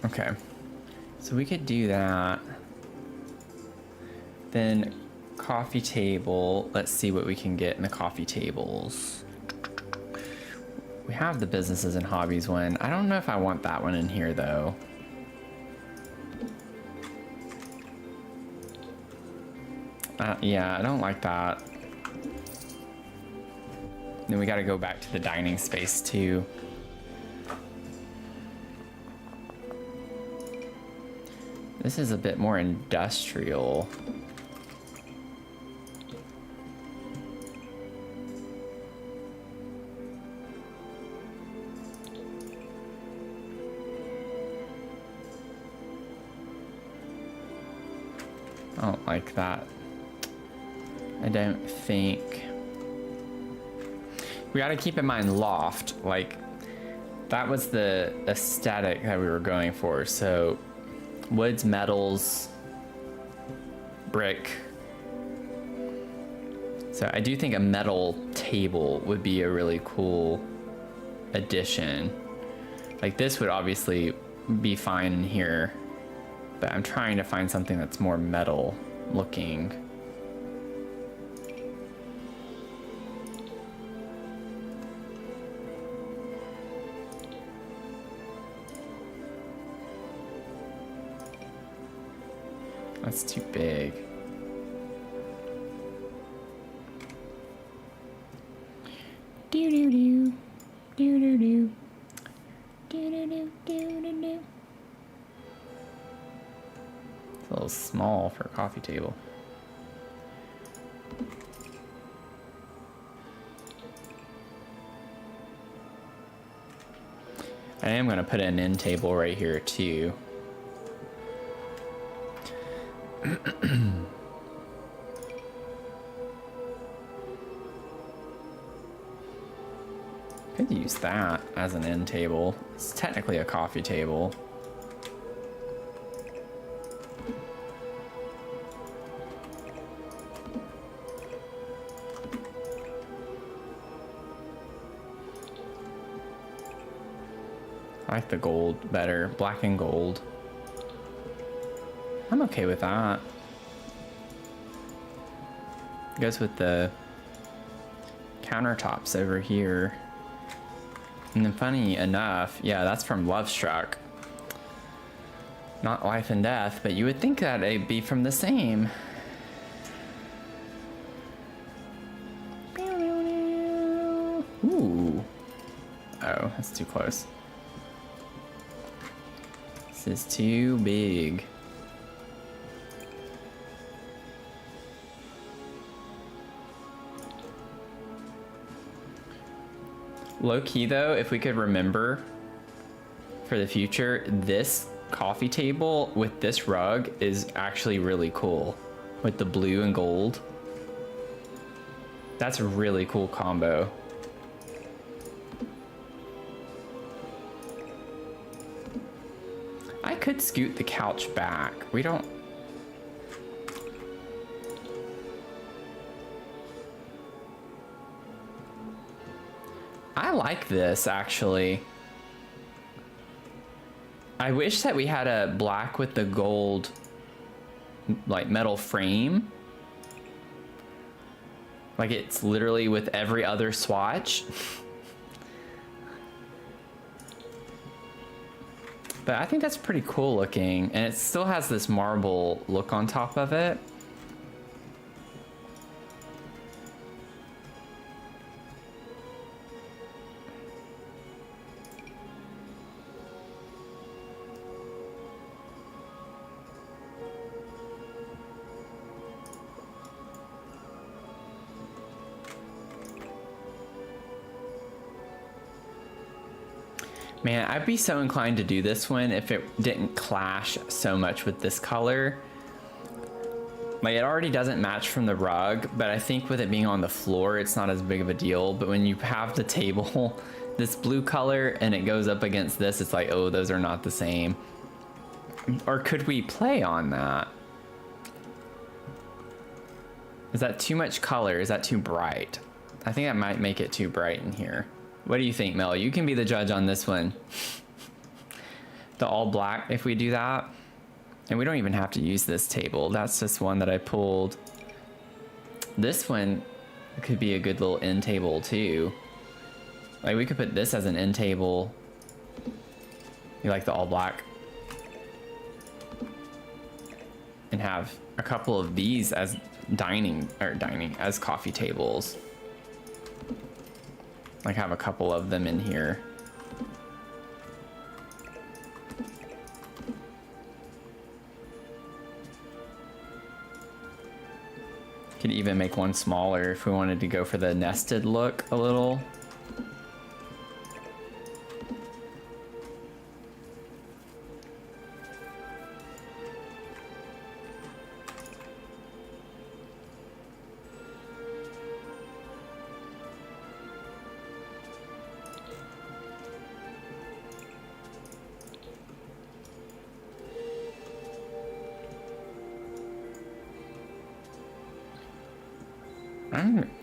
Okay, so we could do that. Then coffee table, let's see what we can get in the coffee tables. We have the businesses and hobbies one. I don't know if I want that one in here though. Yeah, I don't like that. Then we gotta go back to the dining space too. This is a bit more industrial. I don't like that. I don't think. We gotta keep in mind loft, like that was the aesthetic that we were going for. So woods, metals, brick. So I do think a metal table would be a really cool addition. Like this would obviously be fine in here, but I'm trying to find something that's more metal looking. That's too big. Do do do. Do do do. Do do do do do do. It's a little small for a coffee table. I am gonna put an end table right here too. Could use that as an end table. It's technically a coffee table. I like the gold better, black and gold. I'm okay with that. Goes with the countertops over here. And then funny enough, yeah, that's from Love Struck. Not Life and Death, but you would think that it'd be from the same. Ooh. Oh, that's too close. This is too big. Low key though, if we could remember for the future, this coffee table with this rug is actually really cool with the blue and gold. That's a really cool combo. I could scoot the couch back. We don't. I like this actually. I wish that we had a black with the gold like metal frame. Like it's literally with every other swatch. But I think that's pretty cool looking, and it still has this marble look on top of it. Man, I'd be so inclined to do this one if it didn't clash so much with this color. Like it already doesn't match from the rug, but I think with it being on the floor, it's not as big of a deal. But when you have the table, this blue color, and it goes up against this, it's like, oh, those are not the same. Or could we play on that? Is that too much color? Is that too bright? I think that might make it too bright in here. What do you think, Mel? You can be the judge on this one. The all black, if we do that. And we don't even have to use this table. That's just one that I pulled. This one could be a good little end table too. Like we could put this as an end table. You like the all black? And have a couple of these as as coffee tables. Like have a couple of them in here. Could even make one smaller if we wanted to go for the nested look a little.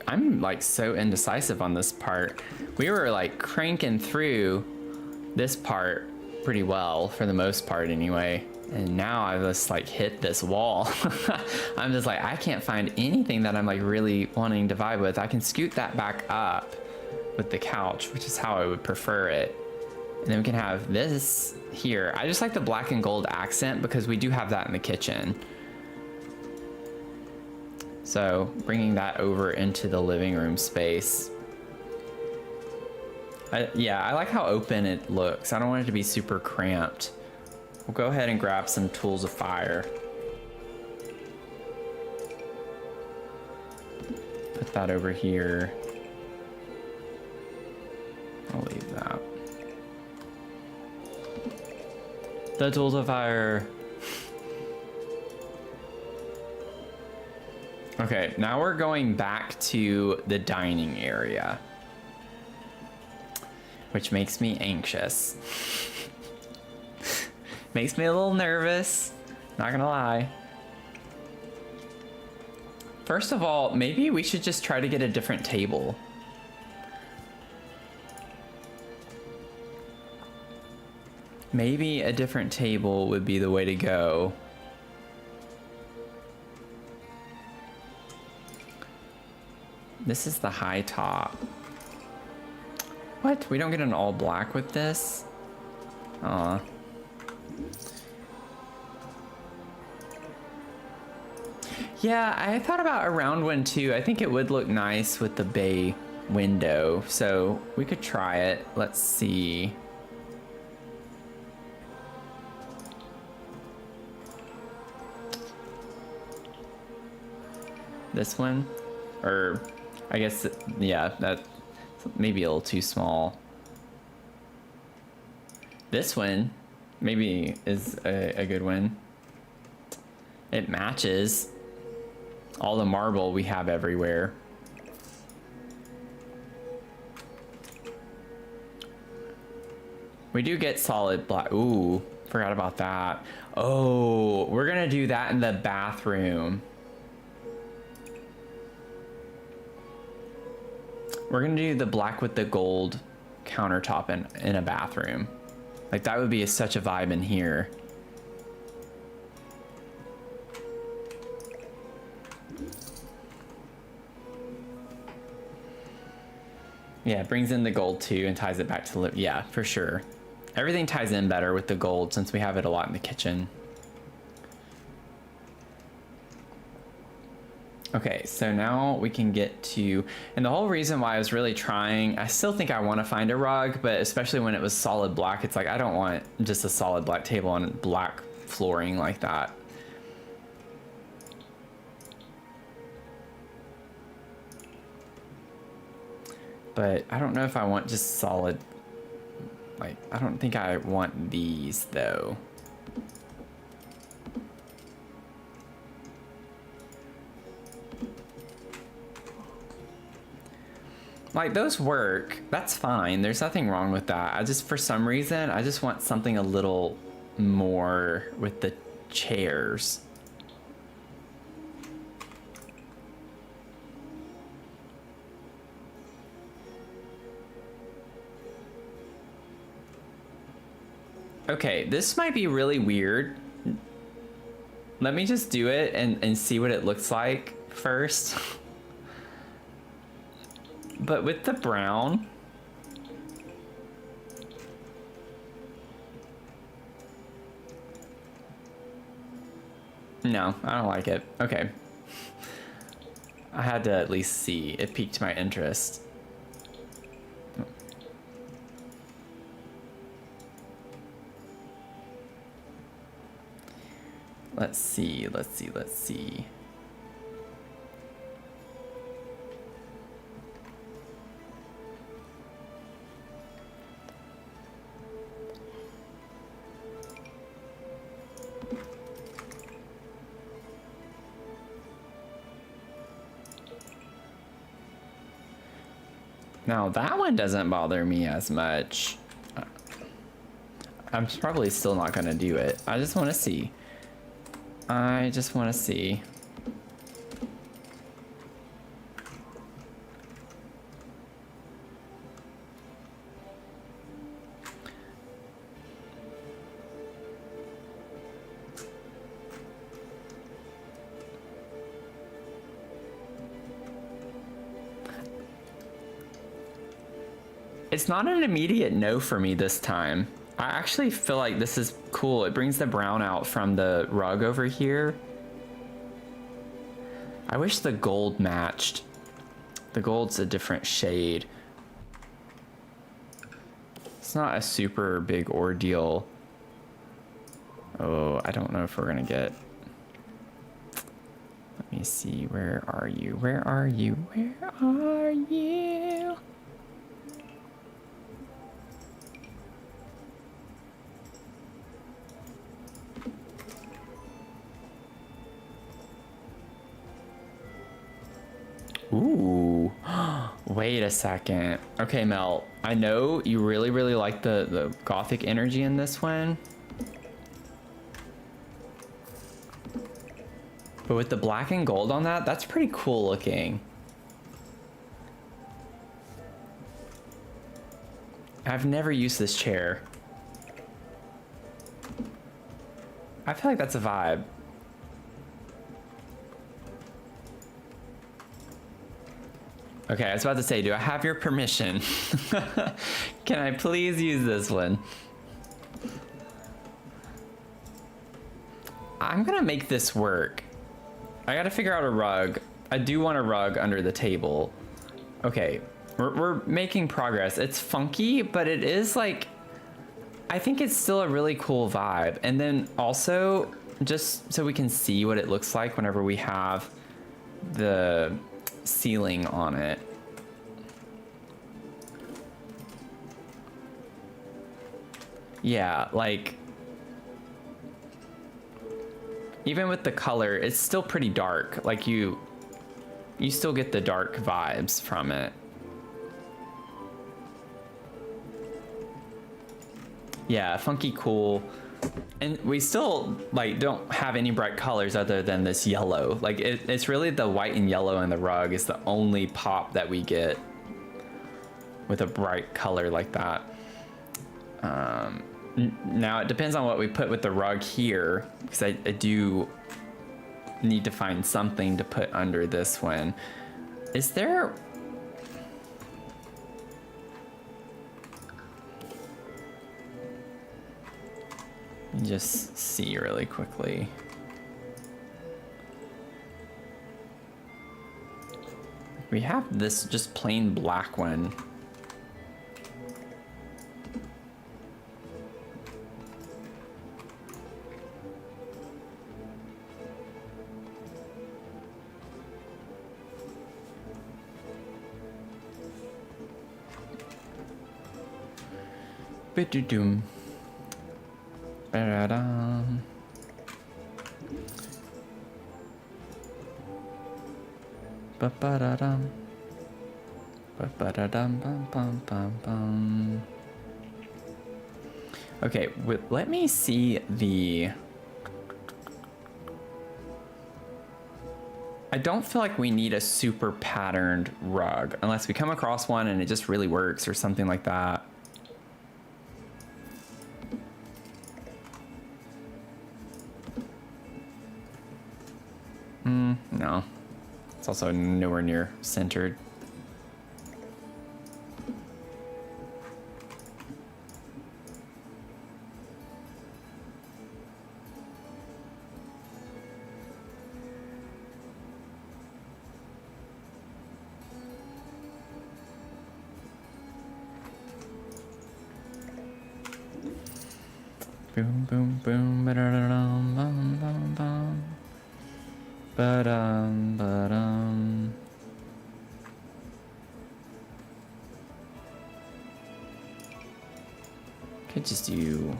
I'm like so indecisive on this part. We were like cranking through this part pretty well for the most part anyway. And now I just like hit this wall. I'm just like, I can't find anything that I'm like really wanting to vibe with. I can scoot that back up with the couch, which is how I would prefer it. And then we can have this here. I just like the black and gold accent because we do have that in the kitchen. So bringing that over into the living room space. Yeah, I like how open it looks. I don't want it to be super cramped. We'll go ahead and grab some tools of fire. Put that over here. I'll leave that. The tools of fire. Okay, now we're going back to the dining area, which makes me anxious. Makes me a little nervous, not gonna lie. First of all, maybe we should just try to get a different table. Maybe a different table would be the way to go. This is the high top. What? We don't get an all black with this? Aw. Yeah, I thought about a round one too. I think it would look nice with the bay window. So we could try it. Let's see. This one? Or I guess, yeah, that maybe a little too small. This one maybe is a good one. It matches all the marble we have everywhere. We do get solid black. Ooh, forgot about that. Oh, we're gonna do that in the bathroom. We're gonna do the black with the gold countertop in a bathroom. Like that would be such a vibe in here. Yeah, it brings in the gold too and ties it back to the, yeah, for sure. Everything ties in better with the gold since we have it a lot in the kitchen. Okay, so now we can get to, and the whole reason why I was really trying, I still think I want to find a rug, but especially when it was solid black, it's like, I don't want just a solid black table on black flooring like that. But I don't know if I want just solid, like, I don't think I want these though. Like those work, that's fine. There's nothing wrong with that. I just, for some reason, I just want something a little more with the chairs. Okay, this might be really weird. Let me just do it and see what it looks like first. But with the brown, no, I don't like it. Okay. I had to at least see. It piqued my interest. Let's see. Now that one doesn't bother me as much. I'm probably still not gonna do it. I just want to see. It's not an immediate no for me this time. I actually feel like this is cool. It brings the brown out from the rug over here. I wish the gold matched. The gold's a different shade. It's not a super big ordeal. Oh, I don't know if we're gonna get... Let me see, where are you? Where are you? Where are you? Ooh, wait a second. Okay, Mel, I know you really, really like the gothic energy in this one. But with the black and gold on that, that's pretty cool looking. I've never used this chair. I feel like that's a vibe. Okay, I was about to say, do I have your permission? Can I please use this one? I'm gonna make this work. I gotta figure out a rug. I do want a rug under the table. Okay, we're making progress. It's funky, but it is like, I think it's still a really cool vibe. And then also, just so we can see what it looks like whenever we have the ceiling on it. Yeah, like even with the color, it's still pretty dark. Like you still get the dark vibes from it. Yeah, funky, cool. And we still like don't have any bright colors other than this yellow. Like it's really the white and yellow in the rug is the only pop that we get with a bright color like that. Now it depends on what we put with the rug here, because I do need to find something to put under this one. Is there... Let me just see really quickly. We have this just plain black one. Ba-do-doom. Ba-da-dum. Ba-ba-da-dum. Ba-ba-da-dum, bum, bum, bum, bum. Okay, let me see the... I don't feel like we need a super patterned rug unless we come across one and it just really works or something like that. No. It's also nowhere near centered. Boom, boom, boom, ba-da-da-dum, bum, bum, bum. Ba-dum, ba-dum. Could just do...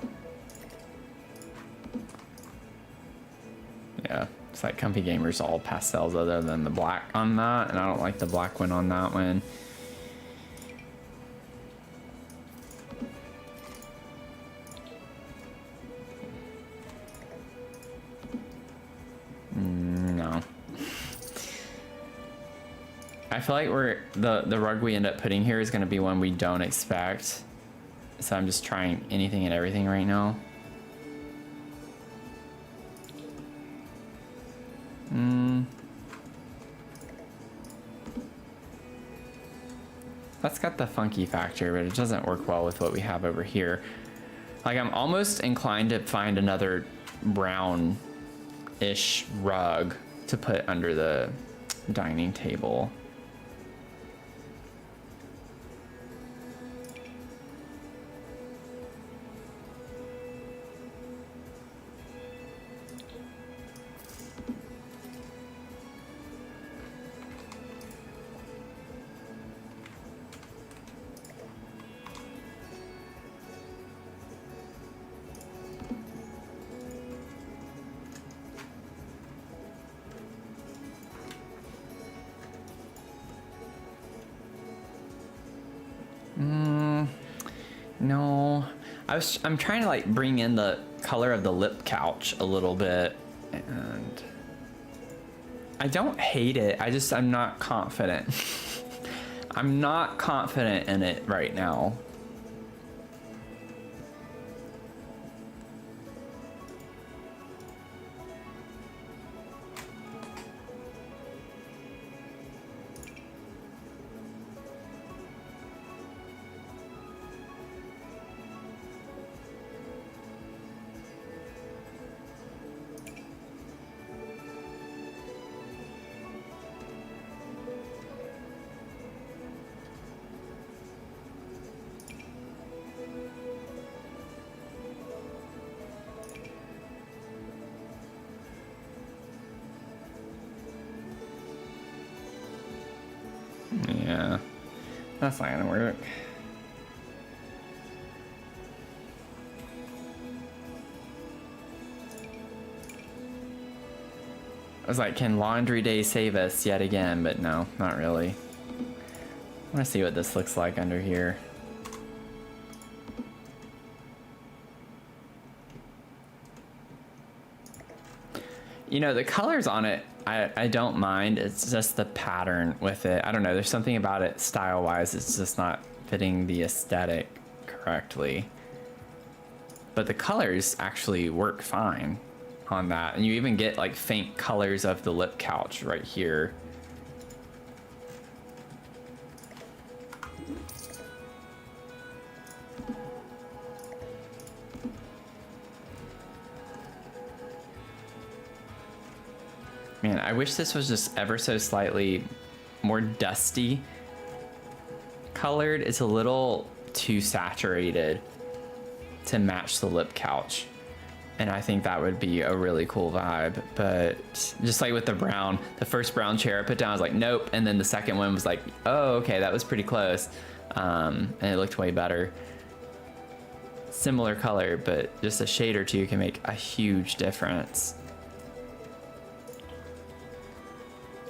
Yeah, it's like Comfy Gamer's all pastels other than the black on that, and I don't like the black one on that one. No. I feel like the rug we end up putting here is going to be one we don't expect. So I'm just trying anything and everything right now. That's got the funky factor, but it doesn't work well with what we have over here. Like, I'm almost inclined to find another brown-ish rug to put under the dining table. No, I'm trying to like bring in the color of the lip couch a little bit, and I don't hate it. I'm not confident. I'm not confident in it right now. Yeah, that's not gonna work. I was like, can laundry day save us yet again? But no, not really. I want to see what this looks like under here. You know, the colors on it, I don't mind. It's just the pattern with it. I don't know. There's something about it style-wise. It's just not fitting the aesthetic correctly. But the colors actually work fine on that. And you even get like faint colors of the lip couch right here. Man, I wish this was just ever so slightly more dusty colored. It's a little too saturated to match the lip couch. And I think that would be a really cool vibe. But just like with the brown, the first brown chair I put down, I was like, nope. And then the second one was like, oh, okay, that was pretty close. And it looked way better. Similar color, but just a shade or two can make a huge difference.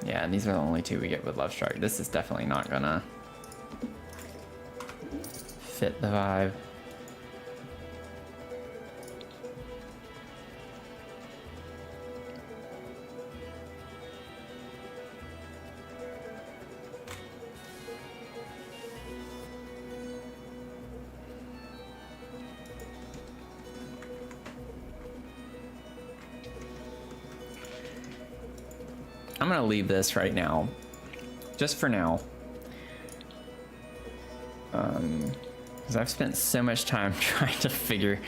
Yeah, and these are the only two we get with Love Struck. This is definitely not gonna fit the vibe. I'm gonna leave this right now, just for now, because I've spent so much time trying to figure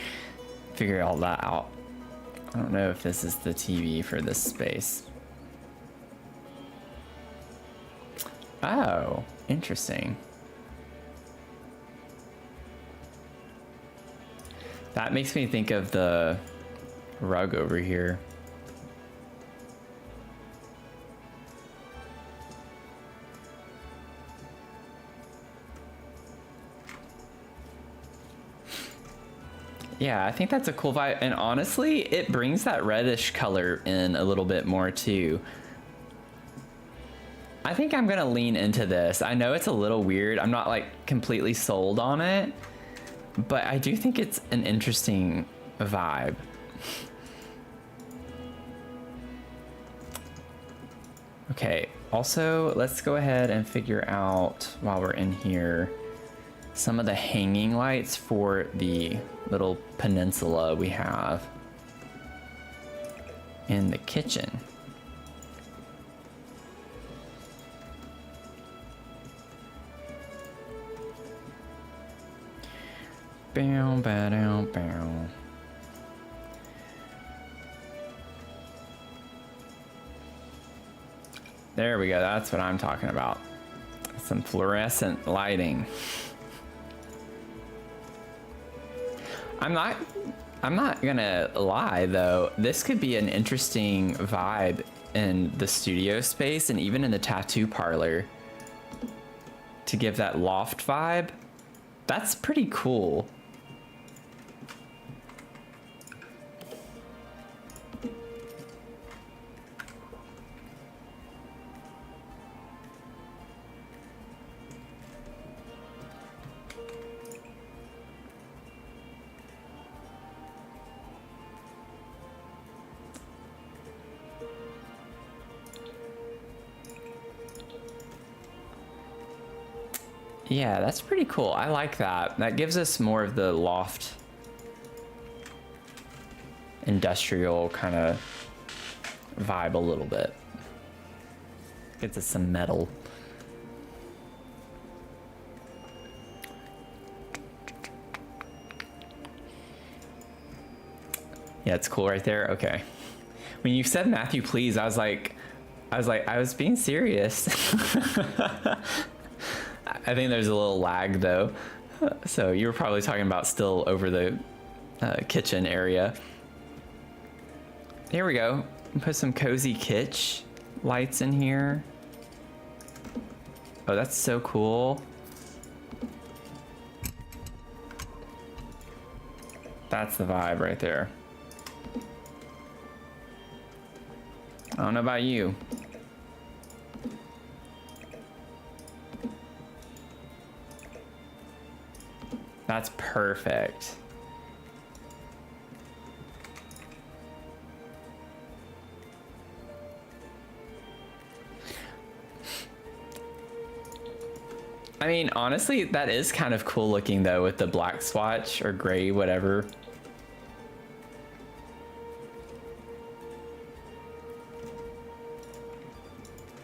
all that out. I don't know if this is the TV for this space. Oh, interesting. That makes me think of the rug over here. Yeah, I think that's a cool vibe. And honestly, it brings that reddish color in a little bit more too. I think I'm gonna lean into this. I know it's a little weird. I'm not like completely sold on it, but I do think it's an interesting vibe. Okay, also let's go ahead and figure out while we're in here some of the hanging lights for the little peninsula we have in the kitchen. Bow, bow, down, bow. There we go, that's what I'm talking about. Some fluorescent lighting. I'm not gonna lie though, this could be an interesting vibe in the studio space and even in the tattoo parlor to give that loft vibe. That's pretty cool. Yeah, that's pretty cool. I like that. That gives us more of the loft industrial kind of vibe a little bit. Gets us some metal. Yeah, it's cool right there. Okay. When you said Matthew, please, I was being serious. I think there's a little lag though. So you were probably talking about still over the kitchen area. Here we go. Put some cozy kitsch lights in here. Oh, that's so cool. That's the vibe right there. I don't know about you. That's perfect. I mean, honestly, that is kind of cool looking though with the black swatch or gray, whatever.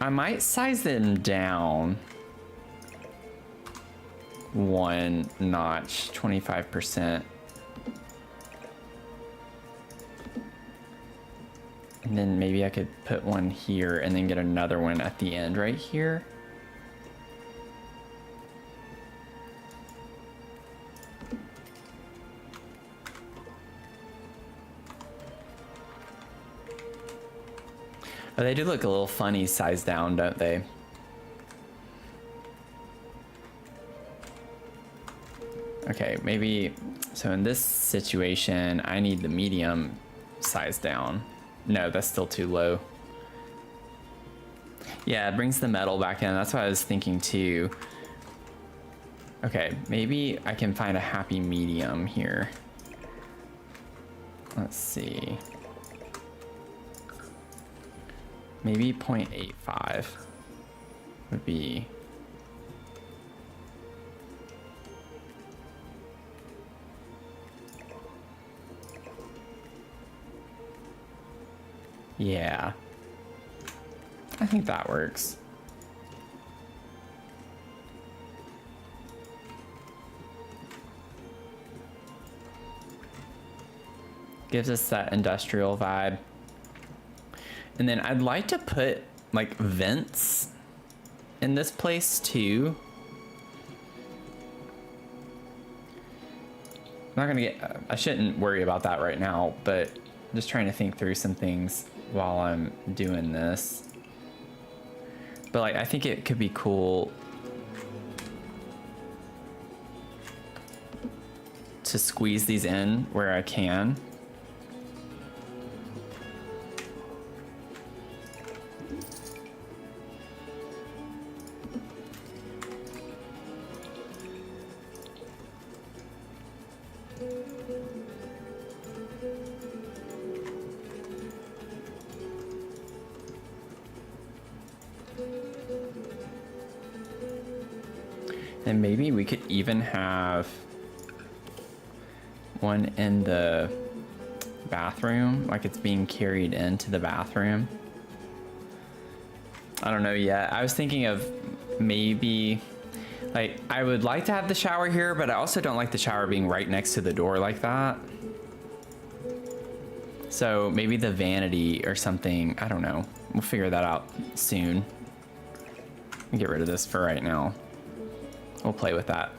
I might size them down one notch, 25%. And then maybe I could put one here and then get another one at the end right here. Oh, they do look a little funny sized down, don't they? Okay, maybe, so in this situation, I need the medium size down. No, that's still too low. Yeah, it brings the metal back in. That's what I was thinking too. Okay, maybe I can find a happy medium here. Let's see. Maybe 0.85 would be. Yeah, I think that works. Gives us that industrial vibe. And then I'd like to put like vents in this place too. not gonna get, I shouldn't worry about that right now, but I'm just trying to think through some things while I'm doing this. But like, I think it could be cool to squeeze these in where I can. And maybe we could even have one in the bathroom, like it's being carried into the bathroom. I don't know yet. I was thinking of maybe, like, I would like to have the shower here, but I also don't like the shower being right next to the door like that. So maybe the vanity or something, I don't know. We'll figure that out soon. Get rid of this for right now. We'll play with that.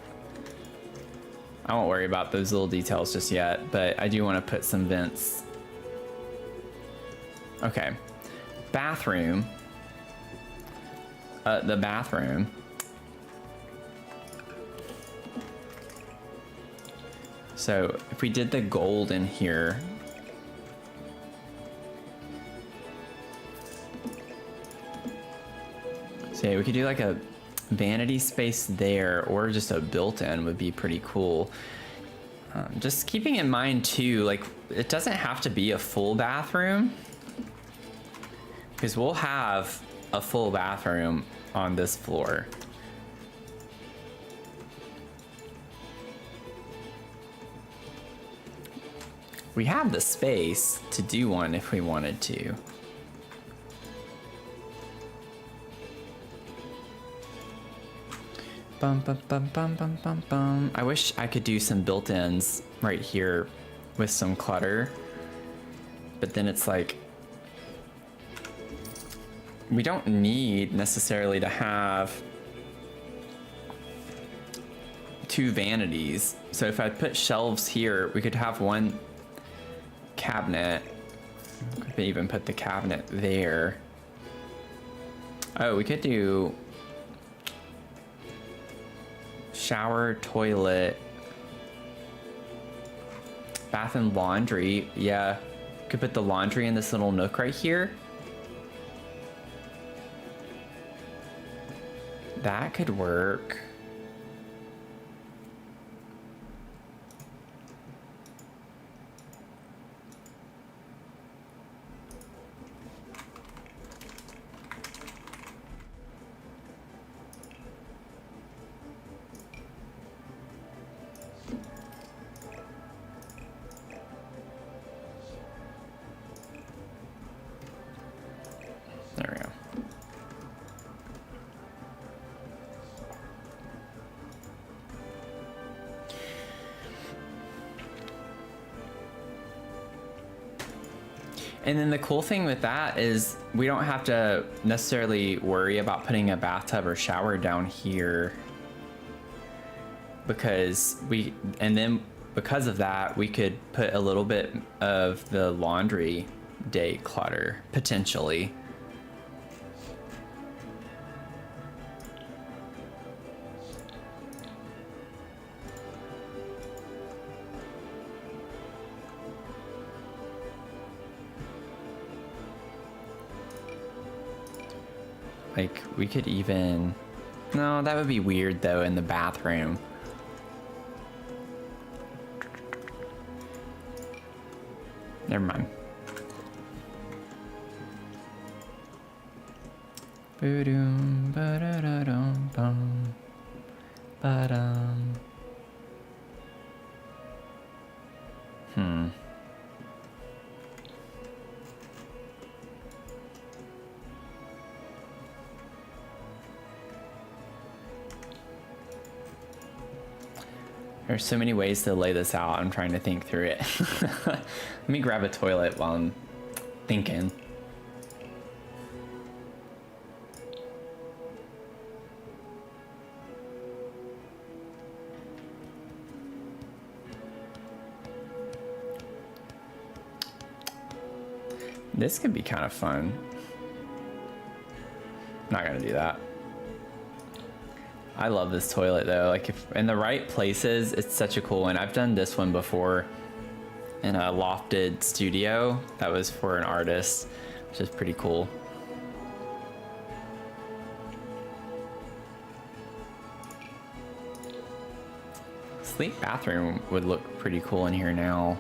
I won't worry about those little details just yet, but I do want to put some vents. Okay. Bathroom. The bathroom. So if we did the gold in here. So yeah, we could do like a vanity space there, or just a built-in would be pretty cool. Just keeping in mind too, like it doesn't have to be a full bathroom, because we'll have a full bathroom on this floor. We have the space to do one if we wanted to. Bum, bum, bum, bum, bum, bum, bum. I wish I could do some built-ins right here with some clutter, but then it's like, we don't need necessarily to have two vanities. So if I put shelves here, we could have one cabinet. Could even put the cabinet there. Oh, we could do shower, toilet, bath and laundry. Yeah, could put the laundry in this little nook right here. That could work. There we go. And then the cool thing with that is we don't have to necessarily worry about putting a bathtub or shower down here, because because of that, we could put a little bit of the laundry day clutter potentially. Like, we could even... No, that would be weird, though, in the bathroom. Never mind. Boom, ba-da-da-dum, bum, ba-dum. There's so many ways to lay this out. I'm trying to think through it. Let me grab a toilet while I'm thinking. This could be kind of fun. Not gonna do that. I love this toilet though. Like if in the right places, it's such a cool one. I've done this one before in a lofted studio that was for an artist, which is pretty cool. Sleep bathroom would look pretty cool in here now.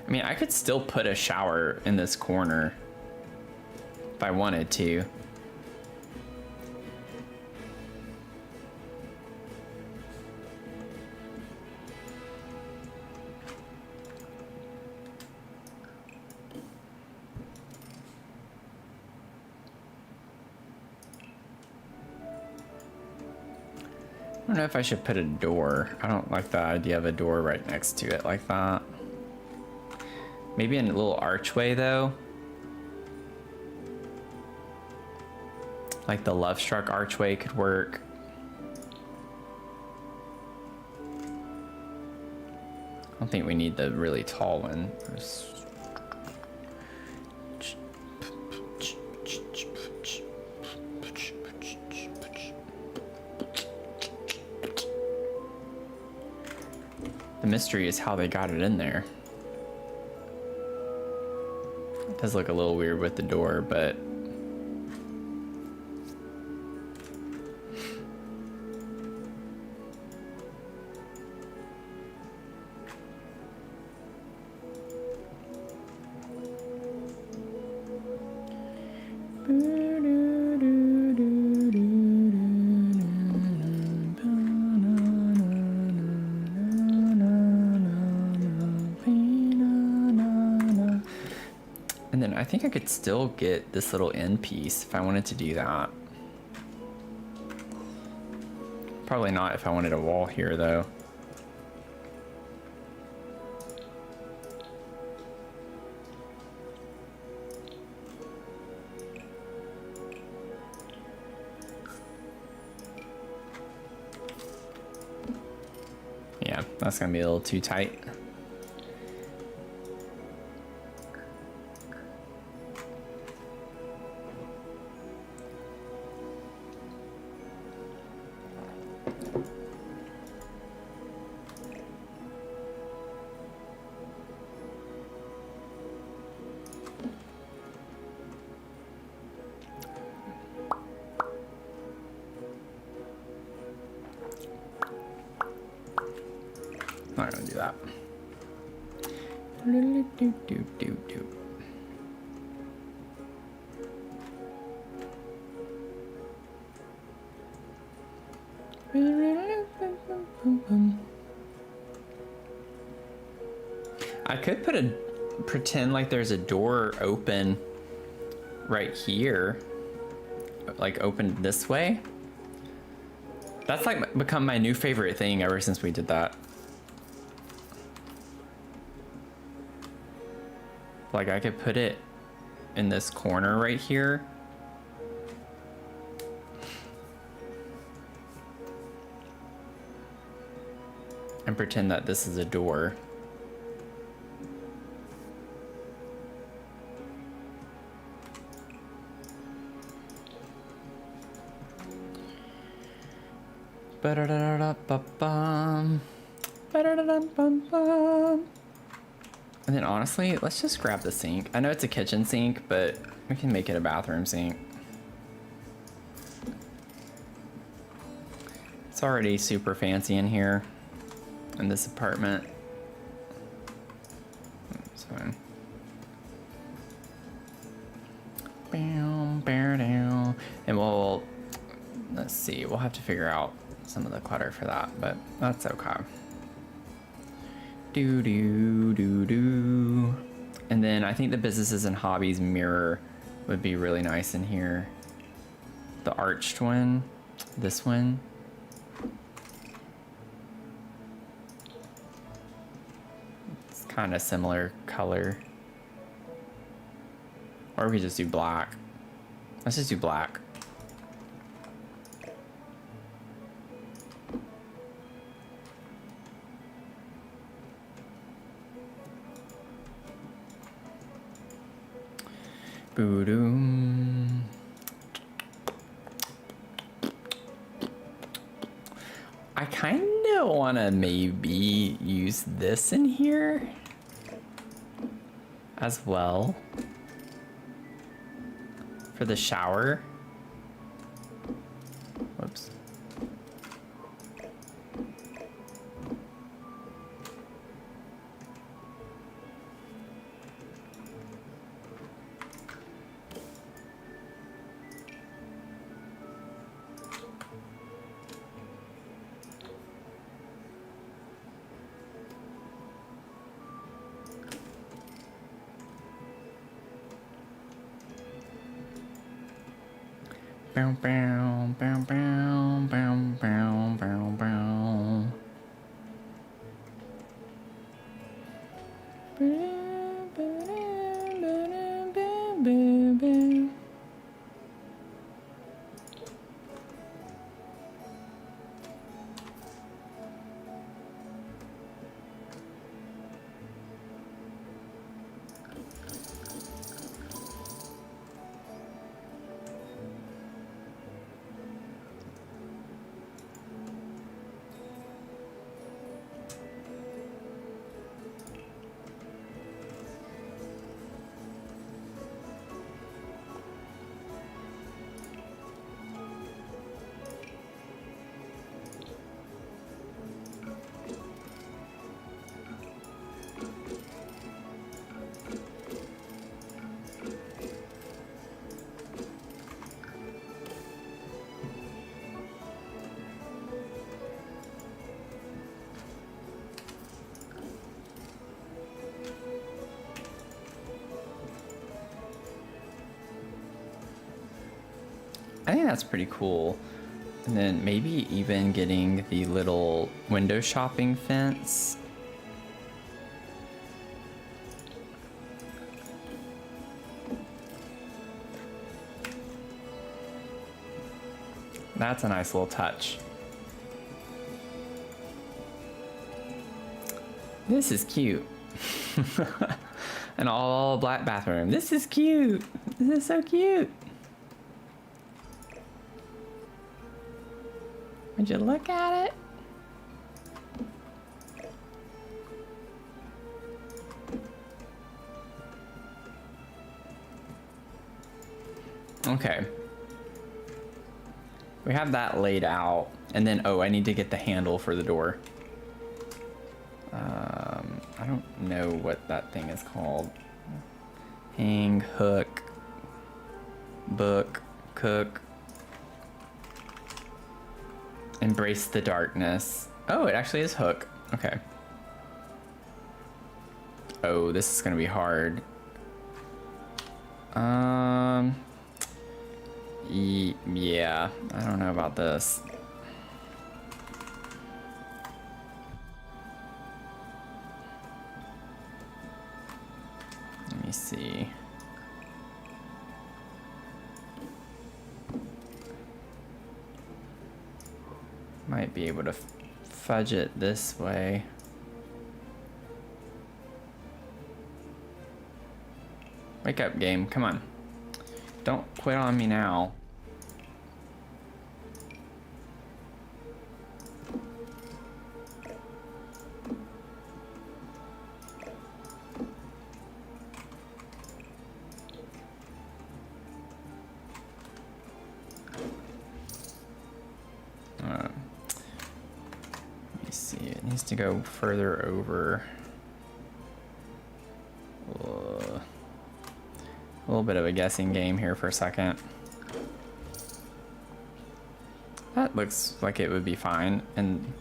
I mean, I could still put a shower in this corner if I wanted to. I don't know if I should put a door. I don't like the idea of a door right next to it like that. Maybe in a little archway though. Like the Love Struck archway could work. I don't think we need the really tall one. The mystery is how they got it in there. It does look a little weird with the door, but and then I think I could still get this little end piece if I wanted to do that. Probably not if I wanted a wall here though. Yeah, that's gonna be a little too tight. Not gonna do that. I could pretend like there's a door open right here, like open this way. That's like become my new favorite thing ever since we did that. Like I could put it in this corner right here. And pretend that this is a door. Ba-da-da-da-da-ba-bum. Ba-da-da-da-bum-bum. And then honestly, let's just grab the sink. I know it's a kitchen sink, but we can make it a bathroom sink. It's already super fancy in here in this apartment. It's fine. And let's see, we'll have to figure out some of the clutter for that, but that's okay. Do. And then I think the businesses and hobbies mirror would be really nice in here. The arched one, this one. It's kind of similar color. Or we could just do black. Let's just do black. Boo-doom. I kind of want to maybe use this in here as well for the shower. Whoops. Bow, bow, bow, bow, bow, bow, bow, bow. I think that's pretty cool. And then maybe even getting the little window shopping fence. That's a nice little touch. This is cute. An all black bathroom. This is cute. This is so cute. Would you look at it? Okay. We have that laid out. And then, oh, I need to get the handle for the door. I don't know what that thing is called. Hang, hook, book, cook. Embrace the darkness. Oh, it actually is hook. Okay. Oh, this is gonna be hard. Yeah, I don't know about this. Let me see. Might be able to fudge it this way. Wake up, game. Come on. Don't quit on me now. Let me see. It needs to go further over. A little bit of a guessing game here for a second. That looks like it would be fine. And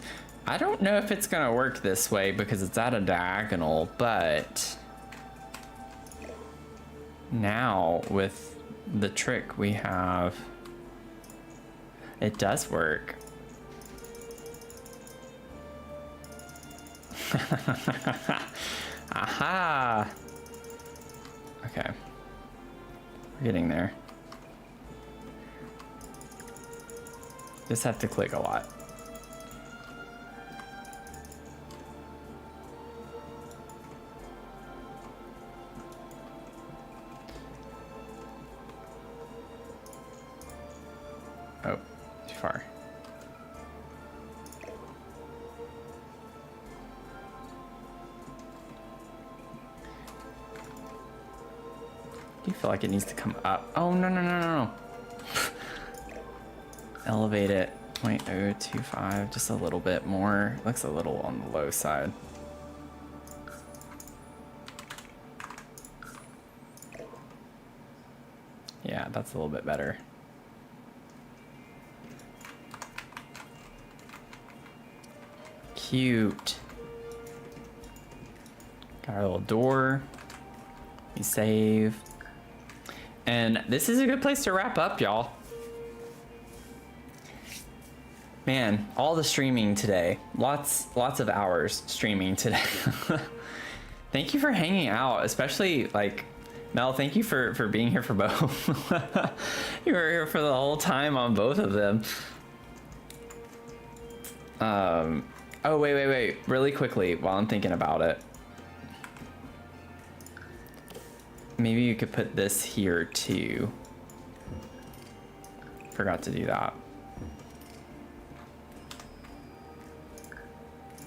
I don't know if it's gonna work this way because it's at a diagonal, but now with the trick we have, it does work. Aha! Okay. We're getting there. Just have to click a lot. Oh, too far. Do you feel like it needs to come up? Oh, no, no, no, no, no. Elevate it 0.025, just a little bit more. Looks a little on the low side. Yeah, that's a little bit better. Cute. Got our little door. We save. And this is a good place to wrap up, y'all. Man, all the streaming today. Lots of hours streaming today. Thank you for hanging out, especially like Mel, thank you for being here for both. You were here for the whole time on both of them. Oh, wait. Really quickly, while I'm thinking about it. Maybe you could put this here too. Forgot to do that.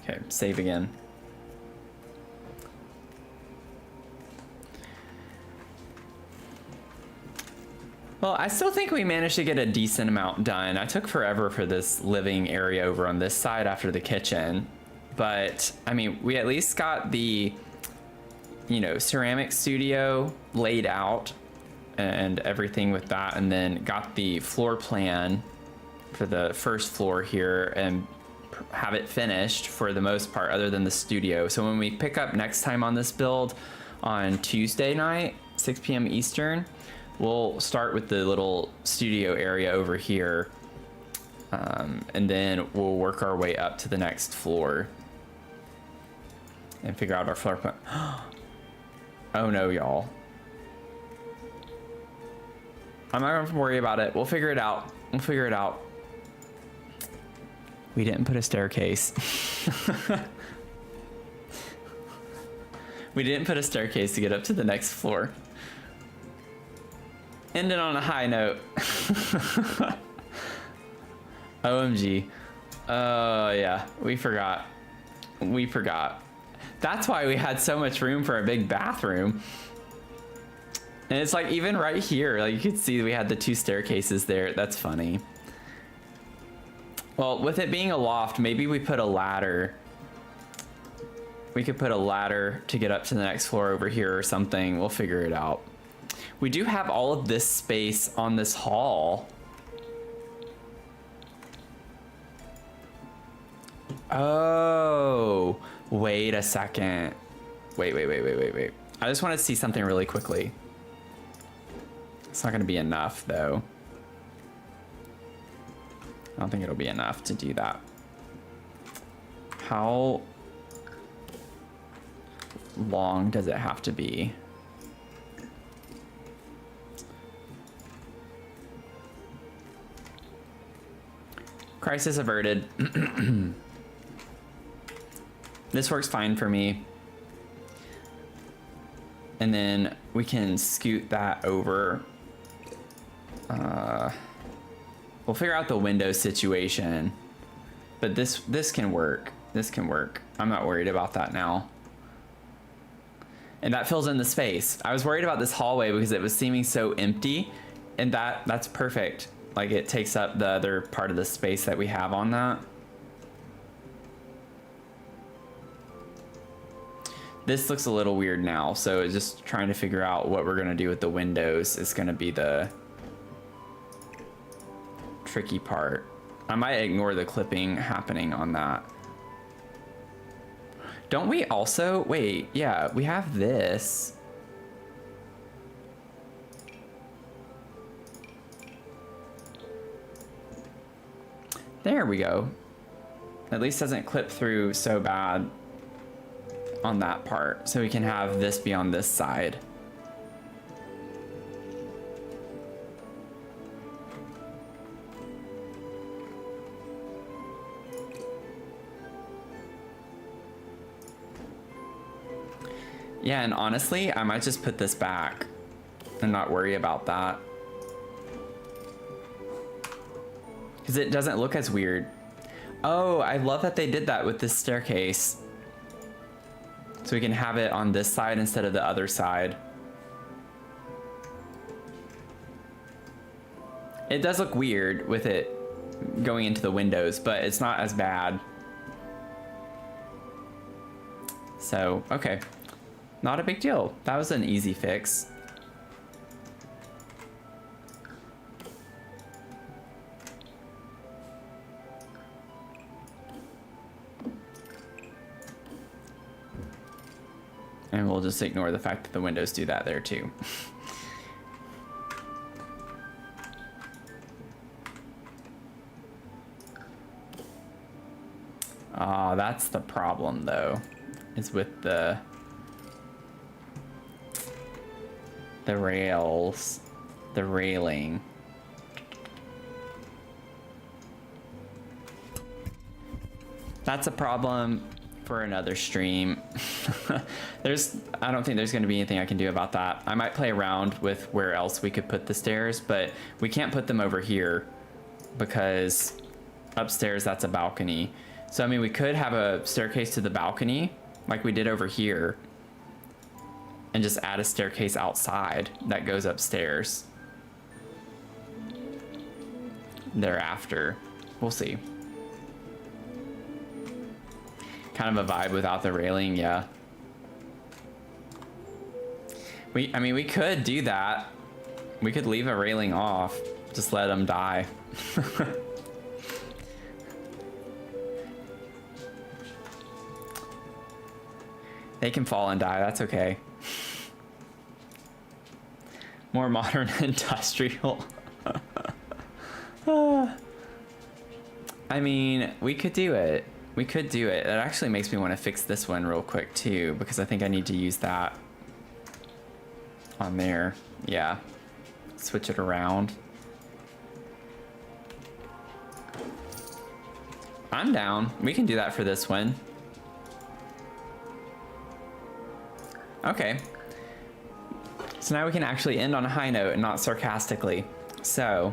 Okay, save again. Well, I still think we managed to get a decent amount done. I took forever for this living area over on this side after the kitchen. But, I mean, we at least got the, you know, ceramic studio laid out and everything with that. And then got the floor plan for the first floor here and have it finished for the most part other than the studio. So when we pick up next time on this build on Tuesday night, 6 p.m. Eastern, we'll start with the little studio area over here, and then we'll work our way up to the next floor and figure out our floor plan. Oh no, y'all. I'm not gonna worry about it. We'll figure it out. We'll figure it out. We didn't put a staircase. We didn't put a staircase to get up to the next floor. Ended on a high note. OMG. Oh yeah, we forgot. We forgot. That's why we had so much room for a big bathroom. And it's like even right here, like you could see we had the 2 staircases there. That's funny. Well, with it being a loft, maybe we put a ladder. We could put a ladder to get up to the next floor over here or something. We'll figure it out. We do have all of this space on this hall. Oh, wait a second. Wait. I just want to see something really quickly. It's not going to be enough though. I don't think it'll be enough to do that. How long does it have to be? Crisis averted. This works fine for me. And then we can scoot that over. We'll figure out the window situation. But this can work. This can work. I'm not worried about that now. And that fills in the space. I was worried about this hallway because it was seeming so empty. And that's perfect. Like it takes up the other part of the space that we have on that. This looks a little weird now, so just trying to figure out what we're gonna do with the windows is gonna be the tricky part. I might ignore the clipping happening on that. Don't we also, wait, yeah, we have this. There we go. At least doesn't clip through so bad on that part. So we can have this be on this side. Yeah, and honestly, I might just put this back and not worry about that. because it doesn't look as weird. Oh, I love that they did that with this staircase. So we can have it on this side instead of the other side. It does look weird with it going into the windows, but it's not as bad. So, okay. Not a big deal. That was an easy fix. And we'll just ignore the fact that the windows do that there too. That's the problem though, is with the rails, the railing. That's a problem for another stream. I don't think there's going to be anything I can do about that. I might play around with where else we could put the stairs, but we can't put them over here because upstairs that's a balcony. So I mean, we could have a staircase to the balcony like we did over here and just add a staircase outside that goes upstairs thereafter. We'll see. Kind of a vibe without the railing, yeah. I mean, we could do that. We could leave a railing off. Just let them die. They can fall and die, that's okay. More modern industrial. I mean, we could do it. We could do it. That actually makes me want to fix this one real quick too, because I think I need to use that on there. Yeah. Switch it around. I'm down. We can do that for this one. Okay. So now we can actually end on a high note and not sarcastically. So,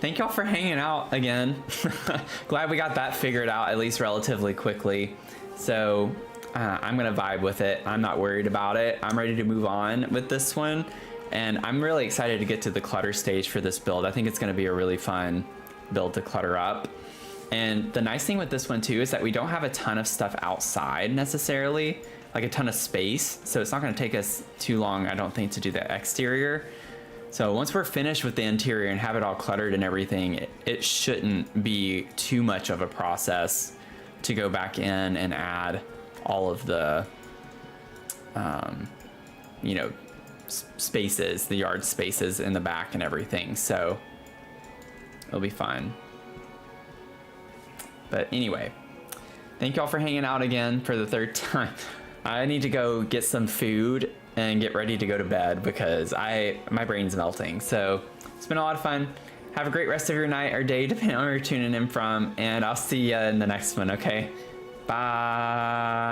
thank y'all for hanging out again. Glad we got that figured out at least relatively quickly. So I'm gonna vibe with it. I'm not worried about it. I'm ready to move on with this one. And I'm really excited to get to the clutter stage for this build. I think it's gonna be a really fun build to clutter up. And the nice thing with this one too is that we don't have a ton of stuff outside necessarily, like a ton of space. So it's not gonna take us too long, I don't think, to do the exterior. So once we're finished with the interior and have it all cluttered and everything, it shouldn't be too much of a process to go back in and add all of the, you know, spaces, the yard spaces in the back and everything. So it'll be fine. But anyway, thank y'all for hanging out again for the third time. I need to go get some food and get ready to go to bed because my brain's melting. So it's been a lot of fun. Have a great rest of your night or day, depending on where you're tuning in from, and I'll see you in the next one, okay? Bye.